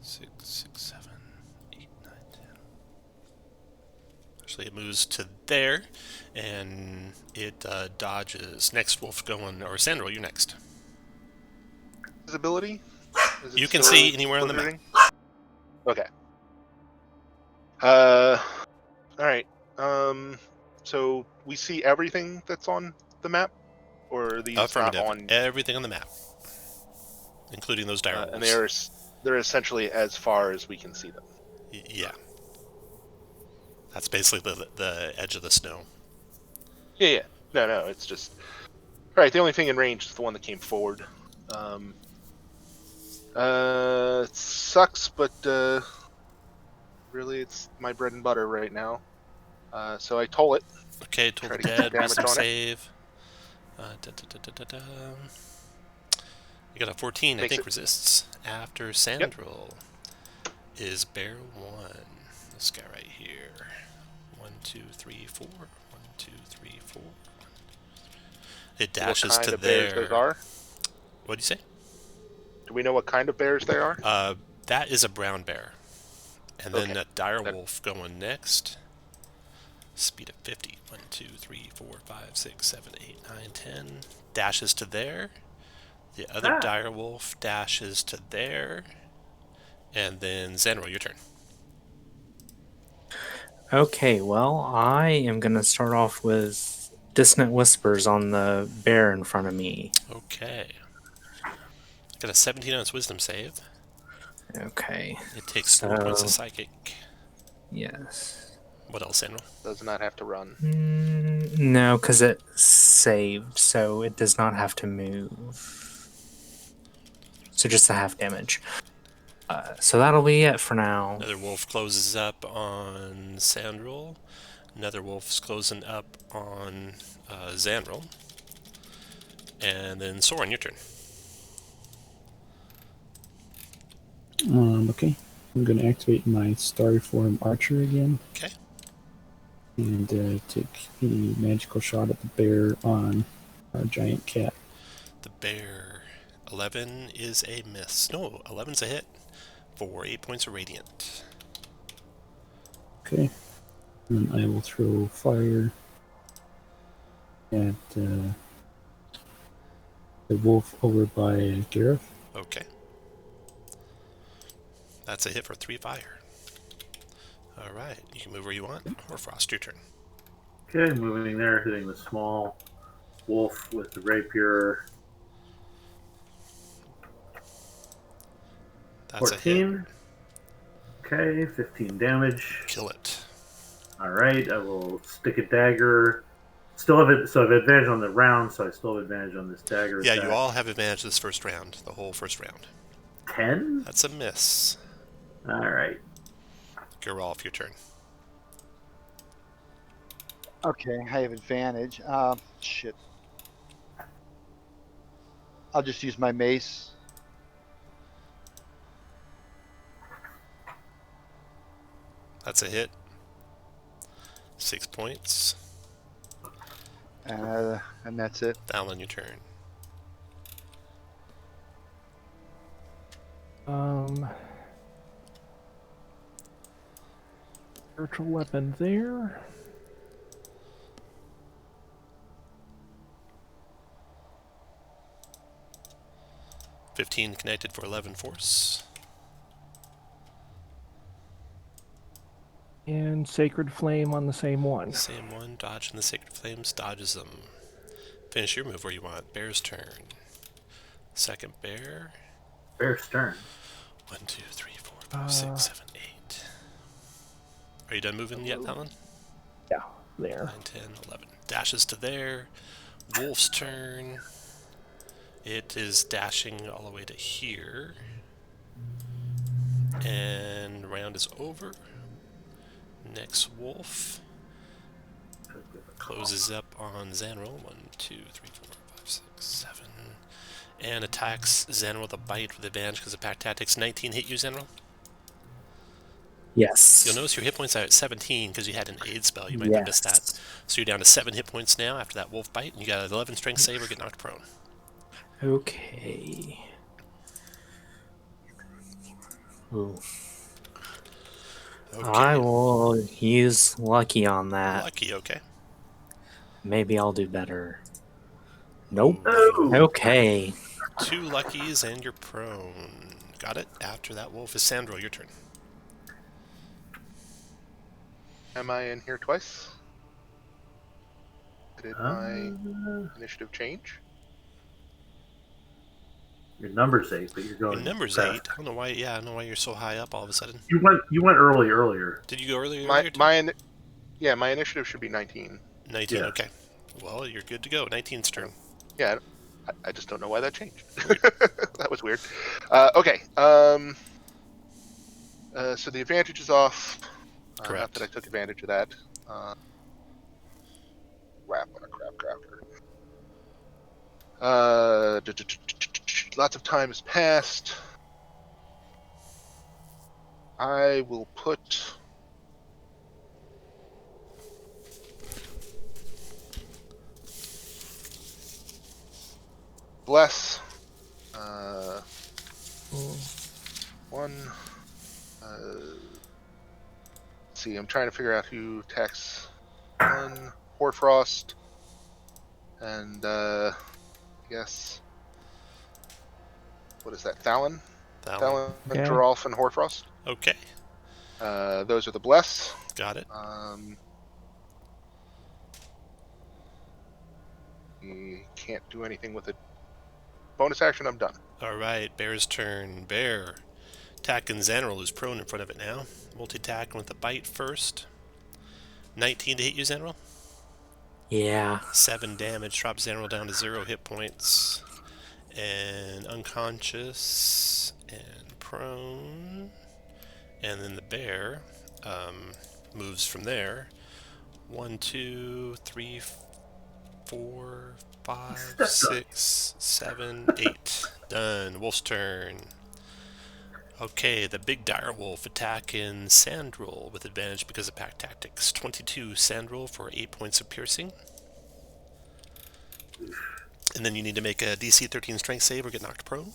6, 7, 8, 9, 10. Actually, it moves to there, and it dodges. Next wolf going, or Sandro, you're next. Visibility? You can see anywhere on the map. Okay. All right. So we see everything that's on the map, or are these not Affirmative. on? Everything on the map, including those dire wolves. And they're essentially as far as we can see them. Yeah. That's basically the edge of the snow. Yeah. No, it's just... Alright, the only thing in range is the one that came forward. It sucks, but really it's my bread and butter right now. So I toll it. Okay, toll the Try to get dead, damage wisdom on it. save. You got a 14, I Makes think, it. resists. After Sandril is Bear 1. This guy right here. 1, 2, 3, 4. 1, 2, 3, 4. It dashes what kind to of bears there. those are? What'd you say? Do we know what kind of bears they are? That is a brown bear. And then Okay. a dire wolf going next. Speed of 50. 1, 2, 3, 4, 5, 6, 7, 8, 9, 10. Dashes to there. The other dire wolf dashes to there. And then Zenro, your turn. Okay, well, I am going to start off with Dissonant Whispers on the bear in front of me. Okay. Got a 17 on its wisdom save. Okay. It takes 4 points of psychic. Yes. What else, Zenro? Does not have to run. No, because it saved, so it does not have to move. So just a half damage. So that'll be it for now. Another wolf closes up on Sandrel. Another wolf's closing up on Zanril. And then Soren, your turn. Okay. I'm going to activate my Starry Form Archer again. Okay. And take a magical shot at the bear on our giant cat. The bear. 11 is a miss. No, 11's a hit for 8 points of radiant. Okay. And I will throw fire at the wolf over by Gareth. Okay. That's a hit for 3 fire. Alright, you can move where you want, or Frost, your turn. Okay, moving there, hitting the small wolf with the rapier. That's a hit. 14. Okay, 15 damage. Kill it. Alright, I will stick a dagger. Still have it, so I have advantage on the round, so I still have advantage on this dagger. Yeah, attack. you all have advantage this first round, the whole first round. 10? That's a miss. Alright. Geralf, your turn. Okay, I have advantage. Shit. I'll just use my mace. That's a hit. 6 points. And that's it. Alan, your turn. Virtual weapon there. $15 connected for 11 force. And Sacred Flame on the same one. Same one, dodging the Sacred Flames, dodges them. Finish your move where you want. Bear's turn. Second bear. Bear's turn. 1, 2, 3, 4, 5, 6, 7, 8. Are you done moving yet, Alan? Yeah, there. 9, 10, 11. Dashes to there. Wolf's turn. It is dashing all the way to here. And round is over. Next wolf closes up on Zanril. 1, 2, 3, 4, 5, 6, 7. And attacks Zanril with a bite with advantage because of pack tactics. 19 hit you, Zanril? Yes. You'll notice your hit points are at 17 because you had an aid spell. You might have missed that. So you're down to 7 hit points now after that wolf bite. And you got an 11 strength save or get knocked prone. Okay. Ooh. Okay. I will use lucky on that. Lucky, okay. Maybe I'll do better. Nope. Oh! Okay. 2 luckies and you're prone. Got it? After that wolf is Sandro, your turn. Am I in here twice? Did my initiative change? Your number's 8, but you're going. Your number's fast. 8. I don't know why. Yeah, I don't know why you're so high up all of a sudden. You went earlier. Did you go earlier? My initiative should be 19. 19. Yeah. Okay. Well, you're good to go. 19's turn. Yeah, I just don't know why that changed. That was weird. Okay. So the advantage is off. Not Correct. that I took advantage of that. Crap on a crap crafter. Lots of time has passed. I will put bless. One. Let's see, I'm trying to figure out who attacks one. Hoarfrost. And yes. What is that? Thalon? Thalon, Yeah. Geralf, and Hoarfrost. Okay. Those are the bless. Got it. You can't do anything with it. Bonus action, I'm done. Alright, Bear's turn. Bear. Attacking Zanril, who's prone in front of it now. Multi-attacking with the bite first. 19 to hit you, Zanril. Yeah. 7 damage. Drops Zanril down to 0 hit points. And unconscious. And prone. And then the bear moves from there. 1, 2, 3, 4, 5, Stepped on 6, 7, 8. Done. Wolf's turn. Okay, the big dire wolf attacking Sandrel with advantage because of pack tactics. 22 Sandrel for 8 points of piercing. And then you need to make a DC 13 strength save or get knocked prone.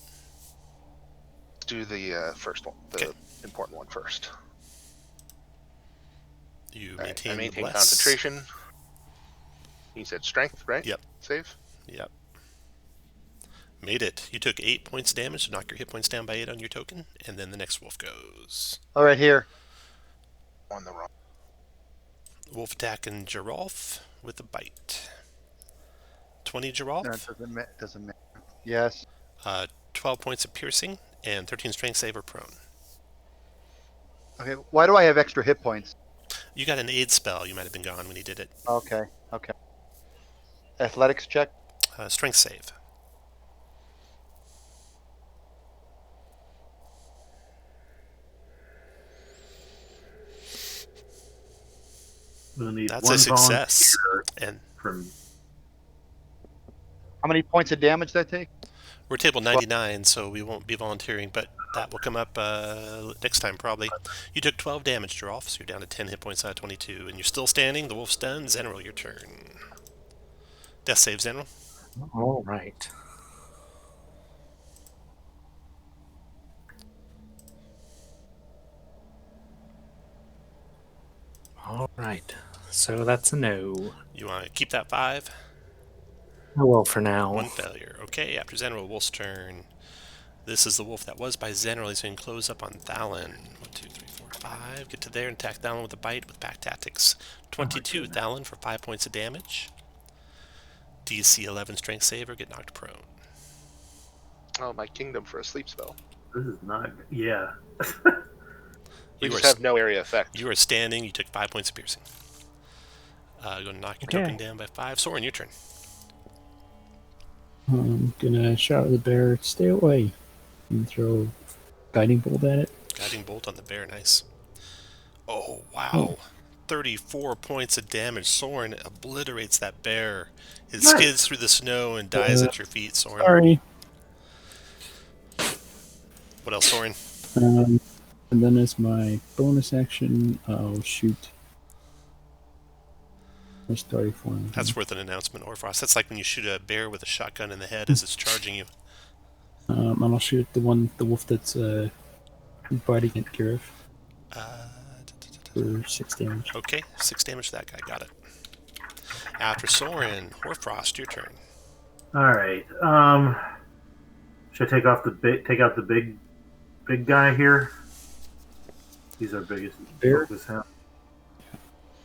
Let's do the first one, the important one first. You All right, maintain, I maintain less. concentration. You said strength, right? Yep. Save. Yep. Made it. You took 8 points damage to knock your hit points down by 8 on your token, and then the next wolf goes. All right, here. On the wrong. Wolf attacking Giralf with a bite. 20 Giralf. No, it doesn't matter. Yes. 12 points of piercing and 13 strength save or prone. Okay. Why do I have extra hit points? You got an aid spell. You might have been gone when you did it. Okay. Okay. Athletics check. Strength save. We'll need That's one a success. volunteer And from How many points of damage did I take? we're table 99, so we won't be volunteering, but that will come up next time probably. You took 12 damage, Giralf, so you're down to 10 hit points out of 22, and you're still standing. The wolf's done. Zenril, your turn. Death save, Zenril. All right. All right. So that's a no. You want to keep that 5? I will for now. 1 failure. Okay, after Zenril, wolf's turn. This is the wolf that was by Zenril. He's going to close up on Thalon. 1, 2, 3, 4, 5. Get to there and attack Thalon with a bite with pack tactics. 22 Thalon for 5 points of damage. DC 11 strength save or get knocked prone. Oh, my kingdom for a sleep spell. this is not yeah. We You just are, have no area effect. you are standing. You took 5 points of piercing. Going to knock your Okay. token down by 5. Soren, your turn. I'm gonna shout at the bear, stay away, and throw guiding bolt at it. Guiding bolt on the bear. Nice. Oh, wow. Oh. 34 points of damage. Soren obliterates that bear. It Nice. skids through the snow and dies at your feet, Soren. Sorry. What else, Soren? And then as my bonus action, I'll shoot my starry form. That's worth an announcement, Orfrost. That's like when you shoot a bear with a shotgun in the head as it's charging you. And I'll shoot the wolf that's biting at Gareth for 6 damage. Okay, 6 damage to that guy. Got it. After Soren, Horfrost, your turn. All right. Should I take out the big guy here? He's our biggest. Bear? Focus him.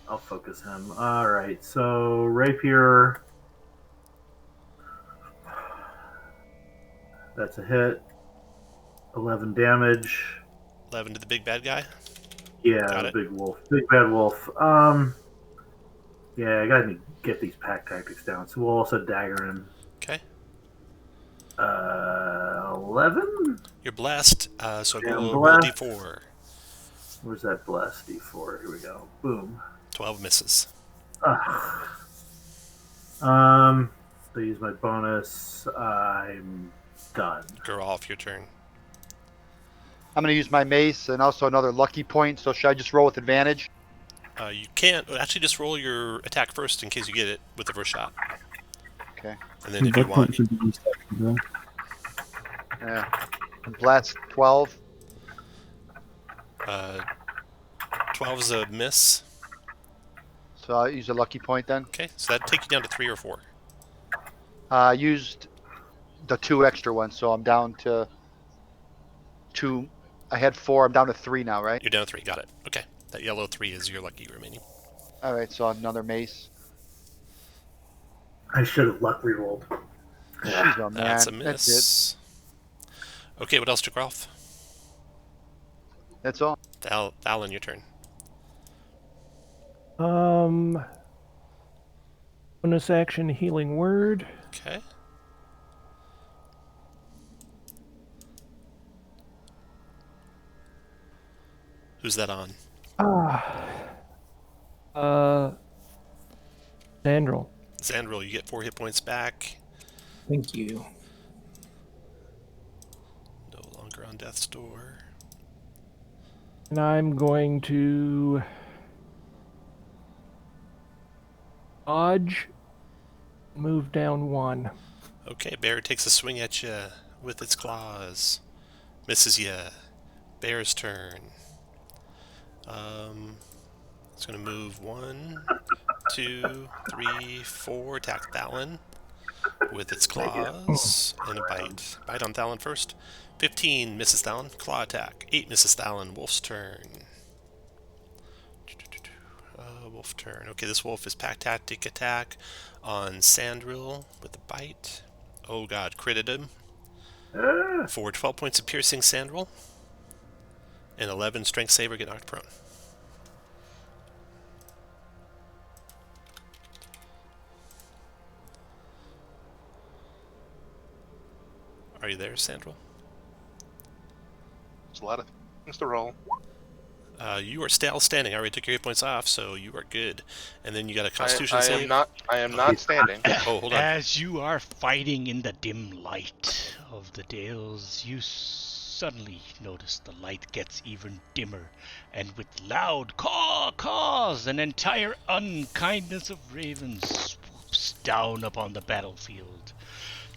I'll focus him. All right. So rapier. That's a hit. 11 damage. 11 to the big bad guy. Yeah, Got the it. big wolf. Big bad wolf. Yeah, I gotta get these pack tactics down. So we'll also dagger him. Okay. 11? You're blessed, so Yeah, go I'm roll blessed. d4. Where's that blessed D4? Here we go. Boom. 12 misses. Ugh. So use my bonus. I'm done. Geralf, your turn. I'm going to use my mace and also another lucky point. So should I just roll with advantage? You can't. Actually, just roll your attack first in case you get it with the first shot. Okay. And then if you What want, point should be used after roll? Yeah. Blast 12. 12 is a miss. So I'll use a lucky point then. Okay, so that'd take you down to 3 or 4. I used the 2 extra ones, so I'm down to 2. I had 4. I'm down to 3 now, right? You're down to 3. Got it. Okay. That yellow 3 is your lucky remaining. All right. So another mace. I should have luck rerolled. Jeez, oh, man. That's a That's it. miss. Okay, what else to Geralf? That's all. Alan, your turn. Bonus action healing word. Who's that on? Sandrel. Xandril, you get 4 hit points back. Thank you. No longer on death's door. And I'm going to dodge, move down 1. Okay, bear takes a swing at you with its claws. Misses you. Bear's turn. It's going to move 1, 2, 3, 4. Attack Thalon with its claws and a bite. Bite on Thalon first. 15 misses Thalon. Claw attack. 8 misses Thalon. Wolf's turn. Wolf turn. Okay, this wolf is pack tactic attack on Sandril with a bite. Oh god, critted him. For 12 points of piercing, Sandril. And 11 strength saver, get knocked prone. Are you there, Sandril? There's a lot of things to roll. You are still standing. I already took your hit points off, so you are good. And then you got a Constitution I save. I am not standing. Oh, hold on. As you are fighting in the dim light of the dales, you suddenly notice the light gets even dimmer, and with loud caws, an entire unkindness of ravens swoops down upon the battlefield,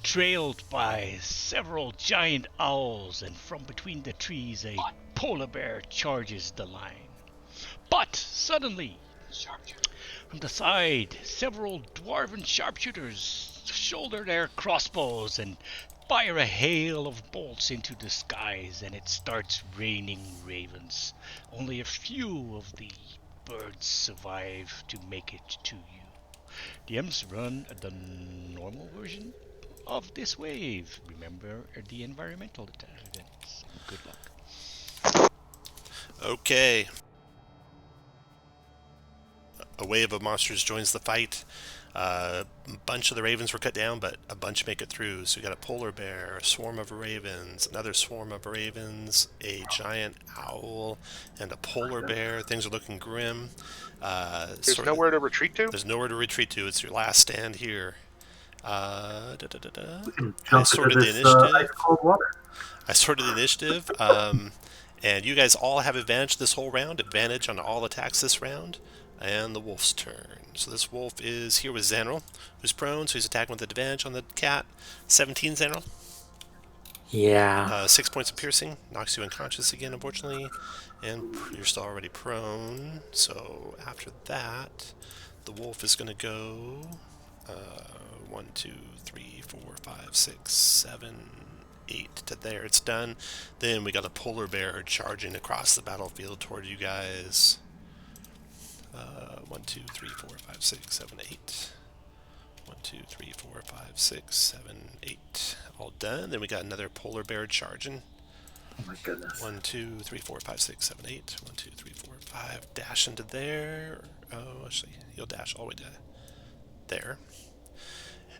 trailed by several giant owls, and from between the trees a polar bear charges the line. But suddenly, from the side, several dwarven sharpshooters shoulder their crossbows and fire a hail of bolts into the skies, and it starts raining ravens. Only a few of the birds survive to make it to you. DMs run the normal version of this wave. Remember the environmental events. Good luck. Okay. A wave of monsters joins the fight. A bunch of the ravens were cut down, but a bunch make it through. So you got a polar bear, a swarm of ravens, another swarm of ravens, a giant owl, and a polar bear. Things are looking grim. There's nowhere to retreat to? There's nowhere to retreat to. It's your last stand here. I Jump sorted into the this initiative. ice cold water. I sorted the initiative. And you guys all have advantage this whole round. Advantage on all attacks this round. And the wolf's turn. So this wolf is here with Xanril, who's prone, so he's attacking with advantage on the cat. 17, Xanril. Yeah. 6 points of piercing. Knocks you unconscious again, unfortunately. And you're still already prone. So after that, the wolf is going to go 1, 2, 3, 4, 5, 6, 7, 8 to there. It's done. Then we got a polar bear charging across the battlefield toward you guys. 1, 2, 3, 4, 5, 6, 7, 8. 1, 2, 3, 4, 5, 6, 7, 8. All done. Then we got another polar bear charging. Oh my goodness. 1, 2, 3, 4, 5, 6, 7, 8. 1, 2, 3, 4, 5. Dash into there. Oh, actually, you'll dash all the way to there.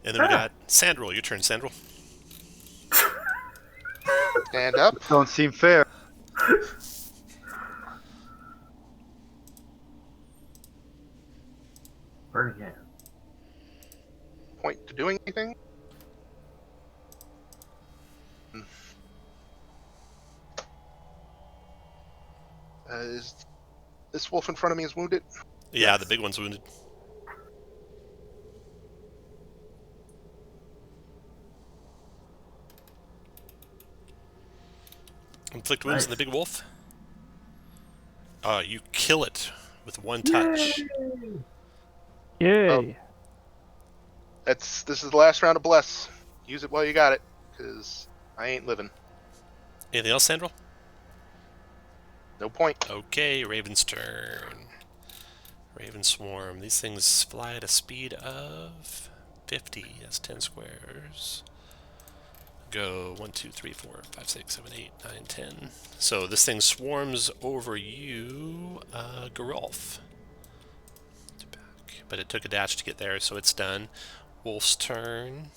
And then we got Sandril. Your turn, Sandril. Stand up. Don't seem fair. Burning hand. Point to doing anything. Is this wolf in front of me is wounded? Yeah, the big one's wounded. Inflict wounds on the big wolf. You kill it with one touch. Yay! This is the last round of bless. Use it while you got it, because I ain't living. Anything else, Sandril? No point. Okay, Raven's turn. Raven swarm. These things fly at a speed of 50. That's 10 squares. Go 1, 2, 3, 4, 5, 6, 7, 8, 9, 10. So this thing swarms over you, Geralf. But it took a dash to get there, so it's done. Wolf's turn.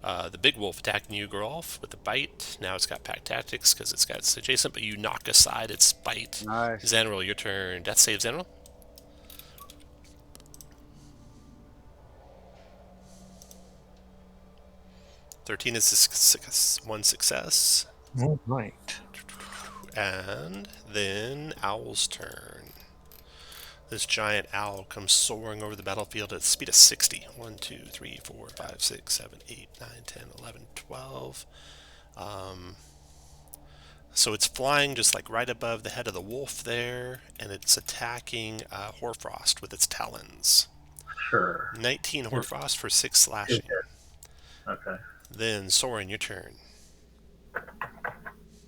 The big wolf attacking you, Geralf, with a bite. Now it's got pack tactics because it's got its adjacent, but you knock aside its bite. Nice. Zanril, your turn. Death save, Zanril. $13 is one success. All right. And then Owl's turn. This giant owl comes soaring over the battlefield at a speed of 60. 1, 2, 3, 4, 5, 6, 7, 8, 9, 10, 11, 12. So it's flying just like right above the head of the wolf there, and it's attacking Hoarfrost with its talons. Sure. 19 Hoarfrost for 6 slashing. Okay. Then Soren, your turn.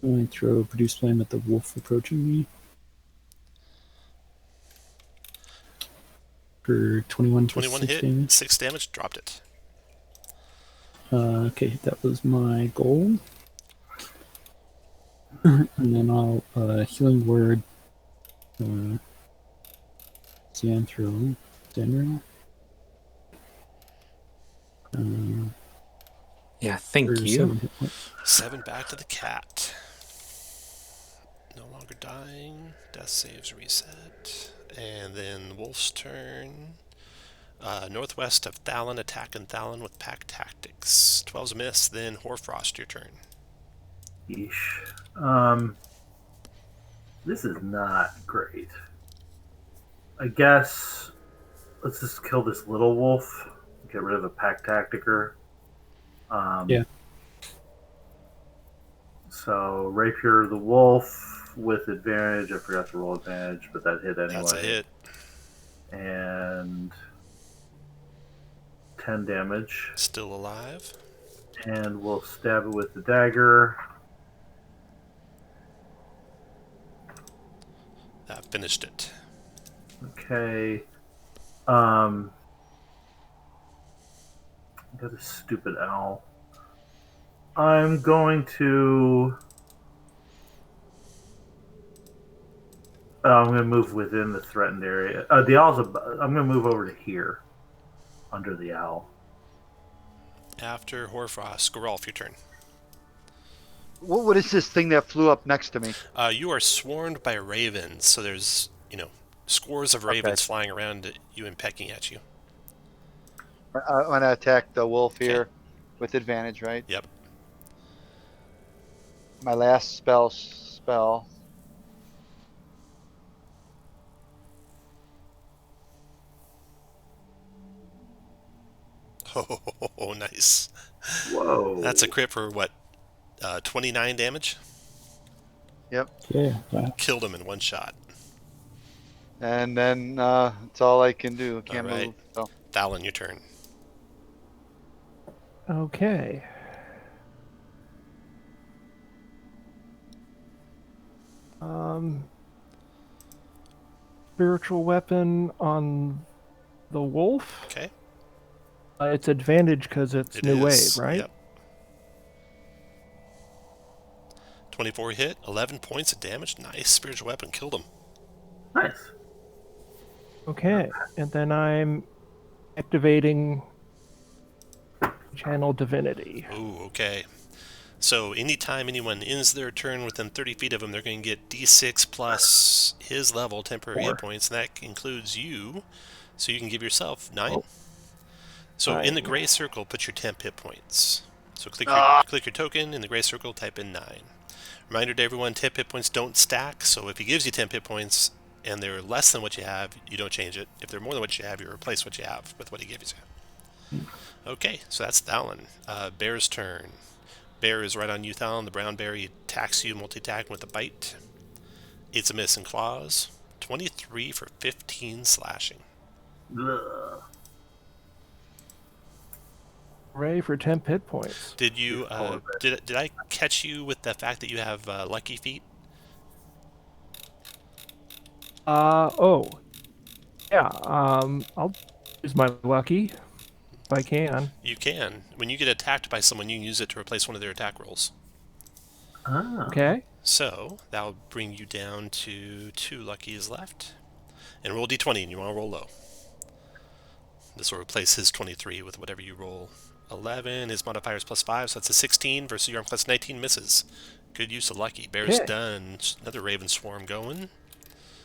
I throw Produce Flame at the wolf approaching me. For 21 plus 21 6 hit, damage. 6 damage, dropped it. Okay, that was my goal. And then I'll Healing Word Xanthro. Yeah, thank for you. 7 hit points. 7 back to the cat. No longer dying. Death saves reset. And then Wolf's turn. Northwest of Thalon, attacking Thalon with pack tactics. 12's a miss. Then Hoarfrost, your turn. Yeesh. This is not great. I guess let's just kill this little wolf. Get rid of a pack tacticer. Yeah. So Rapier the wolf with advantage. I forgot to roll advantage, but that hit anyway. That's a hit. And 10 damage. Still alive. And we'll stab it with the dagger. That finished it. Okay. Got a stupid owl. I'm going to. I'm going to move within the threatened area. The owl's. I'm going to move over to here, under the owl. After Hoarfrost, Geralf, your turn. What is this thing that flew up next to me? You are swarmed by ravens, so there's, scores of ravens flying around at you and pecking at you. I'm going to attack the wolf here with advantage, right? Yep. My last spell. Oh, nice. Whoa. That's a crit for what? 29 damage? Yep. Yeah, wow. Killed him in one shot. And then that's all I can do. Can't All right. move. So. Thalon, your turn. Okay. Spiritual weapon on the wolf. Okay. It's advantage because it's It new is. wave, right? Yep. 24 hit, 11 points of damage. Nice. Spiritual weapon killed him. Nice. Okay, and then I'm activating Channel Divinity. Ooh, okay. So anytime anyone ends their turn within 30 feet of him, they're going to get D6 plus his level temporary hit points, and that includes you. So you can give yourself 9. Oh. So in the 9. gray circle, put your temp hit points. So click your token in the gray circle, type in 9. Reminder to everyone, temp hit points don't stack, so if he gives you temp hit points and they're less than what you have, you don't change it. If they're more than what you have, you replace what you have with what he gives you. Okay, so that's Thalon. Bear's turn. Bear is right on you, Thalon. The brown bear, he attacks you, multi-attack with a bite. It's a miss in claws. 23 for 15 slashing. Ugh. Ray for 10 hit points. Did you did I catch you with the fact that you have lucky feet? Yeah, I'll use my lucky if I can. You can. When you get attacked by someone, you can use it to replace one of their attack rolls. Ah. Okay. So that'll bring you down to 2 luckies left. And roll d20, and you want to roll low. This will replace his 23 with whatever you roll 11. His modifier is +5, so that's a 16 versus your arm class 19 misses. Good use of lucky. Bear's Okay. done. Another Raven Swarm going.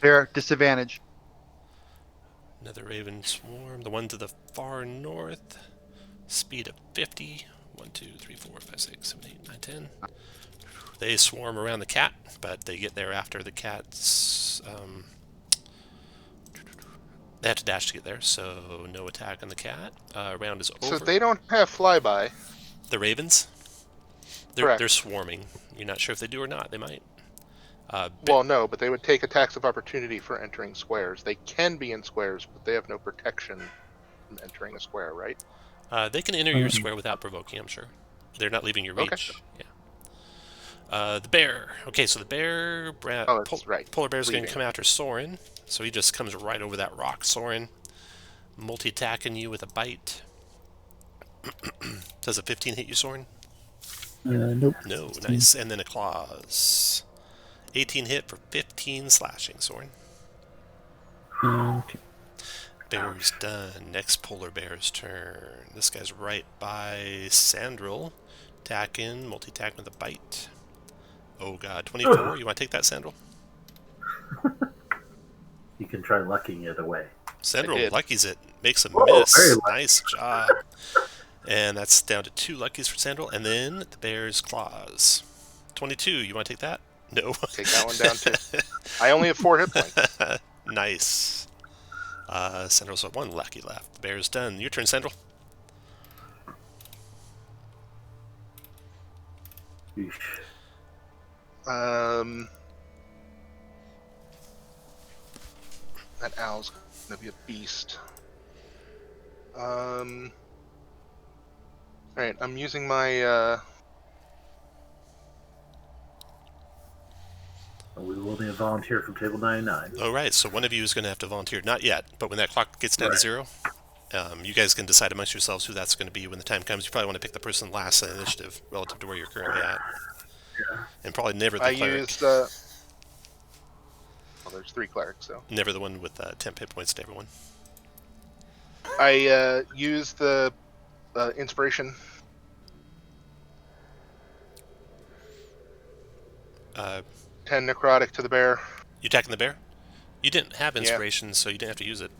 Bear, disadvantage. Another Raven Swarm. The one to the far north. Speed of 50. 1, 2, 3, 4, 5, 6, 7, 8, 9, 10. They swarm around the cat, but they get there after the cat's... they have to dash to get there, so no attack on the cat. Round is over. So they don't have flyby. The ravens? Correct. They're swarming. You're not sure if they do or not. They might. Well, no, but they would take attacks of opportunity for entering squares. They can be in squares, but they have no protection from entering a square, right? They can enter your square without provoking, I'm sure. They're not leaving your reach. Okay. Yeah. The bear. Okay, so the bear... Oh, that's right. Polar bear's going to Leaving. come after Soren. So he just comes right over that rock. Soren multi-attacking you with a bite. Does a 15 hit you, Soren? Nope. No, nice. And then a claws. 18 hit for 15 slashing, Soren. Okay. Bear's done. Next polar bear's turn. This guy's right by Sandril. Attacking, multi-attack with a bite. Oh god, 24. You want to take that, Sandril? You can try lucking it away. Sandril luckies it. Makes a Whoa, miss. very lucky. Nice job. And that's down to 2 luckies for Sandril. And then the bear's claws. 22. You want to take that? No. Take that one down too. I only have 4 hit points. Nice. Sandril's got 1 lucky left. The bear's done. Your turn, Sandril. Yeesh. That owl's gonna be a beast. Alright, I'm using my, We will need a volunteer from table 99. All right, so one of you is going to have to volunteer. Not yet, but when that clock gets down to 0, you guys can decide amongst yourselves who that's going to be when the time comes. You probably want to pick the person last in initiative relative to where you're currently at. Yeah. And probably never the I cleric. used, well, there's 3 clerics, so. Never the one with 10 hit points to everyone. I, used the, inspiration. 10 necrotic to the bear. You attacking the bear? You didn't have inspiration, so you didn't have to use it.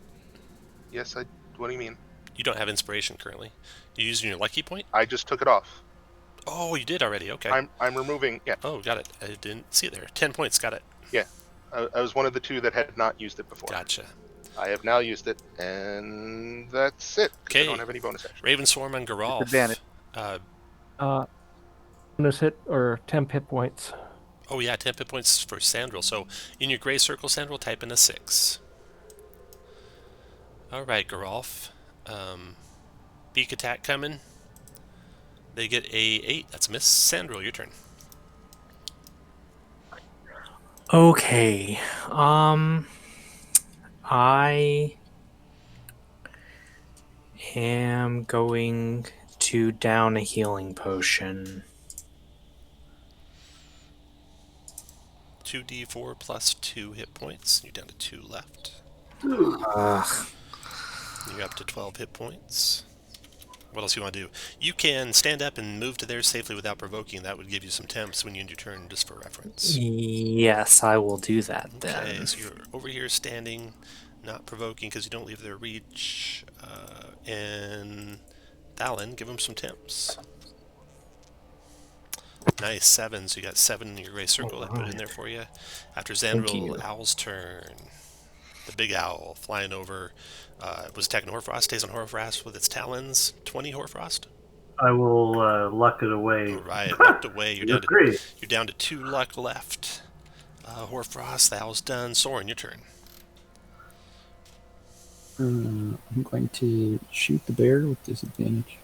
Yes, what do you mean? You don't have inspiration currently. You using your lucky point? I just took it off. Oh, you did already. Okay. I'm removing, yeah. Oh, got it. I didn't see it there. 10 points. Got it. Yeah. I was one of the 2 that had not used it before. Gotcha. I have now used it, and that's it. 'Cause Okay. I don't have any bonus action. Raven Swarm on Geralf. Disadvantage. Bonus hit or temp hit points. Oh yeah, 10 hit points for Sandril. So in your gray circle, Sandril, type in a 6. Alright, Geralf. Beak attack coming. They get a 8. That's a miss. Sandril, your turn. Okay. I am going to down a healing potion. 2d4 plus 2 hit points. You're down to 2 left. Ugh. You're up to 12 hit points. What else you want to do? You can stand up and move to there safely without provoking. That would give you some temps when you end your turn, just for reference. Yes, I will do that then. Okay, so you're over here standing, not provoking because you don't leave their reach. And Thalin, give them some temps. Nice, 7. So you got 7 in your gray circle. I put it in there for you. After Thank you. Xandril, Owl's turn. The big owl flying over. Was attacking Horfrost. Stays on Horfrost with its talons. 20 Horfrost. I will luck it away. All right, lucked away. You're down to Great. 2 luck left. Horfrost, the owl's done. Soren, your turn. I'm going to shoot the bear with disadvantage.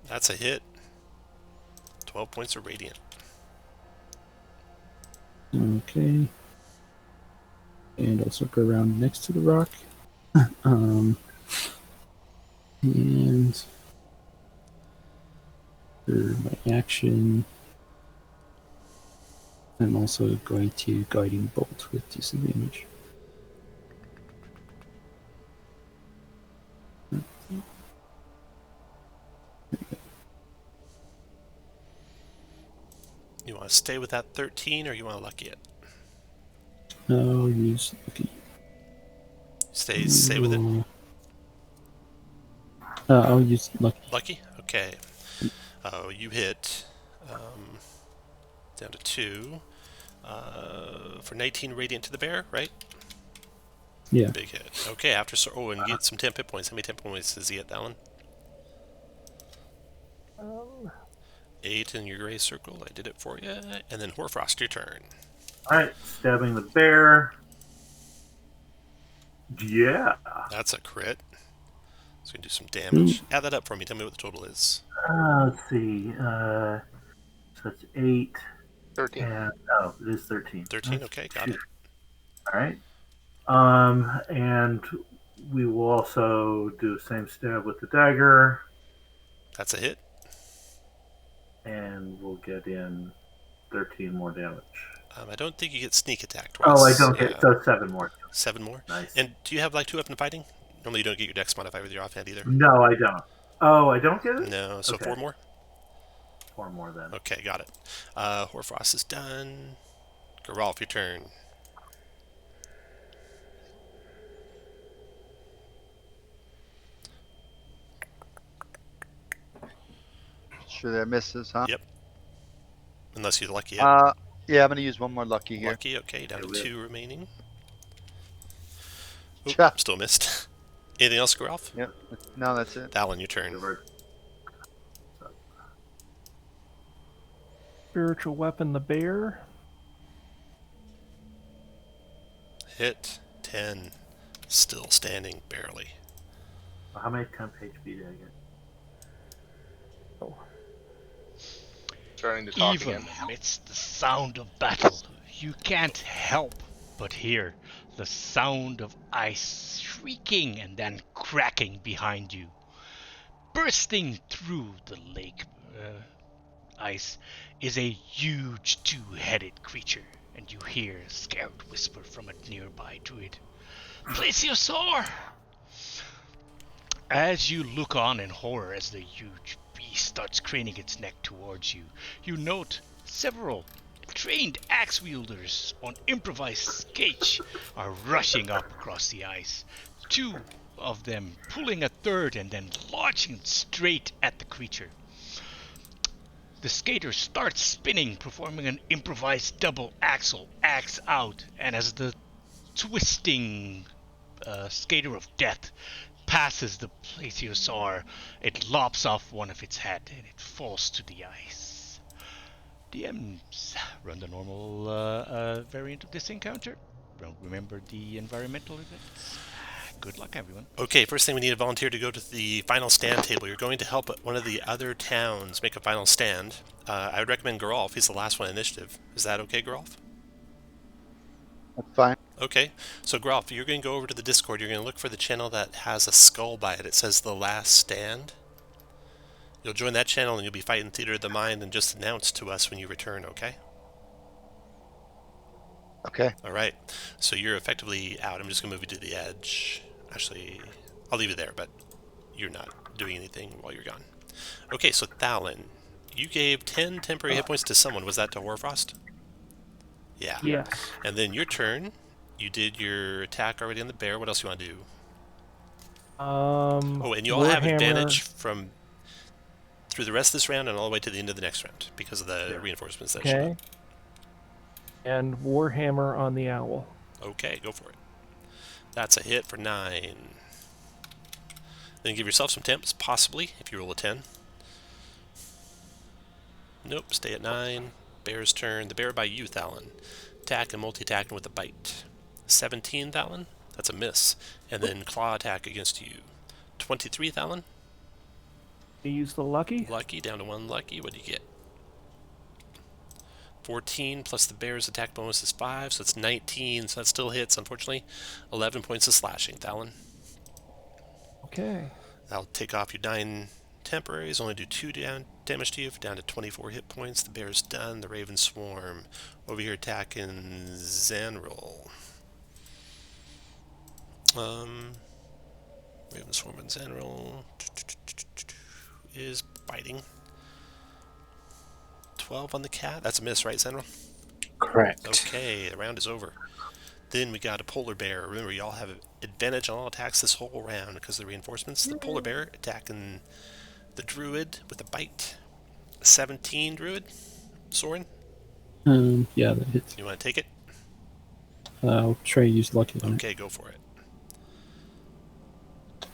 That's a hit. 12 points of radiant. Okay. And I'll circle around next to the rock. And for my action, I'm also going to guiding bolt with disadvantage. You want to stay with that 13, or you want to lucky it? No, use lucky. Stay with it. I'll use lucky. Lucky? Okay. Oh, you hit down to 2 for 19 radiant to the bear, right? Yeah. Big hit. Okay, after oh, and you get some temp hit points. How many temp points does he get, Alan? 8 in your gray circle. I did it for you. And then Hoarfrost, your turn. Alright, stabbing the bear. Yeah. That's a crit. So we can do some damage. Add that up for me. Tell me what the total is. Let's see. So it's 8. 13. And, oh, it is 13. 13, okay, got it. Alright. And we will also do the same stab with the dagger. That's a hit. And we'll get in 13 more damage. I don't think you get sneak attack twice. Oh, I don't get so 7 more. 7 more? Nice. And do you have like 2 up in fighting? Normally you don't get your dex modifier with your offhand either. No, I don't. Oh, I don't get it? No, so Okay. 4 more? 4 more then. Okay, got it. Hoarfrost is done. Geralf, your turn. Sure that misses, huh? Yep. Unless you're lucky. Yeah, I'm gonna use one more lucky here. Lucky, okay, down to 2 remaining. Oop, Cha. still missed. Anything else, Geralf? Yep. No, that's it. Alan, your turn. Spiritual weapon, the bear. Hit 10. Still standing, barely. How many temp HP did I get? Starting to talk Even again. amidst the sound of battle, you can't help but hear the sound of ice shrieking and then cracking behind you. Bursting through the lake ice is a huge two-headed creature, and you hear a scared whisper from a nearby druid. Plesiosaur! As you look on in horror as the huge beast starts craning its neck towards you, you note several trained axe wielders on improvised skates are rushing up across the ice. 2 of them pulling a third and then launching straight at the creature. The skater starts spinning, performing an improvised double axel, axe out, and as the twisting skater of death passes the plesiosaur, it lops off one of its head and it falls to the ice. DMs, run the normal variant of this encounter. Remember the environmental events. Good luck, everyone. Okay, first thing we need a volunteer to go to the final stand table. You're going to help one of the other towns make a final stand. I would recommend Geralf. He's the last one in initiative. Is that okay, Geralf? That's fine. Okay, so Geralf, you're going to go over to the Discord. You're going to look for the channel that has a skull by it. It says The Last Stand. You'll join that channel and you'll be fighting Theater of the Mind and just announce to us when you return, okay? Okay. All right, so you're effectively out. I'm just going to move you to the edge. Actually, I'll leave it there, but you're not doing anything while you're gone. Okay, so Thalin, you gave 10 temporary hit points to someone. Was that to Hoarfrost? Yeah. Yes. And then your turn. You did your attack already on the bear. What else you want to do? Oh, and you all have Warhammer. advantage from through the rest of this round and all the way to the end of the next round because of the reinforcements that show Okay. up. And Warhammer on the owl. Okay, go for it. That's a hit for 9. Then give yourself some temps, possibly, if you roll a 10. Nope, stay at 9. Bear's turn. The bear by you, Thalin. Attack and multi-attacking with a bite. 17, Thalin. That's a miss. And then claw attack against you. 23, Thalin. You use the lucky? Lucky, down to 1 lucky. What do you get? 14 plus the bear's attack bonus is 5, so it's 19, so that still hits, unfortunately. 11 points of slashing, Thalin. Okay. That'll take off your 9 temporaries, only do 2 damage to you, down to 24 hit points. The bear's done. The Raven Swarm over here attacking Zanril. Raven Swarm and Zanril is biting. 12 on the cat. That's a miss, right, Sandra? Correct. Okay, the round is over. Then we got a polar bear. Remember, y'all have advantage on all attacks this whole round because of the reinforcements. The polar bear attacking the druid with a bite. 17 druid. Soren, Yeah, that hits. you want to take it? I'll try to use lucky on Okay, go for it.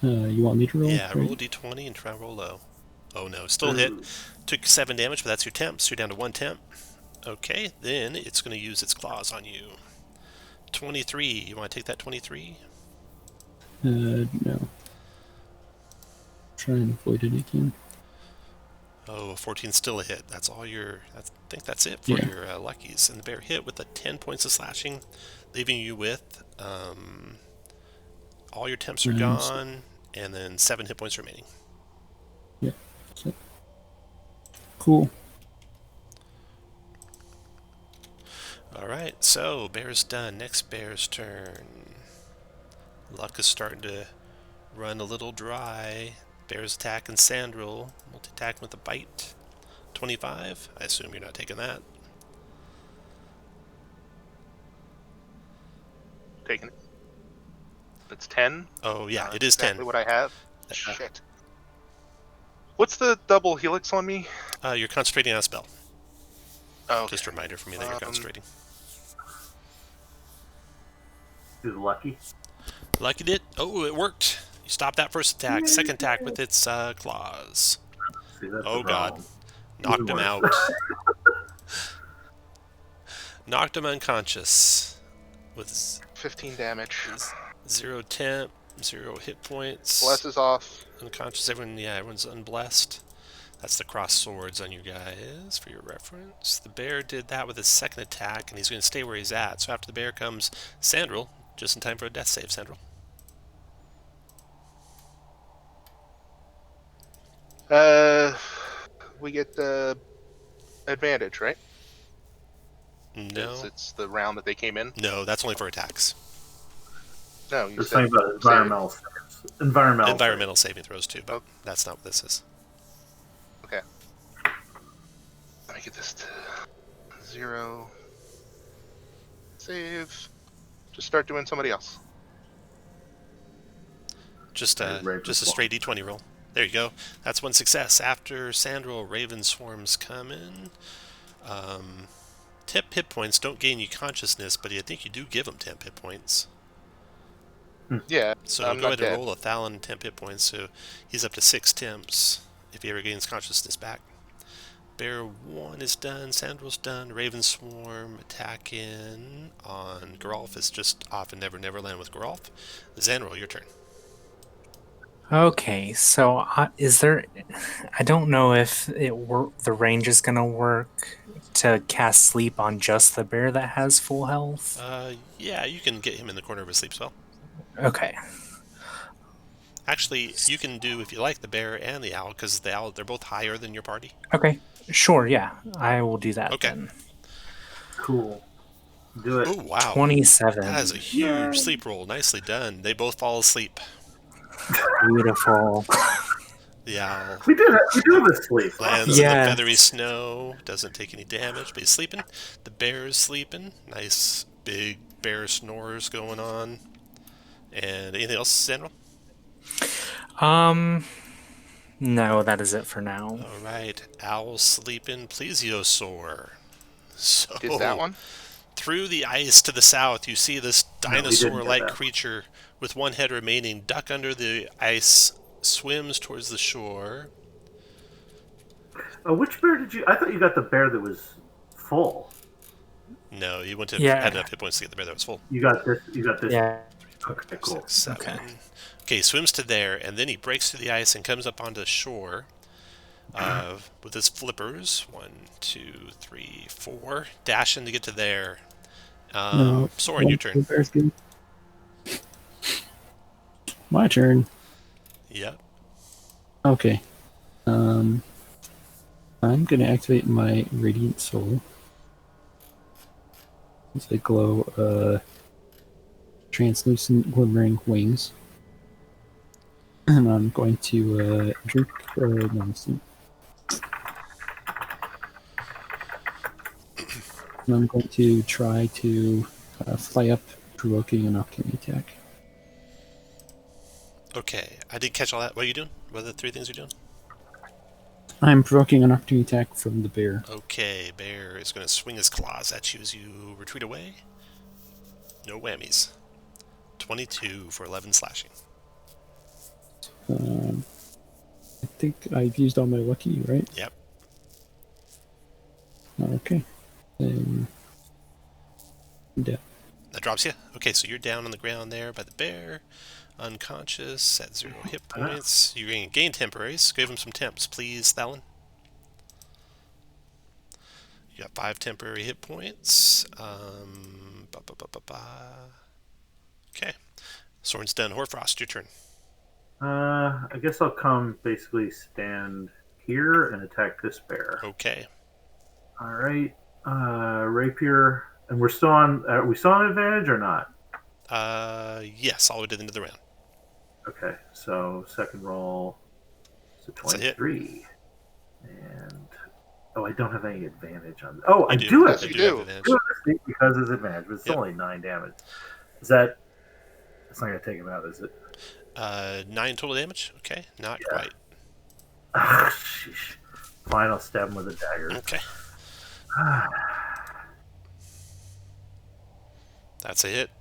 it. You want me to roll? Yeah, Right? roll a d20 and try to roll low. Oh no, still hit. Took 7 damage, but that's your temp, so you're down to 1 temp. Okay, then it's going to use its claws on you. 23. You want to take that 23? No. Try and avoid it again. Oh, 14 still a hit. That's all your... I think that's it for your luckies. And the bear hit with a 10 points of slashing, leaving you with all your temps are gone, and then 7 hit points remaining. Yeah. So. Cool. Alright, so bear's done. Next bear's turn. Luck is starting to run a little dry. Bear's attacking Sandril. Multi-attack with a bite. 25. I assume you're not taking that. Taking it. That's 10. Oh, yeah, it is 10. Exactly what I have. Shit. What's the double helix on me? You're concentrating on a spell. Oh, okay. Just a reminder for me that you're concentrating. Is lucky? Lucky it. Oh, it worked. You stopped that first attack. Second attack with its claws. See, that's Oh, the God. problem. Knocked him Even out. worse. Knocked him unconscious. With 15 damage. 0 temp, 0 hit points. Bless is off. Unconscious. Everyone's unblessed. That's the cross swords on you guys for your reference. The bear did that with his second attack, and he's going to stay where he's at. So after the bear comes Sandril, just in time for a death save, Sandril. We get the advantage, right? No. It's the round that they came in. No, that's only for attacks. No, you We're said talking about environmental things. Environmental saving throws too, but that's not what this is. Okay. Let me get this to 0. Save. Just start doing somebody else. Just a straight d20 roll. There you go. That's one success. After Sandril, Raven Swarm's coming. Temp hit points don't gain you consciousness, but I think you do give them temp hit points. Yeah. So I'm go not ahead and dead. roll 1,000 temp hit points. So he's up to 6 temps if he ever gains consciousness back. Bear 1 is done. Sandril's done. Raven Swarm attacking on Geralf is just off and never land with Geralf. Zanril, your turn. Okay, so is there... I don't know if the range is going to work to cast sleep on just the bear that has full health. Yeah, you can get him in the corner of a sleep spell. Okay. Actually, you can do, if you like, the bear and the owl, because the owl, they're both higher than your party. Okay, sure, yeah. I will do that then. Cool. Do it. Oh, wow. 27. That is a huge sleep roll. Nicely done. They both fall asleep. Beautiful. The owl We do this sleep. lands in the Yes. feathery snow, doesn't take any damage, but he's sleeping. The bear is sleeping. Nice big bear snores going on. And anything else, Sandra? No, that is it for now. All right. Owl sleeping. Plesiosaur. So, Did that one? through the ice to the south, you see this No, we didn't dinosaur-like get that. creature with one head remaining duck under the ice, swims towards the shore. Which bear did you? I thought you got the bear that was full. No, you wouldn't have Yeah. had enough hit points to get the bear that was full. You got this. You got this. Yeah. Okay, cool. 6, 7. Okay. Okay, swims to there, and then he breaks through the ice and comes up onto the shore with his flippers. 1, 2, 3, 4. Dashing to get to there. Soren, your turn. Bear's good. My turn. Yep. Okay. I'm going to activate my Radiant Soul. As I glow translucent glimmering wings. And I'm going to drink medicine. And I'm going to try to fly up, provoking an opportunity attack. Okay, I did catch all that. What are you doing? What are the 3 things you're doing? I'm provoking an opportunity attack from the bear. Okay, bear is going to swing his claws at you as you retreat away. No whammies. 22 for 11 slashing. I think I've used all my lucky, right? Yep. Okay. Then death. That drops you. Okay, so you're down on the ground there by the bear, unconscious, at 0 hit points. You're going to gain temporaries. Give him some temps, please, Thalon. You got 5 temporary hit points. Okay. Soren's done. Horfrost, your turn. I guess I'll come basically stand here and attack this bear. Okay. All right. Rapier, and we're still on. Are we still on advantage or not? Yes, all the way to the end of the round. Okay, so second roll is a That's a hit. 23, and I don't have any advantage on. Oh, You I do have Yes, you do have do. advantage. because it's advantage, but it's Yep. only 9 damage. Is that? It's not gonna take him out, is it? 9 total damage. Okay, not Yeah. quite. Ah, sheesh. Fine, I'll stab him with a dagger. Okay, that's a hit.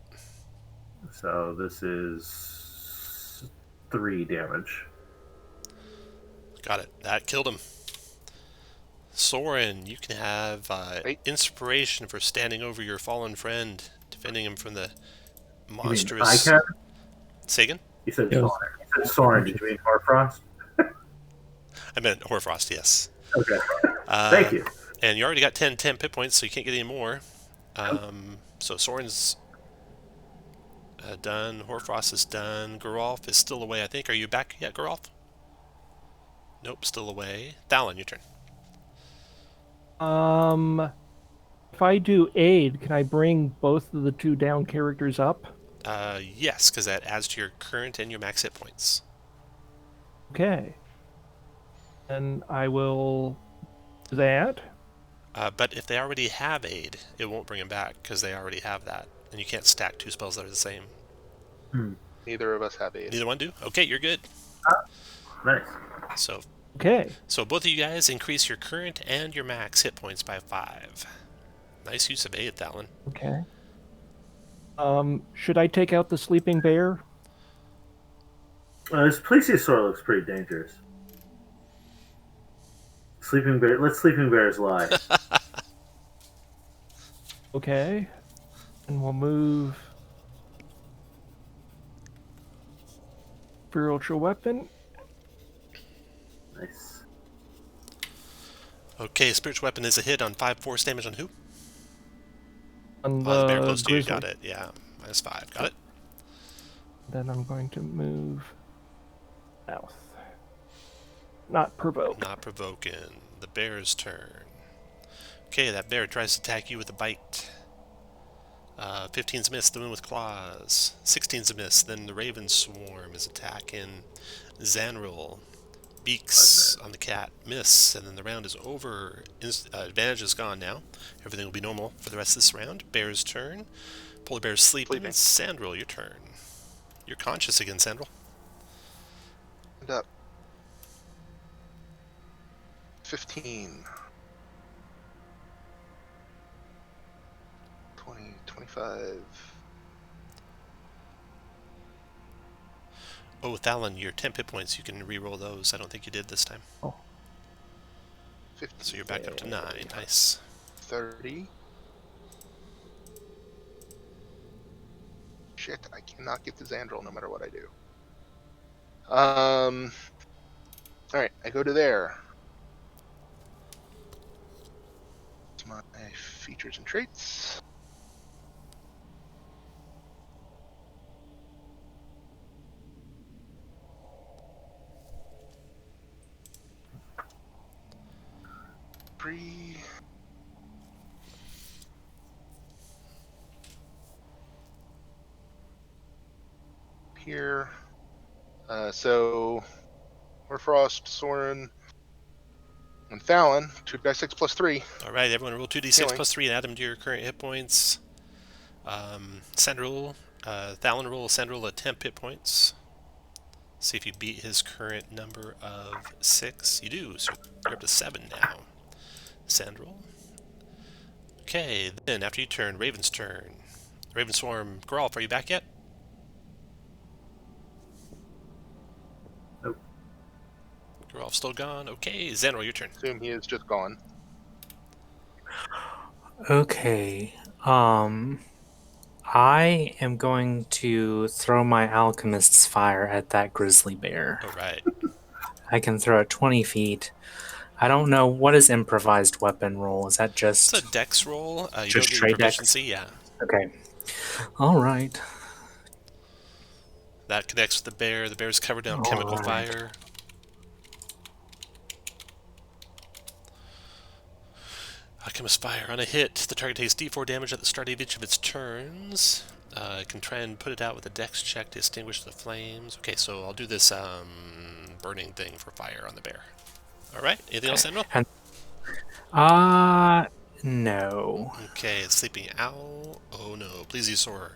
So this is 3 damage. Got it. That killed him. Soren, you can have inspiration for standing over your fallen friend, defending him from the monstrous. You mean I can? Say again? You said Yes. Soren. You said Soren. Did you mean Horfrost? I meant Horfrost, yes. Okay. Thank you. And you already got 10 hit points, so you can't get any more. So Soren's done. Horfrost is done. Geralf is still away, I think. Are you back yet, Geralf? Nope, still away. Thalon, your turn. If I do aid, can I bring both of the 2 down characters up? Yes, because that adds to your current and your max hit points. Okay. And I will do that. But if they already have aid, it won't bring them back because they already have that, and you can't stack 2 spells that are the same. Neither of us have aid. Neither one do. Okay, you're good. Nice. Okay. So both of you guys increase your current and your max hit points by 5. Nice use of aid, Thalon. Okay. Should I take out the sleeping bear? This plesiosaur looks pretty dangerous. Sleeping bear. Let sleeping bears lie. Okay. And we'll move spiritual weapon. Nice. Okay, spiritual weapon is a hit on 5 force damage on who? On The bear close to you. grizzly. Got it. Yeah, minus 5. Got it. Then I'm going to move south. Not provoke. Not provoking. The bear's turn. Okay, that bear tries to attack you with a bite. 15's a miss, the one with claws. 16's a miss, then the raven swarm is attacking Zanril. Beaks on the cat, miss, and then the round is over. Advantage is gone now. Everything will be normal for the rest of this round. Bear's turn. Polar bear's sleeping. Sandril, your turn. You're conscious again, Sandril. And up. 15. 20, 25. Oh, Thalon, your 10 hit points, you can re-roll those. I don't think you did this time. Oh. 50, So you're back up to 9. Nice. 30. Shit, I cannot get to Xandril no matter what I do. Alright, I go to there. It's my features and traits. Free. Here. So, Horfrost, Soren, And Fallon, 2d6 plus 3. All right, everyone roll 2d6 Healing. plus 3 and add them to your current hit points. Sandral, Thalon roll Sandral at temp hit points. See if you beat his current number of 6. You do, so you're up to 7 now. Sandral. Okay, then after you turn, Raven's turn. Raven Swarm, Geralf, are you back yet? Nope. Geralf's still gone. Okay, Xanril, your turn. Assume he is just gone. Okay. I am going to throw my Alchemist's Fire at that grizzly bear. All right. I can throw it 20 feet. I don't know, what is improvised weapon roll? Is that just... It's a dex roll. You Just don't get straight dex? proficiency, yeah. Okay. Alright. That connects with the bear. The bear's covered down chemical Alright. fire. Alchemist Fire. On a hit, the target takes d4 damage at the start of each of its turns. I can try and put it out with a dex check to extinguish the flames. Okay, so I'll do this burning thing for fire on the bear. Alright, anything else, Samuel? No. Okay, Sleeping Owl. Oh no, Plesiosaur.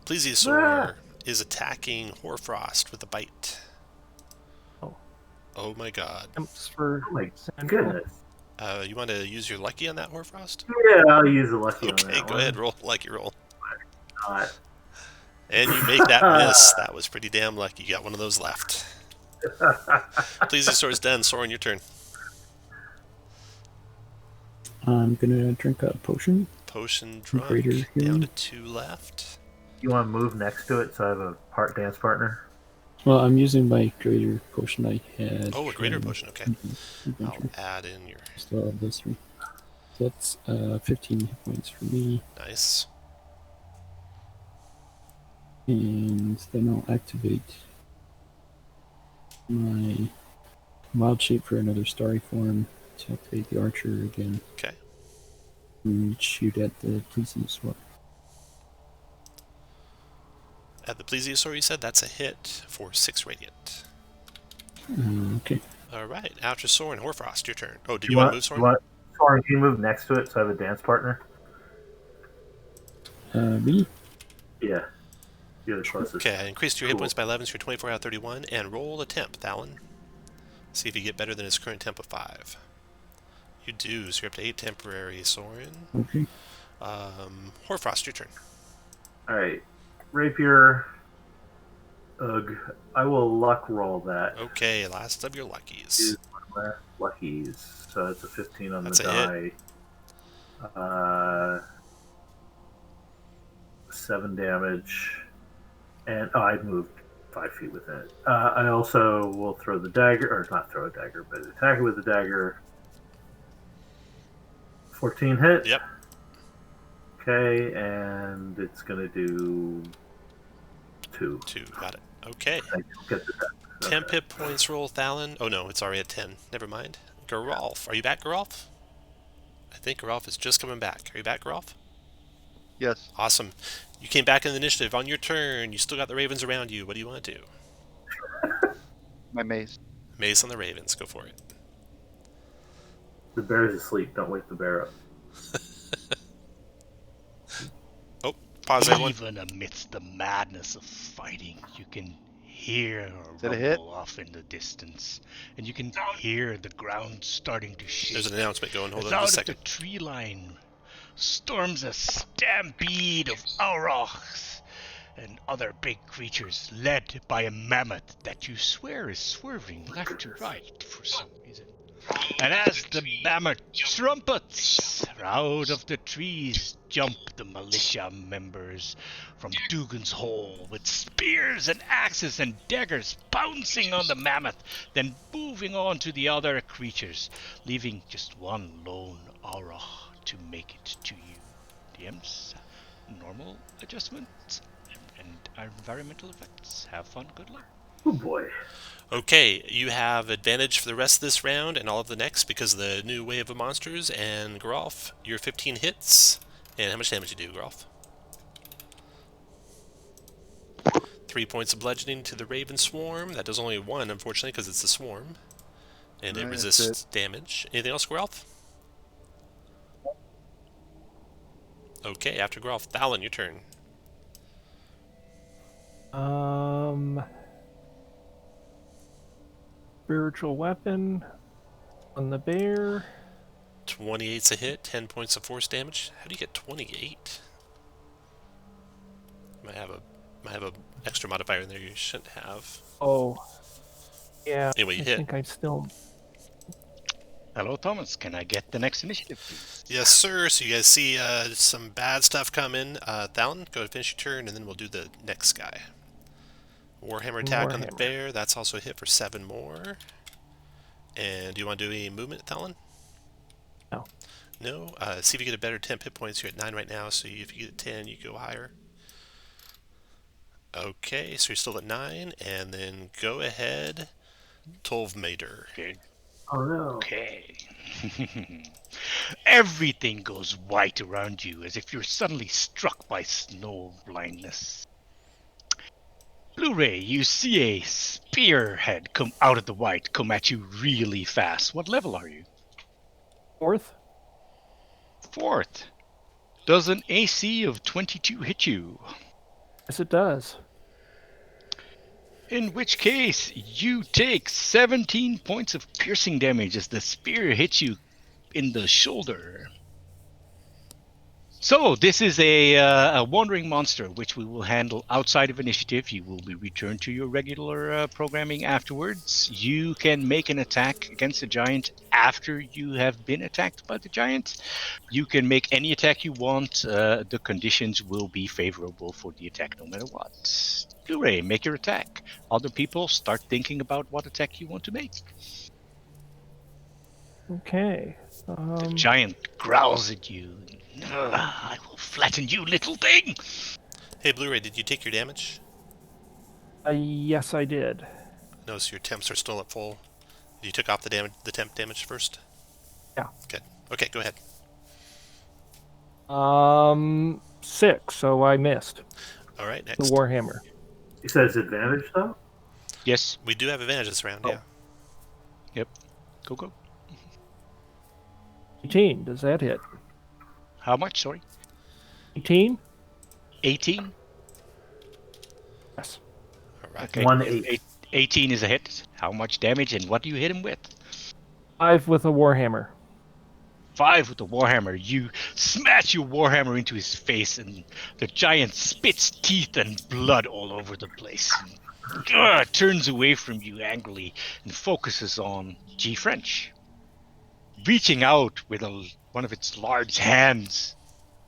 Plesiosaur is attacking Hoarfrost with a bite. Oh my god. Attempts for Oh my Central. goodness. You want to use your lucky on that, Hoarfrost? Yeah, I'll use a lucky on Okay, that go one. ahead, roll lucky roll. God. And you make that miss. That was pretty damn lucky. You got one of those left. Plesiosaur's done. Soren, your turn. I'm gonna drink a potion. Potion drunk. Greater Down healing. to 2 left. You want to move next to it so I have a dance partner? Well, I'm using my greater potion I had. Oh, a greater from potion. Okay. I'll adventure. add in your... Still have those 3. So that's 15 hit points for me. Nice. And then I'll activate my wild shape for another starry form to activate the archer again. Okay. And shoot at the plesiosaur. At the Plesiosaur, you said that's a hit for 6 radiant. Okay. Alright, after Soren, Hoarfrost, your turn. Oh, did you want to move, Soren? Soren, can you move next to it so I have a dance partner? Me? Yeah. You're the closest. Okay, I increased your hit Cool. points by 11, so you're 24 out of 31, and roll a temp, Thalon. See if you get better than his current temp of 5. You do, so you're up to 8 temporary, Soren. Okay. Hoarfrost, your turn. Alright. Rapier. Ugh. I will luck roll that. Okay, last of your luckies. Use my last luckies. So it's a 15 on That's the a die. 7 damage. And I moved 5 feet with it. I also will throw the dagger, or not throw a dagger, but attack it with the dagger. 14 hit. Yep. Okay, and it's gonna do 2. 2, got it. Okay. I get the dex. Temp hit points roll, Thalon. Oh no, it's already at 10. Never mind. Geralf, are you back, Geralf? I think Geralf is just coming back. Are you back, Geralf? Yes. Awesome. You came back in the initiative. On your turn, you still got the ravens around you. What do you want to do? My mace. Mace on the ravens. Go for it. The bear's asleep. Don't wake the bear up. Oh, pause everyone. Even amidst the madness of fighting, you can hear Is that a a hit? rumble off in the distance, and you can hear the ground starting to shake. There's an announcement going. Hold As on out just a of the second. tree line storms a stampede of aurochs and other big creatures, led by a mammoth that you swear is swerving left to right for some reason. And as the mammoth trumpets, out of the trees jump the militia members from Dugan's Hole with spears and axes and daggers bouncing on the mammoth, then moving on to the other creatures, leaving just one lone aura to make it to you. DMs, normal adjustments, and environmental effects. Have fun, good luck. Oh boy. Okay, you have advantage for the rest of this round and all of the next because of the new wave of monsters. And Geralf, your 15 hits. And how much damage you do, Geralf? 3 points of bludgeoning to the Raven Swarm. That does only 1, unfortunately, because it's a swarm. And it That's resists damage. Anything else, Growlth? Okay, after Growlth, Thalon, your turn. Spiritual weapon on the bear. 28's a hit, 10 points of force damage. How do you get 28? Might have a extra modifier in there you shouldn't have. Oh, yeah. Anyway, you I hit. think I still. Hello, Thomas. Can I get the next initiative, please? Yes, sir. So you guys see some bad stuff coming. Thalon, go to finish your turn, and then we'll do the next guy. Warhammer attack on the Warhammer. bear. That's also a hit for 7 more. And do you want to do any movement, Thalon? No. No? See if you get a better 10 hit points. You're at 9 right now, so if you get 10, you go higher. Okay, so you're still at 9, and then go ahead, Tolvmater. Okay. Oh no. Okay. Everything goes white around you as if you're suddenly struck by snow blindness. Blu-ray, you see a spearhead come out of the white, come at you really fast. What level are you? 4th? 4th. Does an AC of 22 hit you? Yes, it does. In which case, you take 17 points of piercing damage as the spear hits you in the shoulder. So, this is a wandering monster, which we will handle outside of initiative. You will be returned to your regular programming afterwards. You can make an attack against the giant after you have been attacked by the giant. You can make any attack you want. The conditions will be favorable for the attack no matter what. Blu-ray, make your attack. Other people, start thinking about what attack you want to make. Okay. The giant growls at you. I will flatten you, little thing. Hey, Blu-ray, did you take your damage? Yes, I did. No, so your temps are still at full. You took off the temp damage first? Yeah. Good. Okay, go ahead. 6, so I missed. All right, The next. Warhammer. He says advantage though. Yes. We do have advantage this round, yeah. Yep. Go. 18, does that hit? How much, sorry? 18? 18? Yes. All right. Okay. 1-8. 18 is a hit. How much damage and what do you hit him with? 5 with a Warhammer. 5 with the Warhammer. You smash your Warhammer into his face and the giant spits teeth and blood all over the place. Turns away from you angrily and focuses on G. French. Reaching out with one of its large hands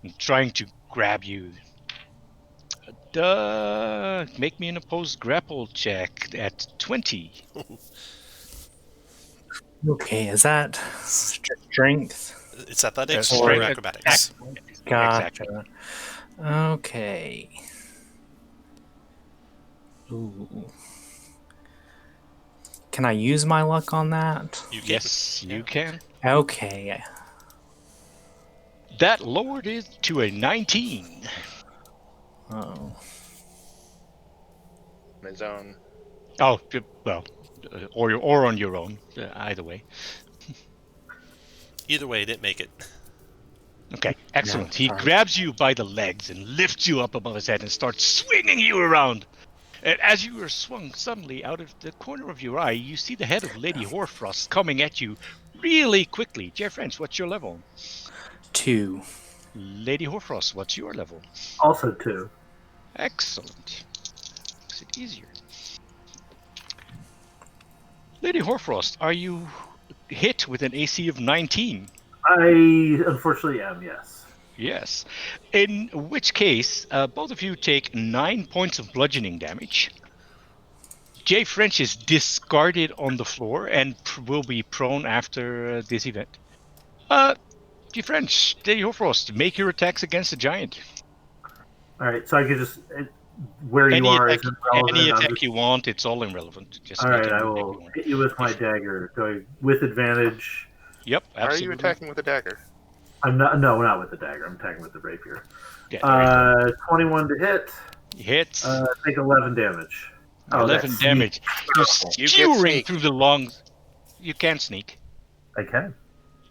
and trying to grab you. Make me an opposed grapple check at 20. Okay, is that strength? It's athletics That's or strength. acrobatics. Gotcha. Exactly. Okay. Ooh. Can I use my luck on that? You can. Yes, you can. Okay. That lowered it to a 19. Oh. On his own. Oh, well, or on your own, either way. Either way, it didn't make it. Okay, excellent. Yeah, He grabs you by the legs and lifts you up above his head and starts swinging you around. And as you are swung suddenly out of the corner of your eye, you see the head of Lady Horfrost coming at you really quickly. Jeff French, what's your level? 2. Lady Horfrost, what's your level? Also 2. Excellent. Makes it easier. Lady Horfrost, are you hit with an AC of 19? I unfortunately am, yes. Yes. In which case, both of you take 9 points of bludgeoning damage. Jay French is discarded on the floor and will be prone after this event. Jay French, Lady Horfrost, make your attacks against the giant. Alright, so I could just where Any you are attack, is irrelevant. any I'm attack just- you want, it's all irrelevant. Just All make right, any I attack you will want. hit you with my dagger. Going with advantage. Yep, Are absolutely. you attacking with a dagger? I'm not. No, not with the dagger. I'm attacking with the rapier. Yeah, there you go. 21 to hit. Hits. Take 11 damage. 11 that's damage. You're You get skewering sneak. through the lungs. You can sneak. I can.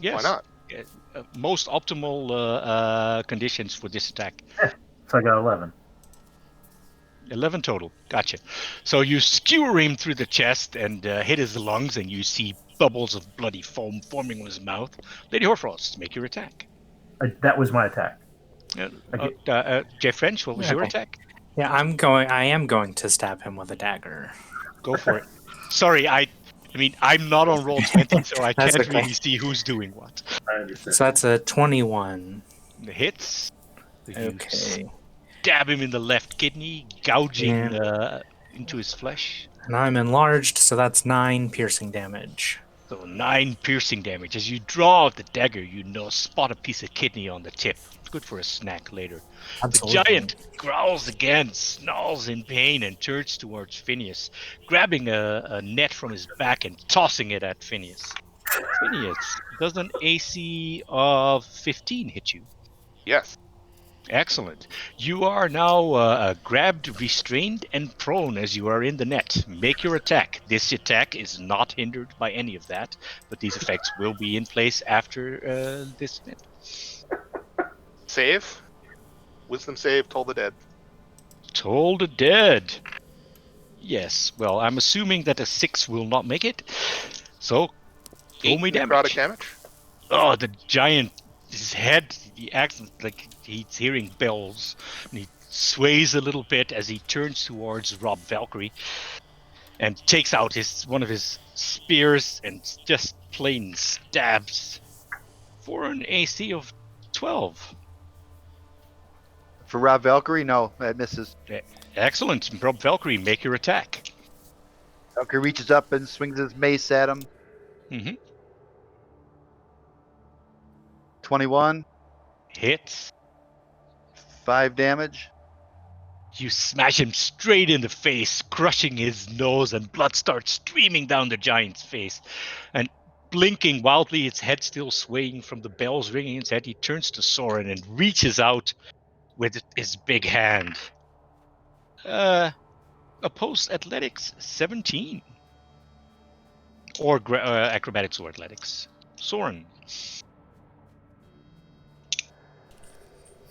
Yes. Why not? Most optimal conditions for this attack. So I got 11. 11 total. Gotcha. So you skewer him through the chest and hit his lungs, and you see bubbles of bloody foam forming on his mouth. Lady Horfrost, make your attack. That was my attack. Jeff French, what was your attack? Yeah, I am going to stab him with a dagger. Go for it. Sorry, I mean, I'm not on roll 20, so I That's can't okay. really see who's doing what. I understand. So that's a 21. The hits. You Okay. stab him in the left kidney, gouging into his flesh. And I'm enlarged, so that's 9 piercing damage. So 9 piercing damage. As you draw out the dagger, you spot a piece of kidney on the tip. It's good for a snack later. Absolutely. The giant growls again, snarls in pain, and turns towards Phineas, grabbing a net from his back and tossing it at Phineas. Phineas, does an AC of 15 hit you? Yes. Excellent. You are now grabbed, restrained, and prone as you are in the net. Make your attack. This attack is not hindered by any of that, but these effects will be in place after this net. Save. Wisdom save. Toll the dead. Toll the dead. Yes. Well, I'm assuming that a 6 will not make it. So, roll me Necrotic damage. damage. Oh, the giant, his head, he acts like he's hearing bells, and he sways a little bit as he turns towards Rob Valkyrie and takes out one of his spears and just plain stabs for an AC of 12. For Rob Valkyrie, no, that misses. Excellent. Rob Valkyrie, make your attack. Valkyrie reaches up and swings his mace at him. Mm-hmm. 21, Hits. 5 damage. You smash him straight in the face, crushing his nose, and blood starts streaming down the giant's face. And blinking wildly, its head still swaying from the bells ringing in its head, he turns to Soren and reaches out with his big hand. Opposed athletics 17. Or acrobatics or athletics. Soren.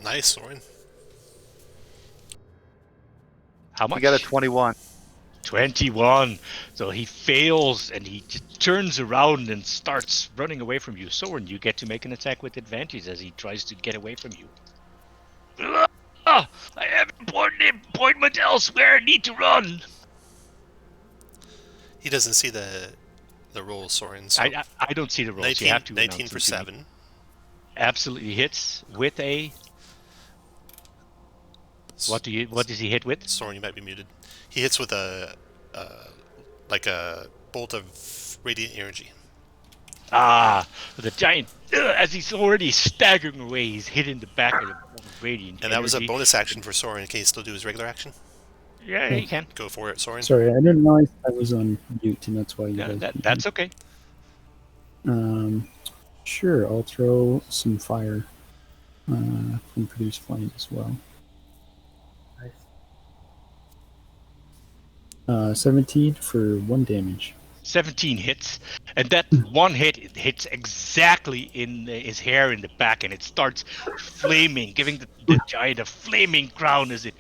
Nice, Soren. How much? He got a 21. 21. So he fails and he just turns around and starts running away from you. Soren, you get to make an attack with advantage as he tries to get away from you. I have important appointment elsewhere. I need to run. He doesn't see the roll, Soren. So I don't see the rolls. 19, You have to 19 for 7. Absolutely hits with a. What does he hit with? Soren, you might be muted. He hits with a bolt of radiant energy. The giant, as he's already staggering away, he's hit in the back of the radiant. And that was a energy. bonus action for Soren. Can he still do his regular action? Yeah, he can. Go for it, Soren. Sorry, I didn't realize I was on mute, and that's why you Yeah, guys. that's okay. Sure, I'll throw some fire from Produce Flame as well. Nice. 17 for 1 damage. 17 hits, and that one hit it hits exactly in his hair in the back, and it starts flaming, giving the giant a flaming crown as it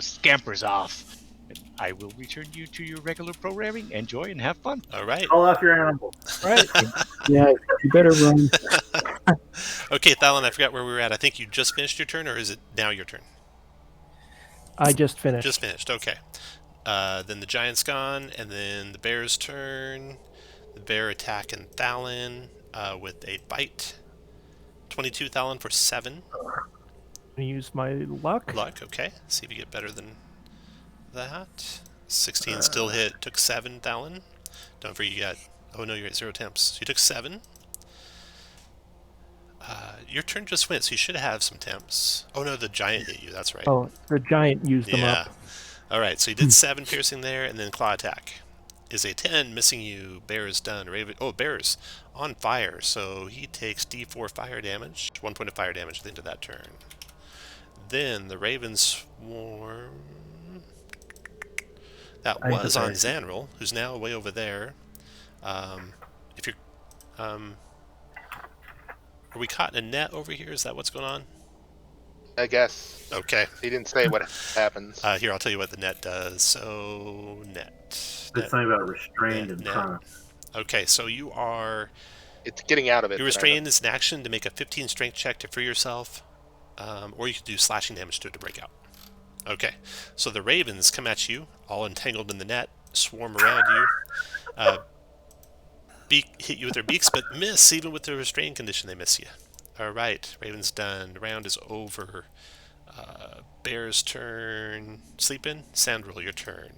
scampers off. And I will return you to your regular programming. Enjoy and have fun. All right. Call off your animal. All right. Yeah, you better run. Okay, Thalon, I forgot where we were at. I think you just finished your turn, or is it now your turn? I just finished. Just finished, okay. Then the giant's gone, and then the bear's turn. The bear attacking Thalon with a bite. 22, Thalon, for 7. Use my luck. Luck, okay. See if you get better than that. 16 still hit. Took 7, Thalon. Don't forget you got... Oh no, you're at 0 temps. So you took 7. Your turn just went, so you should have some temps. Oh no, the giant hit you, that's right. Oh, the giant used them Yeah. up. Alright, so you did 7 piercing there, and then claw attack. Is a 10, missing you. Bear is done. Bear's on fire, so he takes D4 fire damage. 1 point of fire damage at the end of that turn. Then the Raven Swarm. That was on Zanril, who's now way over there. If you're, are we caught in a net over here? Is that what's going on? I guess. Okay. He didn't say what happens. Here, I'll tell you what the net does. So, net. There's something about restrained and net. prone. Okay, so you are... It's getting out of it. You're restrained is an action to make a 15 strength check to free yourself, or you could do slashing damage to it to break out. Okay, so the ravens come at you, all entangled in the net, swarm around you, hit you with their beaks, but miss. Even with the restrained condition, they miss you. All right, ravens done. The round is over. Bear's turn. Sleeping. Sandril, your turn.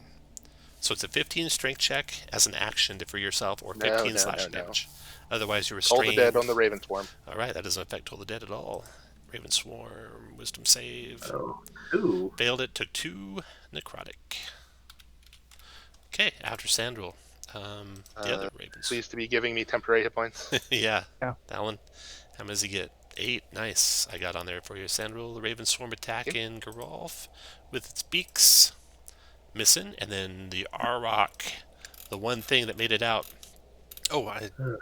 So it's a 15 strength check as an action to free yourself, or 15 slashing damage. Otherwise, you're restrained. Toll the dead on the Raven Swarm. All right, that doesn't affect Toll the Dead at all. Raven Swarm, Wisdom save. Oh, 2. Failed it, took 2 necrotic. Okay, after Sandril. The other Ravens. Pleased to be giving me temporary hit points. Yeah, that one. How many does he get? 8. Nice. I got on there for you. Sandril, the Raven Swarm attack in Geralf with its beaks. Missing. And then the Arrock, the one thing that made it out. Oh,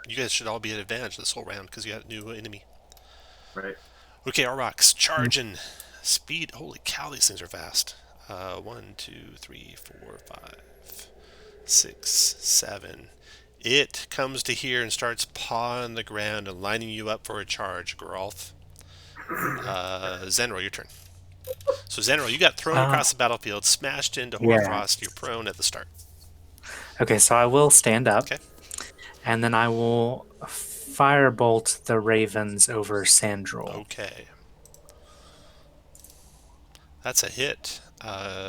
you guys should all be at advantage this whole round because you got a new enemy. Right. Okay, Arrocks, charging. Speed. Holy cow, these things are fast. 1, 2, 3, 4, 5, 6, 7. It comes to here and starts pawing the ground and lining you up for a charge, Geralf. Zenro, your turn. So, Zenro, you got thrown across the battlefield, smashed into Hoarfrost. You're prone at the start. Okay, so I will stand up. Okay. And then I will firebolt the ravens over Sandril. Okay. That's a hit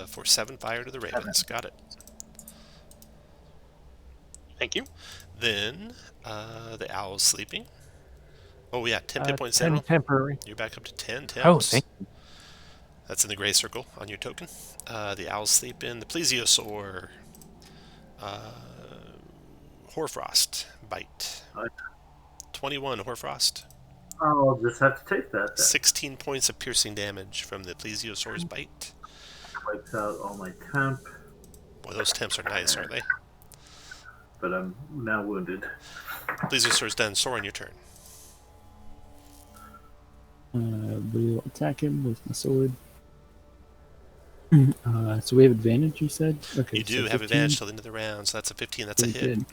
for 7 fire to the ravens. Got it. Thank you. Then the owl's sleeping. Oh, yeah, 10 hit points. 10 temporary. You're back up to 10 temps. Oh, thank you. That's in the gray circle on your token. The owl's sleeping. The plesiosaur. Hoarfrost. Bite. 21 Hoarfrost. I'll just have to take that then. 16 points of piercing damage from the plesiosaur's bite. Wipes out all my temp. Boy, those temps are nice, aren't they? But I'm now wounded. Plesiosaur's done. Soren, your turn. We'll attack him with my sword. So we have advantage, you said? Okay. You do have advantage till the end of the round, so that's a 15. That's a hit. Good.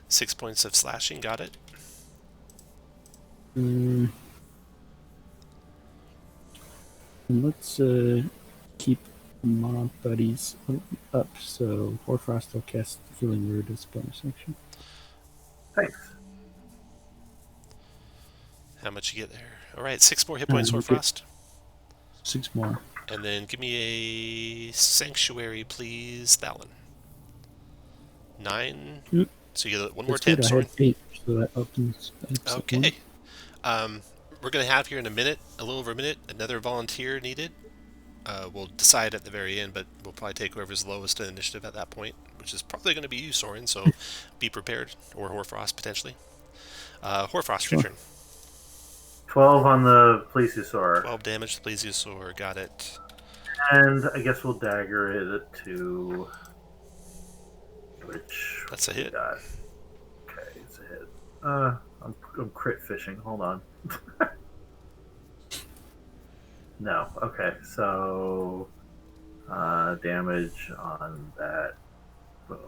6 points of slashing. Got it. And let's keep my buddies up. So Hoarfrost will cast Healing Word as bonus action. Thanks. How much you get there? All right, 6 more hit points, Okay. Hoarfrost. 6 more. And then give me a Sanctuary, please, Thalon. 9. Yep. So you get one more That's good. 10, I Soren. had 8, so that opens. Okay. We're going to have here in a minute, a little over a minute, another volunteer needed. We'll decide at the very end, but we'll probably take whoever's lowest in initiative at that point, which is probably going to be you, Soren, so be prepared. Or Hoarfrost, potentially. Hoarfrost, your turn. 12 on the plesiosaur. 12 damage to Plesiosaur, got it. And I guess we'll dagger it to... Which... That's a hit. Got. Okay, it's a hit. I'm crit fishing. Hold on. No. Okay, so... damage on that. Boom.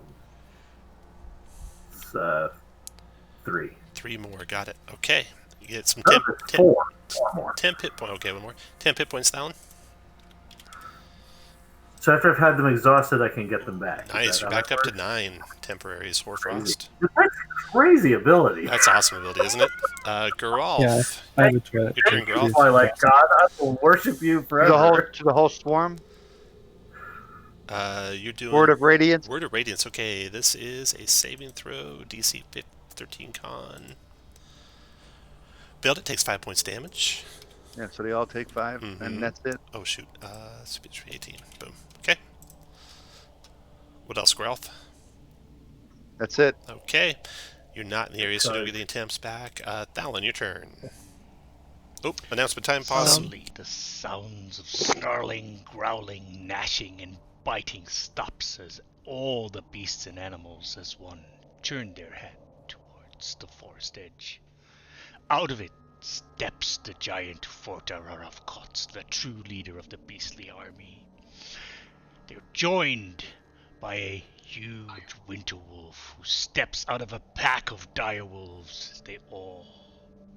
It's 3. 3 more, got it. Okay. You get some Oh, temp, it's 4. 4 more. 10 hit points. Okay, one more. 10 hit points down. So after I've had them exhausted, I can get them back. Is Nice. that You're how back that up to works? 9 temporaries, Hoarfrost. That's a crazy ability. That's awesome ability, isn't it? Geralf. Yeah, I would try that. Your turn, Geralf. I like God. I will worship you forever. To the whole swarm. You're doing Word of Radiance. Word of Radiance. Okay, this is a saving throw. DC 13 con. Failed it. Takes 5 points damage. Yeah, so they all take 5, Mhm. and that's it. Oh shoot. Speech 18. Boom. Okay. What else, Geralf? That's it. Okay. You're not in the area, so you don't get the attempts back. Thalon, your turn. Oh, announcement time. Pause. Suddenly, the sounds of snarling, growling, gnashing, and biting stops as all the beasts and animals as one turn their head towards the forest edge. Out of it steps the giant Fortarar of Kots, the true leader of the beastly army. They're joined by a huge winter wolf who steps out of a pack of dire wolves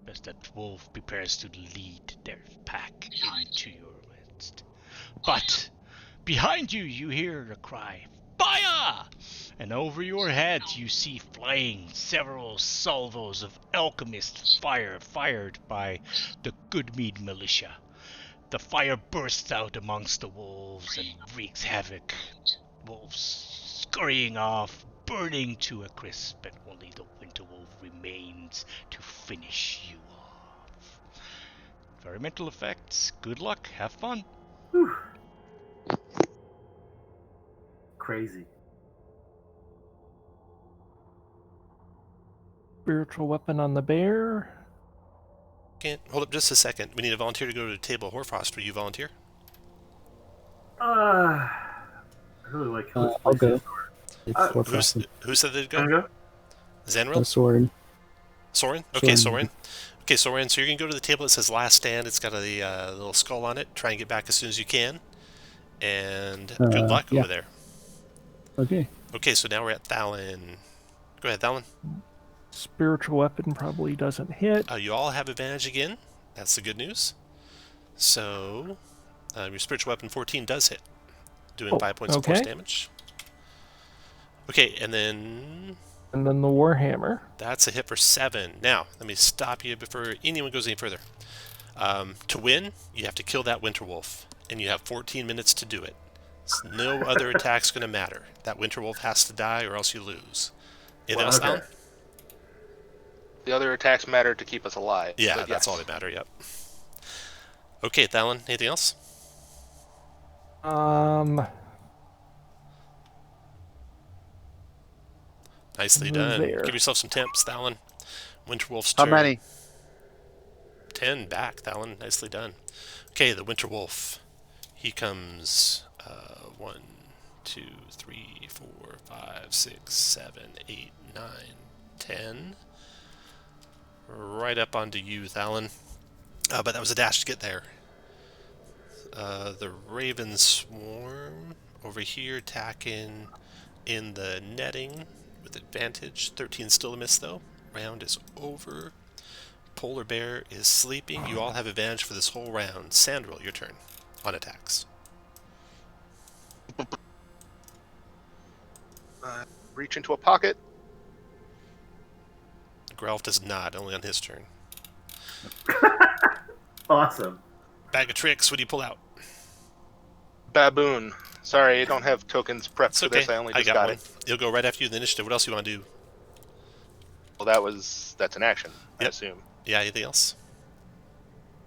as that wolf prepares to lead their pack into your midst. But behind you, you hear a cry, "Fire!" And over your head, you see flying several salvos of alchemist fire fired by the Goodmead militia. The fire bursts out amongst the wolves and wreaks havoc. Wolves scurrying off, burning to a crisp, and only the winter wolf remains to finish you off. Environmental effects. Good luck. Have fun. Whew. Crazy. Spiritual weapon on the bear. Can't hold up just a second. We need a volunteer to go to the table. Horfrost, will you volunteer? I really like how I'll go. It's Who said they'd Can I go? go? Zanril? Soren. Soren? Okay, Soren. Soren. Okay, Soren, so you're going to go to the table that says Last Stand. It's got a little skull on it. Try and get back as soon as you can. And good luck yeah. over there. Okay. Okay, so now we're at Thalin. Go ahead, Thalin. Spiritual weapon probably doesn't hit. You all have advantage again. That's the good news. So, your spiritual weapon 14 does hit, doing 5 points of force damage. Okay, and then the Warhammer. That's a hit for 7. Now, let me stop you before anyone goes any further. To win, you have to kill that winter wolf, and you have 14 minutes to do it. So no other attack's going to matter. That winter wolf has to die, or else you lose. Anything else, Alan? The other attacks matter to keep us alive. Yeah, that's all that matter, yep. Okay, Thalin, anything else? Nicely done. There. Give yourself some temps, Thalin. Winterwolf's turn. How many? 10 back, Thalin. Nicely done. Okay, the Winterwolf. He comes 1, 2, 3, 4, 5, 6, 7, 8, 9, 10. Right up onto you, Thalin. But that was a dash to get there. The Raven Swarm over here attacking in the netting with advantage. 13 still a miss though. Round is over. Polar Bear is sleeping. You all have advantage for this whole round. Sandril, your turn on attacks. Reach into a pocket. Grelf does not, only on his turn. Awesome. Bag of tricks, what do you pull out? Baboon. Sorry, I don't have tokens prepped It's for okay. this. I only I just got got one. it. You'll go right after you in the initiative. What else do you want to do? Well, that's an action, I Yep. assume. Yeah, anything else?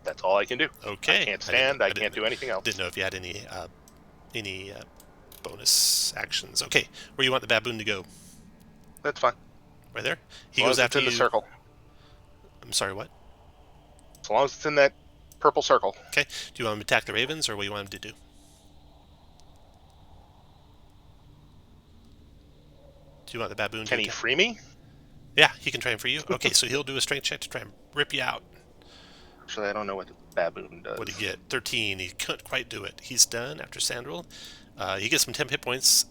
That's all I can do. Okay. I can't stand. I can't do anything else. Didn't know if you had any bonus actions. Okay, where you want the baboon to go? That's fine. Right there. He As long goes as after it's in you. the circle. I'm sorry, what? As long as it's in that purple circle. Okay. Do you want him to attack the ravens, or what do you want him to do? Do you want the baboon to Can he attack? free me? Yeah, he can try and free you. Okay, so he'll do a strength check to try and rip you out. Actually, I don't know what the baboon does. What did he get? 13. He couldn't quite do it. He's done after Sandril. He gets some temp hit points.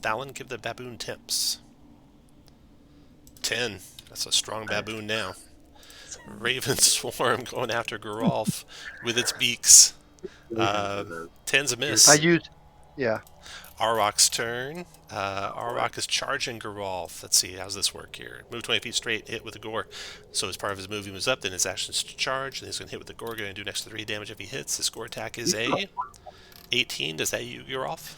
Thalin, give the baboon temps. 10. That's a strong baboon now. Raven Swarm going after Geralf with its beaks. 10's a miss. I used, yeah. Arrok's turn. Arrok is charging Geralf. Let's see, how's this work here? Move 20 feet straight, hit with the gore. So as part of his move, he moves up, then his action is to charge, then he's going to hit with the gore, going to do next to 3 damage if he hits. His score attack is a 18. Does that you, Geralf?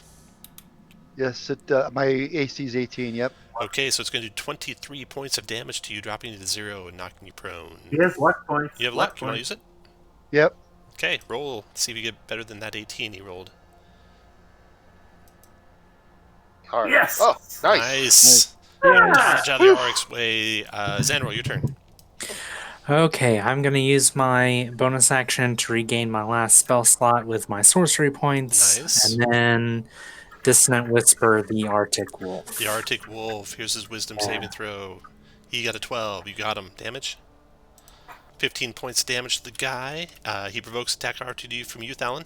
Yes, my AC is 18, yep. Okay, so it's going to do 23 points of damage to you, dropping you to 0 and knocking you prone. He has luck points. You have luck? You want to use it? Yep. Okay, roll. See if you get better than that 18 he rolled. All right. Yes! Oh, nice. Nice. Yeah. Dodge out of the Oryx way. Zanril, your turn. Okay, I'm going to use my bonus action to regain my last spell slot with my sorcery points. Nice. And then Dissonant Whisper the Arctic Wolf. The Arctic Wolf. Here's his wisdom saving throw. He got a 12. You got him. Damage? 15 points of damage to the guy. He provokes attack opportunity from you, Thalon.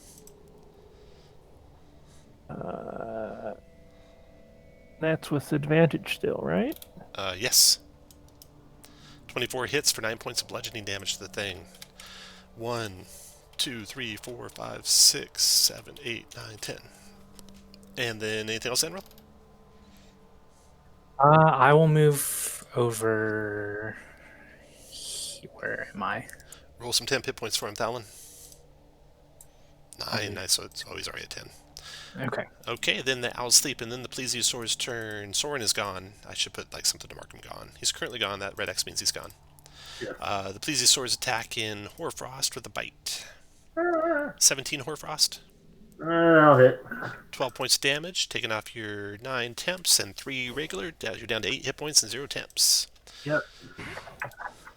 That's with advantage still, right? Yes. 24 hits for 9 points of bludgeoning damage to the thing. 1, 2, 3, 4, 5, 6, 7, 8, 9, 10. And then anything else, Enril? I will move over. Where am I? Roll some temp hit points for him, Thalon. 9, Okay. nice, so it's always already at 10. Okay. Okay, then the owls sleep, and then the plesiosaur's turn. Soren is gone. I should put like something to mark him gone. He's currently gone. That red X means he's gone. Yeah. The plesiosaur's attack in Hoarfrost with a bite. 17 Hoarfrost. I'll hit. 12 points damage, taking off your 9 temps and 3 regular. You're down to 8 hit points and 0 temps. Yep.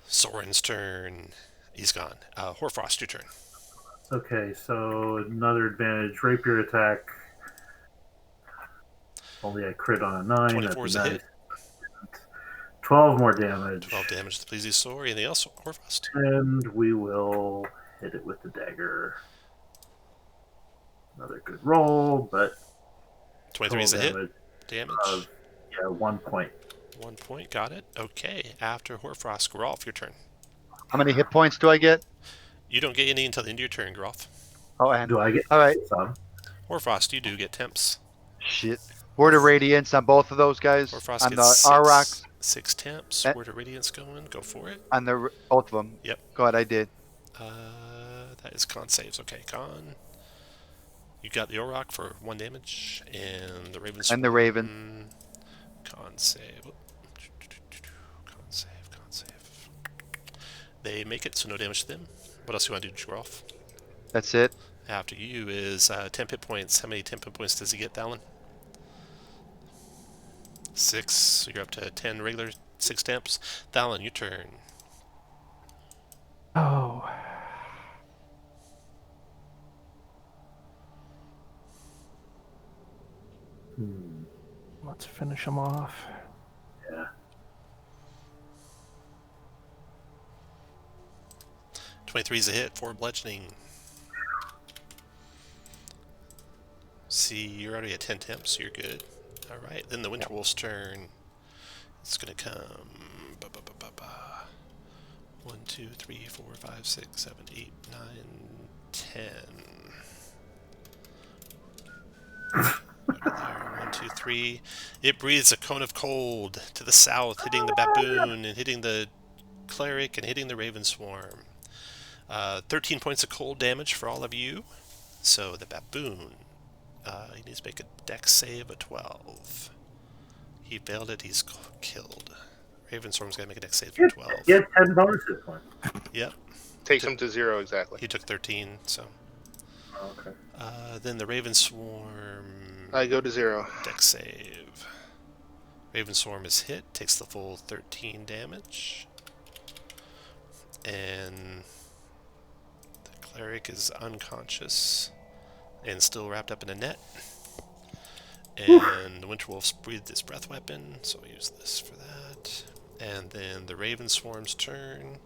Soren's turn. He's gone. Hoarfrost, your turn. Okay, so another advantage. Rapier attack. Only I crit on a 9. 24 is a hit. 12 more damage. 12 damage to the plesiosaur. Anything else, Hoarfrost? And we will hit it with the dagger. Another good roll, but 23 is a hit. Damage. Yeah, 1 point. 1 point, got it. Okay, after Hoarfrost, Geralf, your turn. How many hit points do I get? You don't get any until the end of your turn, Geralf. Oh, and Do I get all right. some? Hoarfrost, you do get temps. Shit. Word of Radiance on both of those guys. Hoarfrost On the gets Aurochs. 6 temps. Eh. Word of Radiance going. Go for it. On the both of them. Yep. Go ahead, I did. That is con saves. Okay, con. You got the Auroch for 1 damage, and the Raven. And the Raven. Con save. Con save. Con save. They make it, so no damage to them. What else do you want to do, Geralf? That's it. After you is 10 hit points. How many 10 hit points does he get, Thalon? 6. So you're up to 10 regular, 6 temps. Thalon, your turn. Oh. Let's finish him off. Yeah. 23 is a hit, 4 bludgeoning. See, you're already at 10 temps, so you're good. Alright, then the Winter Wolf's turn. It's gonna come. 1, 2, 3, 4, 5, 6, 7, 8, 9, 10. Over there, 1, 2, 3. It breathes a cone of cold to the south, hitting the baboon and hitting the cleric and hitting the raven swarm. 13 points of cold damage for all of you. So the baboon, he needs to make a dex save of 12. He failed it, he's killed. Ravenstorm's got to make a dex save of 12. Get 10 bonus hit points. Yep. Takes him to 0 exactly. He took 13, so. Oh, okay. Then the Ravenswarm. I go to 0. Dex save. Ravenswarm is hit, takes the full 13 damage. And the cleric is unconscious and still wrapped up in a net. And the Winterwolf's breathed his breath weapon, so I'll use this for that. And then the Ravenswarm's turn.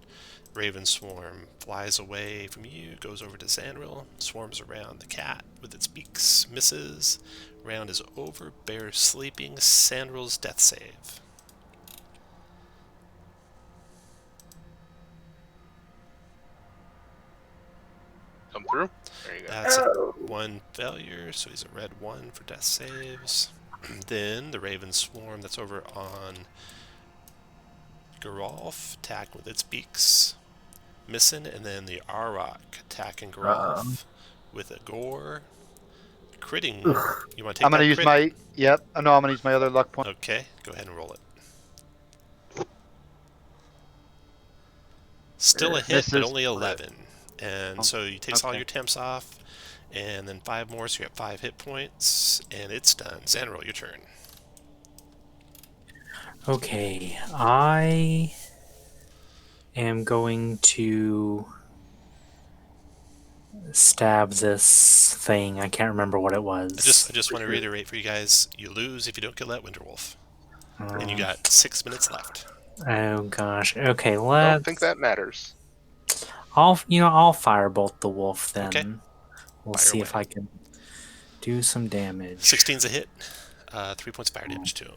Ravenswarm flies away from you, goes over to Zanril, swarms around the cat with its beaks, misses. Round is over, bear sleeping, Zanril's death save. Come through. There you go. That's one failure, so he's a red 1 for death saves. Then the Raven Swarm that's over on Geralf, attack with its beaks, missing, and then the Auroch attacking Geralf with a gore, critting. You want to take I'm gonna that use crit? my yep. No, I'm gonna use my other luck point. Okay, go ahead and roll it. Still a hit, but Misses. only 11. And so he takes all Okay. your temps off, and then 5 more, so you have 5 hit points, and it's done. Zanril, your turn. Okay, I am going to stab this thing. I can't remember what it was. I just want to reiterate for you guys, you lose if you don't kill that Winterwolf. And you got 6 minutes left. Oh gosh. Okay, I don't let's. think that matters. I'll firebolt the wolf then. Okay. We'll Fire see if away. I can do some damage. 16's a hit. 3 points fire damage to him.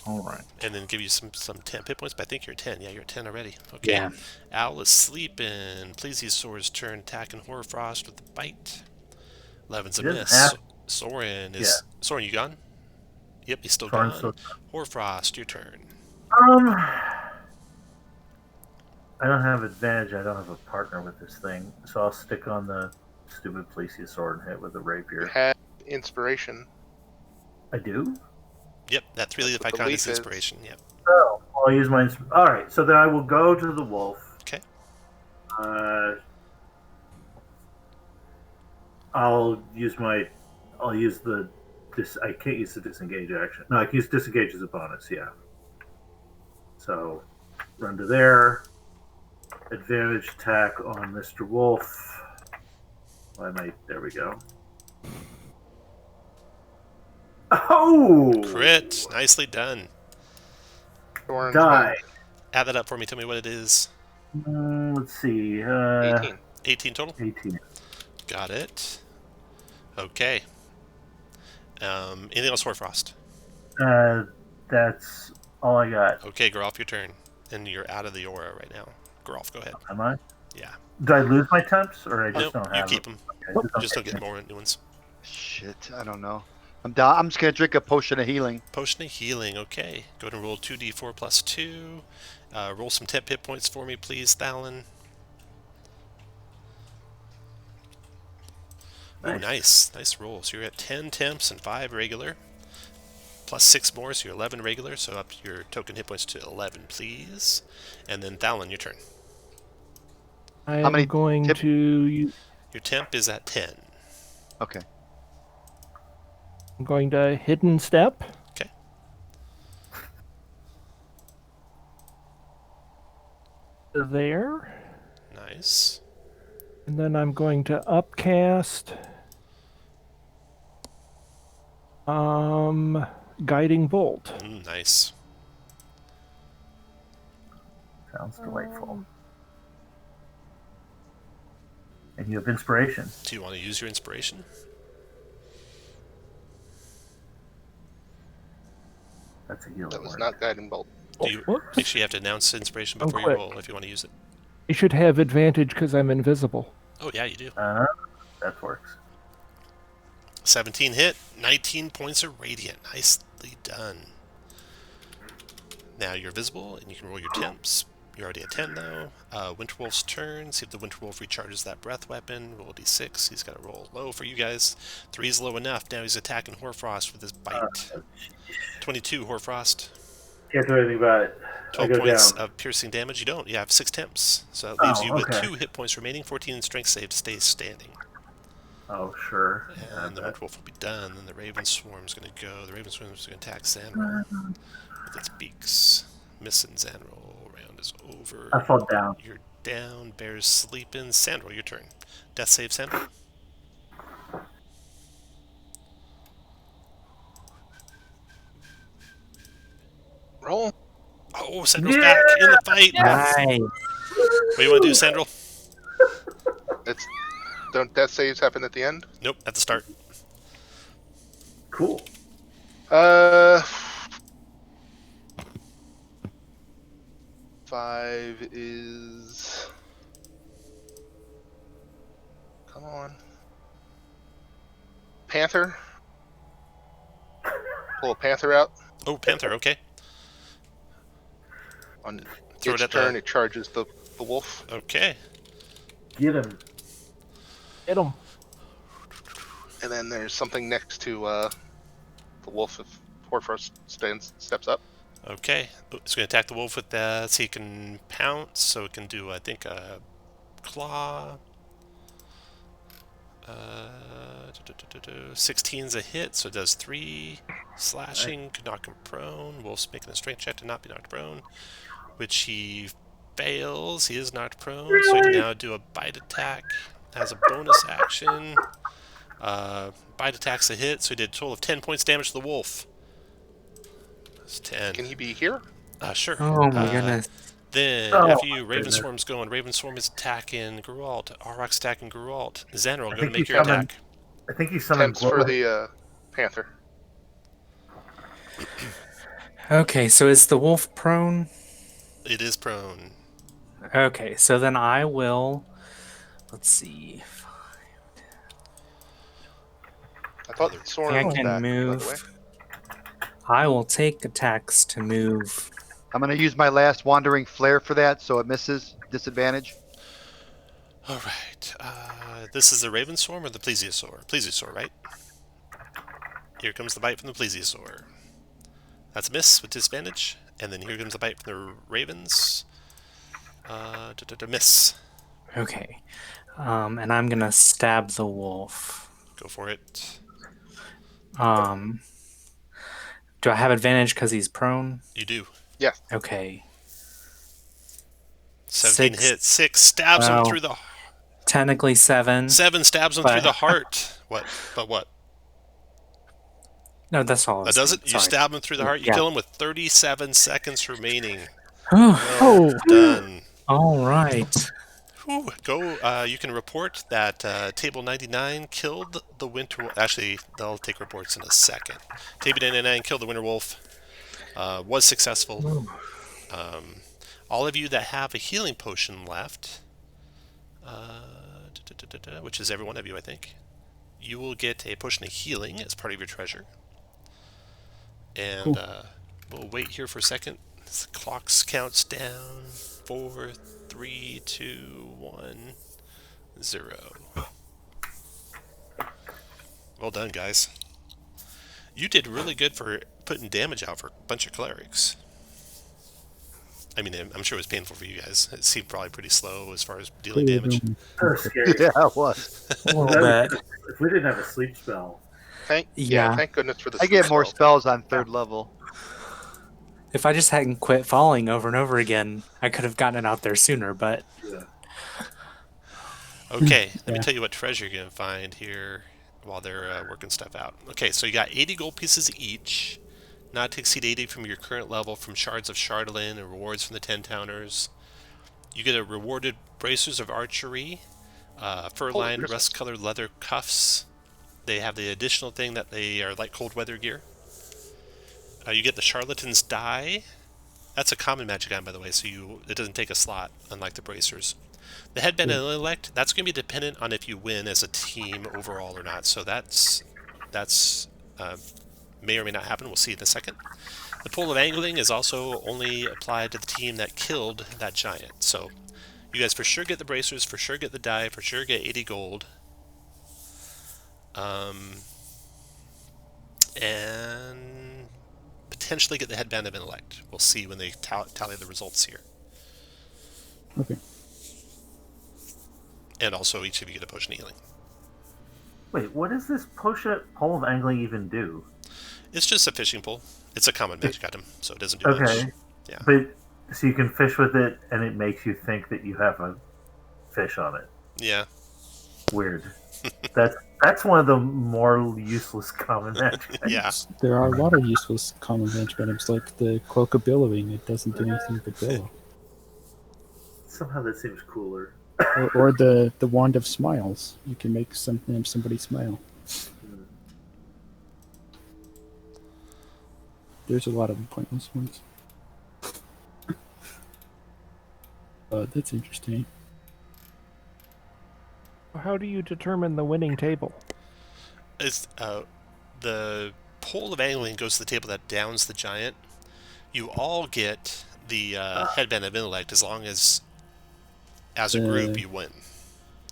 All right. And then give you some 10 hit points, but I think you're 10. Yeah, you're 10 already. Okay. Yeah. Owl is sleeping. Please use Sora's turn, attack and Horror Frost with the bite. 11's a He doesn't miss. have- Soren is... Soren, you gone? Yep, he's still Soren's gone. still- Horror Frost, your turn. I don't have advantage. I don't have a partner with this thing, so I'll stick on the stupid plesiosaur and hit with the You rapier. have inspiration. I do. Yep, that 3 leaf That's what the icon leaf is is. inspiration. Yep. Oh, I'll use my. All right, so then I will go to the wolf. Okay. I'll use the. I can't use the disengage action. No, I can use disengage as a bonus. Yeah. So, run to there. Advantage attack on Mr. Wolf. There we go. Oh! Crit. Nicely done. Thorns Die. Add that up for me. Tell me what it is. Let's see. 18. 18 total? 18. Got it. Okay. Anything else, Horfrost? That's all I got. Okay, Geralf, your turn. And you're out of the aura right now. Geralf, go ahead. Am I? Yeah. Do I lose my temps, or I just Nope, don't you have keep them? them. Okay, You just don't get more new ones. Shit, I don't know. I'm down. I'm just gonna drink a potion of healing. Potion of healing, okay. Go to roll 2d4 plus 2. Roll some temp hit points for me, please, Thalon. Ooh, nice. Nice roll. So you're at 10 temps and 5 regular. Plus 6 more, so you're 11 regular. So up your token hit points to 11, please. And then Thalon, your turn. I'm many going tip- to Your temp is at 10. Okay. I'm going to hidden step. Okay. There. Nice. And then I'm going to upcast guiding bolt. Nice. Sounds delightful. And you have inspiration. Do you want to use your inspiration? That's a healing That was word. not guiding bolt. Do you Whoops. make sure you have to announce inspiration before you quick. roll if you want to use it? You should have advantage because I'm invisible. Oh yeah, you do. That works. 17 hit, 19 points of radiant. Nicely done. Now you're visible and you can roll your temps. You're already at 10 though. Winterwolf's turn. See if the Winterwolf recharges that breath weapon. Roll a d6. He's got to roll low for you guys. 3's low enough. Now he's attacking Hoarfrost with his bite. 22, Hoarfrost. Can't do anything about it. 12 I go points down. of piercing damage. You don't. You have 6 temps. So that leaves you with okay. 2 hit points remaining. 14 strength save to stay standing. Oh, sure. And the Winterwolf will be done. Then the Raven Swarm's going to go. The Raven Swarm's going to attack Xanrol with its beaks. Missing Xanrol. Round is over. I fall down. You're down. Bear's sleeping. Xanrol, your turn. Death save, Xanrol. Roll. Oh, Xanrol's back in the fight. Nice. What do you want to do, Xanrol? Don't death saves happen at the end? Nope, at the start. Cool. 5 is... Come on. Panther. Pull a panther out. Oh, Panther, okay. On Throw its it at turn, the... it charges the wolf. Okay. Get him. Hit him. And then there's something next to the wolf if Horfrost steps up. Okay. It's going to attack the wolf with that, so he can pounce, so it can do, I think, a claw. 16's a hit, so it does 3 slashing, could knock him prone. Wolf's making a strength check to not be knocked prone, which he fails. He is knocked prone, so he can now do a bite attack. Has a bonus action. Bite attack's a hit, so he did a total of 10 points damage to the wolf. That's 10. Can he be here? Sure. Oh my goodness. Then, Oh, after you, my goodness. Ravenswarm's going. Ravenswarm is attacking Geralt. Auroch's attacking Geralt. Xanaril, I go to think you make your summoned. attack. I think you summoned. Temps for the panther. Okay, so is the wolf prone? It is prone. Okay, so then I will. Let's see. I thought Either- Soren I was can back, by the way. move. I will take attacks to move. I'm going to use my last Wandering Flare for that, so it misses. Disadvantage. All right. This is the Ravenswarm or the Plesiosaur? Plesiosaur, right? Here comes the bite from the Plesiosaur. That's a miss with disadvantage. And then here comes the bite from the Ravens. Miss. Okay. And I'm gonna stab the wolf. Go for it. Do I have advantage because he's prone? You do. Yeah. Okay. 17 Six. hits. 6 stabs him Wow. through the... Technically 7. 7 stabs him But- through the heart. What? But what? No, that's all. That does it? You Sorry. stab him through the heart. You Yeah. kill him with 37 seconds remaining. Oh, Done. all right. Whew. Go. You can report that Table 99 killed the Winter... Actually, they'll take reports in a second. Table 99 killed the Winter Wolf. Was successful. All of you that have a healing potion left, which is every one of you, I think, you will get a potion of healing as part of your treasure. And we'll wait here for a second. The clock counts down. 4, 3, 2, 1, 0. Well done, guys. You did really good for putting damage out for a bunch of clerics. I mean, I'm sure it was painful for you guys. It seemed probably pretty slow as far as dealing damage. That was scary. Yeah, it was. A little bit. If we didn't have a sleep spell, Thank Yeah. Thank goodness for the. I get more spell. spells on 3rd level. If I just hadn't quit falling over and over again, I could have gotten it out there sooner, but yeah. Okay, let me Yeah. tell you what treasure you're going to find here while they're working stuff out. Okay, so you got 80 gold pieces each, not to exceed 80 from your current level, from shards of Chardolin and rewards from the 10 towners. You get a rewarded bracers of archery, fur-lined, Christmas. rust-colored leather cuffs. They have the additional thing that they are like cold weather gear. You get the Charlatan's Die. That's a common magic item, by the way, so it doesn't take a slot, unlike the bracers. The headband and intellect, that's going to be dependent on if you win as a team overall or not. So that's may or may not happen. We'll see in a second. The pole of angling is also only applied to the team that killed that giant. So you guys for sure get the bracers, for sure get the die, for sure get 80 gold. And potentially get the headband of intellect. We'll see when they tally the results here. Okay. And also each of you get a potion of healing. Wait, what does this potion pole of angling even do? It's just a fishing pole. It's a common magic item, so it doesn't do much. Okay. Yeah. But so you can fish with it, and it makes you think that you have a fish on it. Yeah. Weird. That's one of the more useless common magic items. Yeah. There are a lot of useless common magic items, like the Cloak of Billowing. It doesn't do anything but billow. Somehow that seems cooler. Or the Wand of Smiles. You can make somebody smile. There's a lot of pointless ones. That's interesting. How do you determine the winning table? It's the pole of angling goes to the table that downs the giant. You all get the headband of intellect as long as a group you win.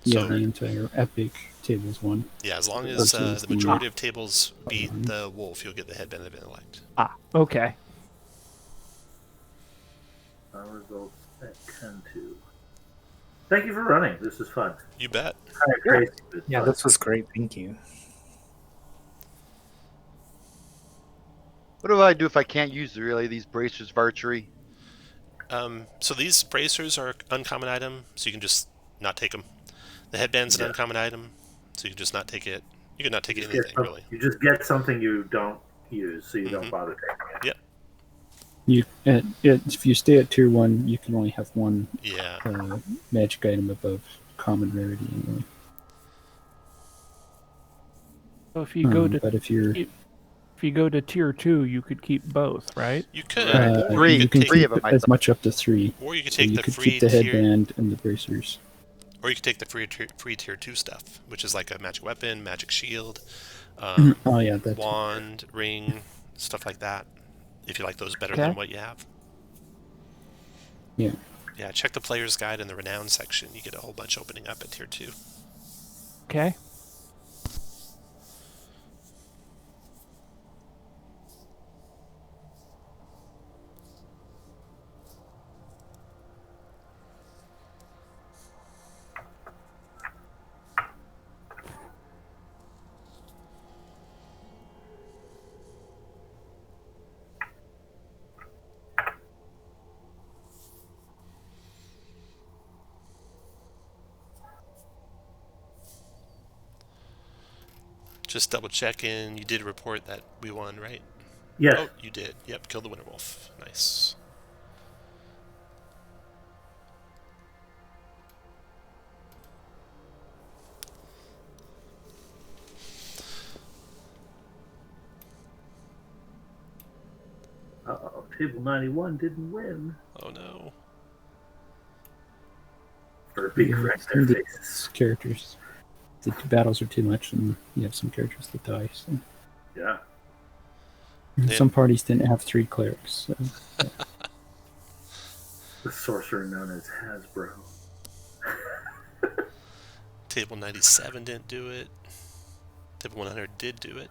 Yeah, So the entire epic tables one. yeah, as long as Versus the the- majority of tables beat the wolf, you'll get the headband of intellect. Ah, okay. Our results at 10-2. Thank you for running. This is fun. You bet. Kind of crazy, but yeah, fun. this was great. Thank you. What do I do if I can't use really these bracers of archery? So these bracers are uncommon item, so you can just not take them. The headband's an uncommon item, so you can just not take it. You can not take anything, really. You just get something you don't use, so you don't Mhm. bother taking it. Yep. If you stay at tier 1, you can only have one Yeah. magic item above common rarity anyway. So if you go to But if you're if you go to tier 2, you could keep both, right? You could, Right. or Three. you you could can take, Three keep of 'em, I as thought. much up to 3. or you could So take you the could free keep the tier, headband and the bracers. or you could take the free tier 2 stuff, which is like a magic weapon, magic shield, Oh yeah, that's wand, ring, stuff like that. If you like those better Okay. than what you have. yeah. Yeah, check the player's guide in the renown section. You get a whole bunch opening up at tier 2. Okay. Just double checking. You did report that we won, right? Yes. Oh, you did. Yep, killed the winter wolf. Nice. Uh-oh, table 91 didn't win. Oh no. For a big Yeah, crack some their of faces. these characters, the battles are too much, and you have some characters that die. So. Yeah. Yeah. Some parties didn't have 3 clerics. So. The sorcerer known as Hasbro. Table 97 didn't do it. Table 100 did do it.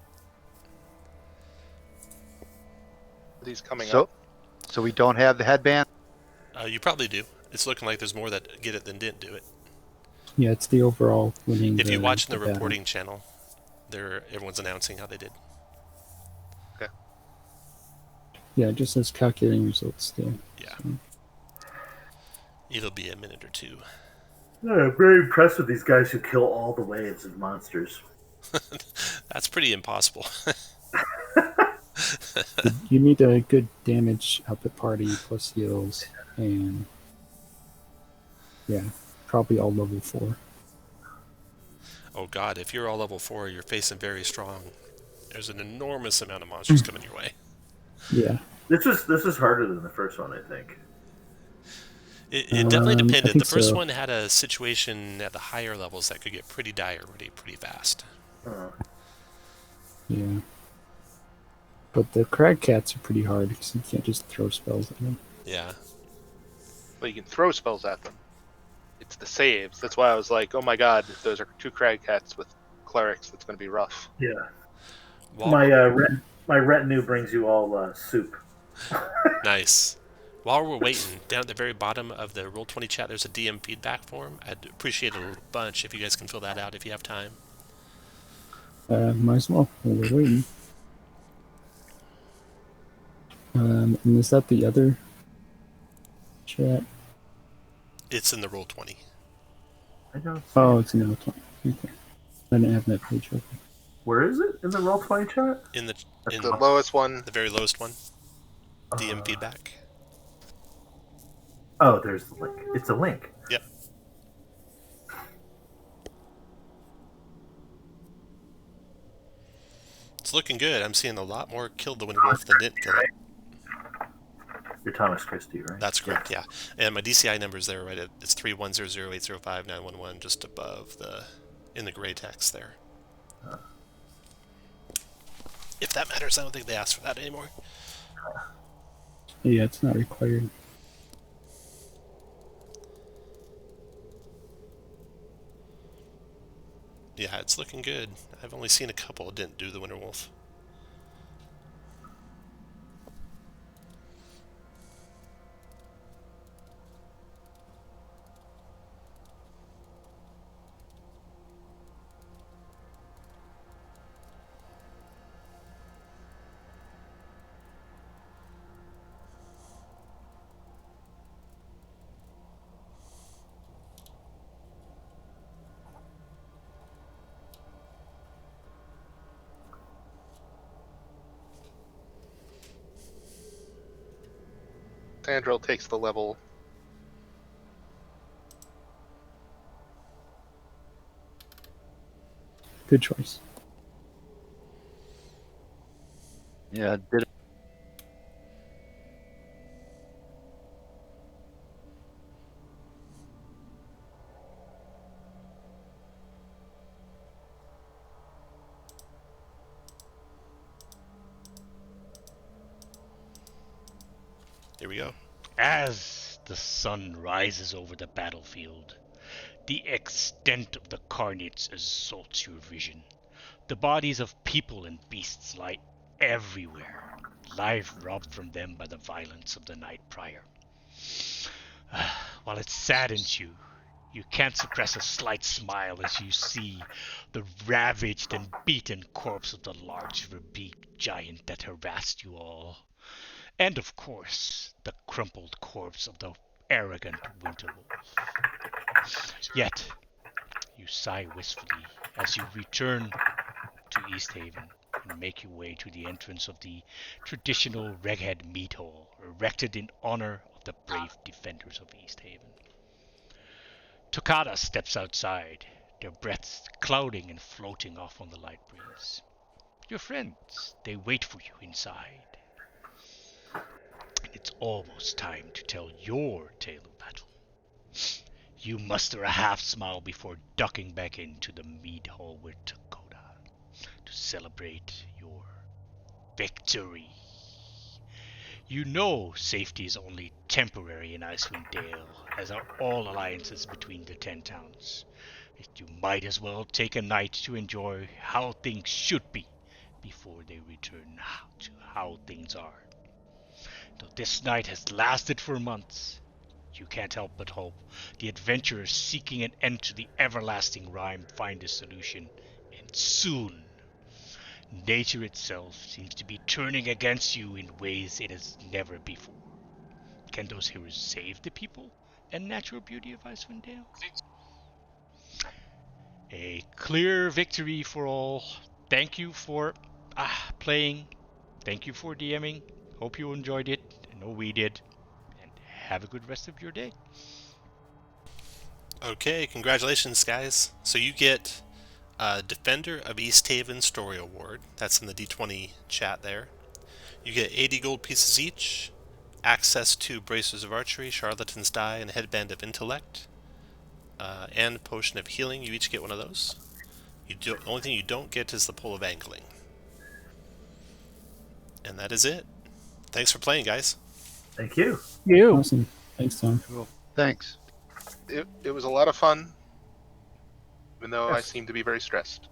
These coming So, up. so we don't have the headband. You probably do. It's looking like there's more that get it than didn't do it. Yeah, it's the overall winning. If you watch the battle. reporting channel, everyone's announcing how they did. Yeah, it just says calculating results still. Yeah. So. It'll be a minute or two. Yeah, I'm very impressed with these guys who kill all the waves of monsters. That's pretty impossible. You need a good damage output party plus heals, and yeah, probably all level 4. Oh god, if you're all level 4, you're facing very strong. There's an enormous amount of monsters coming your way. Yeah. This is harder than the first one, I think. It definitely I depended. think The first so. one had a situation at the higher levels that could get pretty dire pretty fast. Yeah. But the crag cats are pretty hard because you can't just throw spells at them. Yeah. But you can throw spells at them. It's the saves. That's why I was like, oh my god, if those are 2 crag cats with clerics, that's going to be rough. Yeah. While My retinue brings you all soup. Nice. While we're waiting, down at the very bottom of the Roll20 chat, there's a DM feedback form. I'd appreciate it a bunch if you guys can fill that out if you have time. Might as well while we're waiting. And is that the other chat? It's in the Roll20. I don't see Oh, it. it's in the Roll20. Okay. I didn't have that page open. Where is it? In the Roll20 chat? In the The lowest one. the very lowest one. DM feedback. Oh, there's the link. It's a link. Yep. It's looking good. I'm seeing a lot more killed the Winter Wolf than didn't kill it. You're Thomas Christie, right? That's correct, yeah. And my DCI number's there, right? It's 31008059111, just above in the gray text there. If that matters, I don't think they ask for that anymore. Yeah, it's not required. Yeah, it's looking good. I've only seen a couple that didn't do the Winter Wolf. Tandrel takes the level. Good choice. Yeah, did Here we go. As the sun rises over the battlefield, the extent of the carnage assaults your vision. The bodies of people and beasts lie everywhere, life robbed from them by the violence of the night prior. While it saddens you, you can't suppress a slight smile as you see the ravaged and beaten corpse of the large verbeeked giant that harassed you all. And of course, the crumpled corpse of the arrogant winter wolf. Yet, you sigh wistfully as you return to East Haven and make your way to the entrance of the traditional Reghead Meat Hall, erected in honor of the brave defenders of East Haven. Toccata steps outside, their breaths clouding and floating off on the light breeze. Your friends, they wait for you inside. And it's almost time to tell your tale of battle. You muster a half smile before ducking back into the mead hall with Dakota to celebrate your victory. You know safety is only temporary in Icewind Dale, as are all alliances between the 10 towns. You might as well take a night to enjoy how things should be before they return to how things are. Though this night has lasted for months, you can't help but hope the adventurers seeking an end to the everlasting Rime find a solution, and soon. Nature itself seems to be turning against you in ways it has never before. Can those heroes save the people and natural beauty of Icewind Dale? A clear victory for all. Thank you for playing. Thank you for DMing. Hope you enjoyed it. I know we did. And have a good rest of your day. Okay, congratulations, guys. So you get Defender of East Haven Story Award. That's in the D20 chat there. You get 80 gold pieces each, access to Bracers of Archery, Charlatan's Die, and Headband of Intellect, and Potion of Healing. You each get one of those. The only thing you don't get is the Pole of Angling. And that is it. Thanks for playing, guys. Thank you. You. Awesome. Thanks, Tom. cool. Thanks. It was a lot of fun, even though I Yes. seem to be very stressed.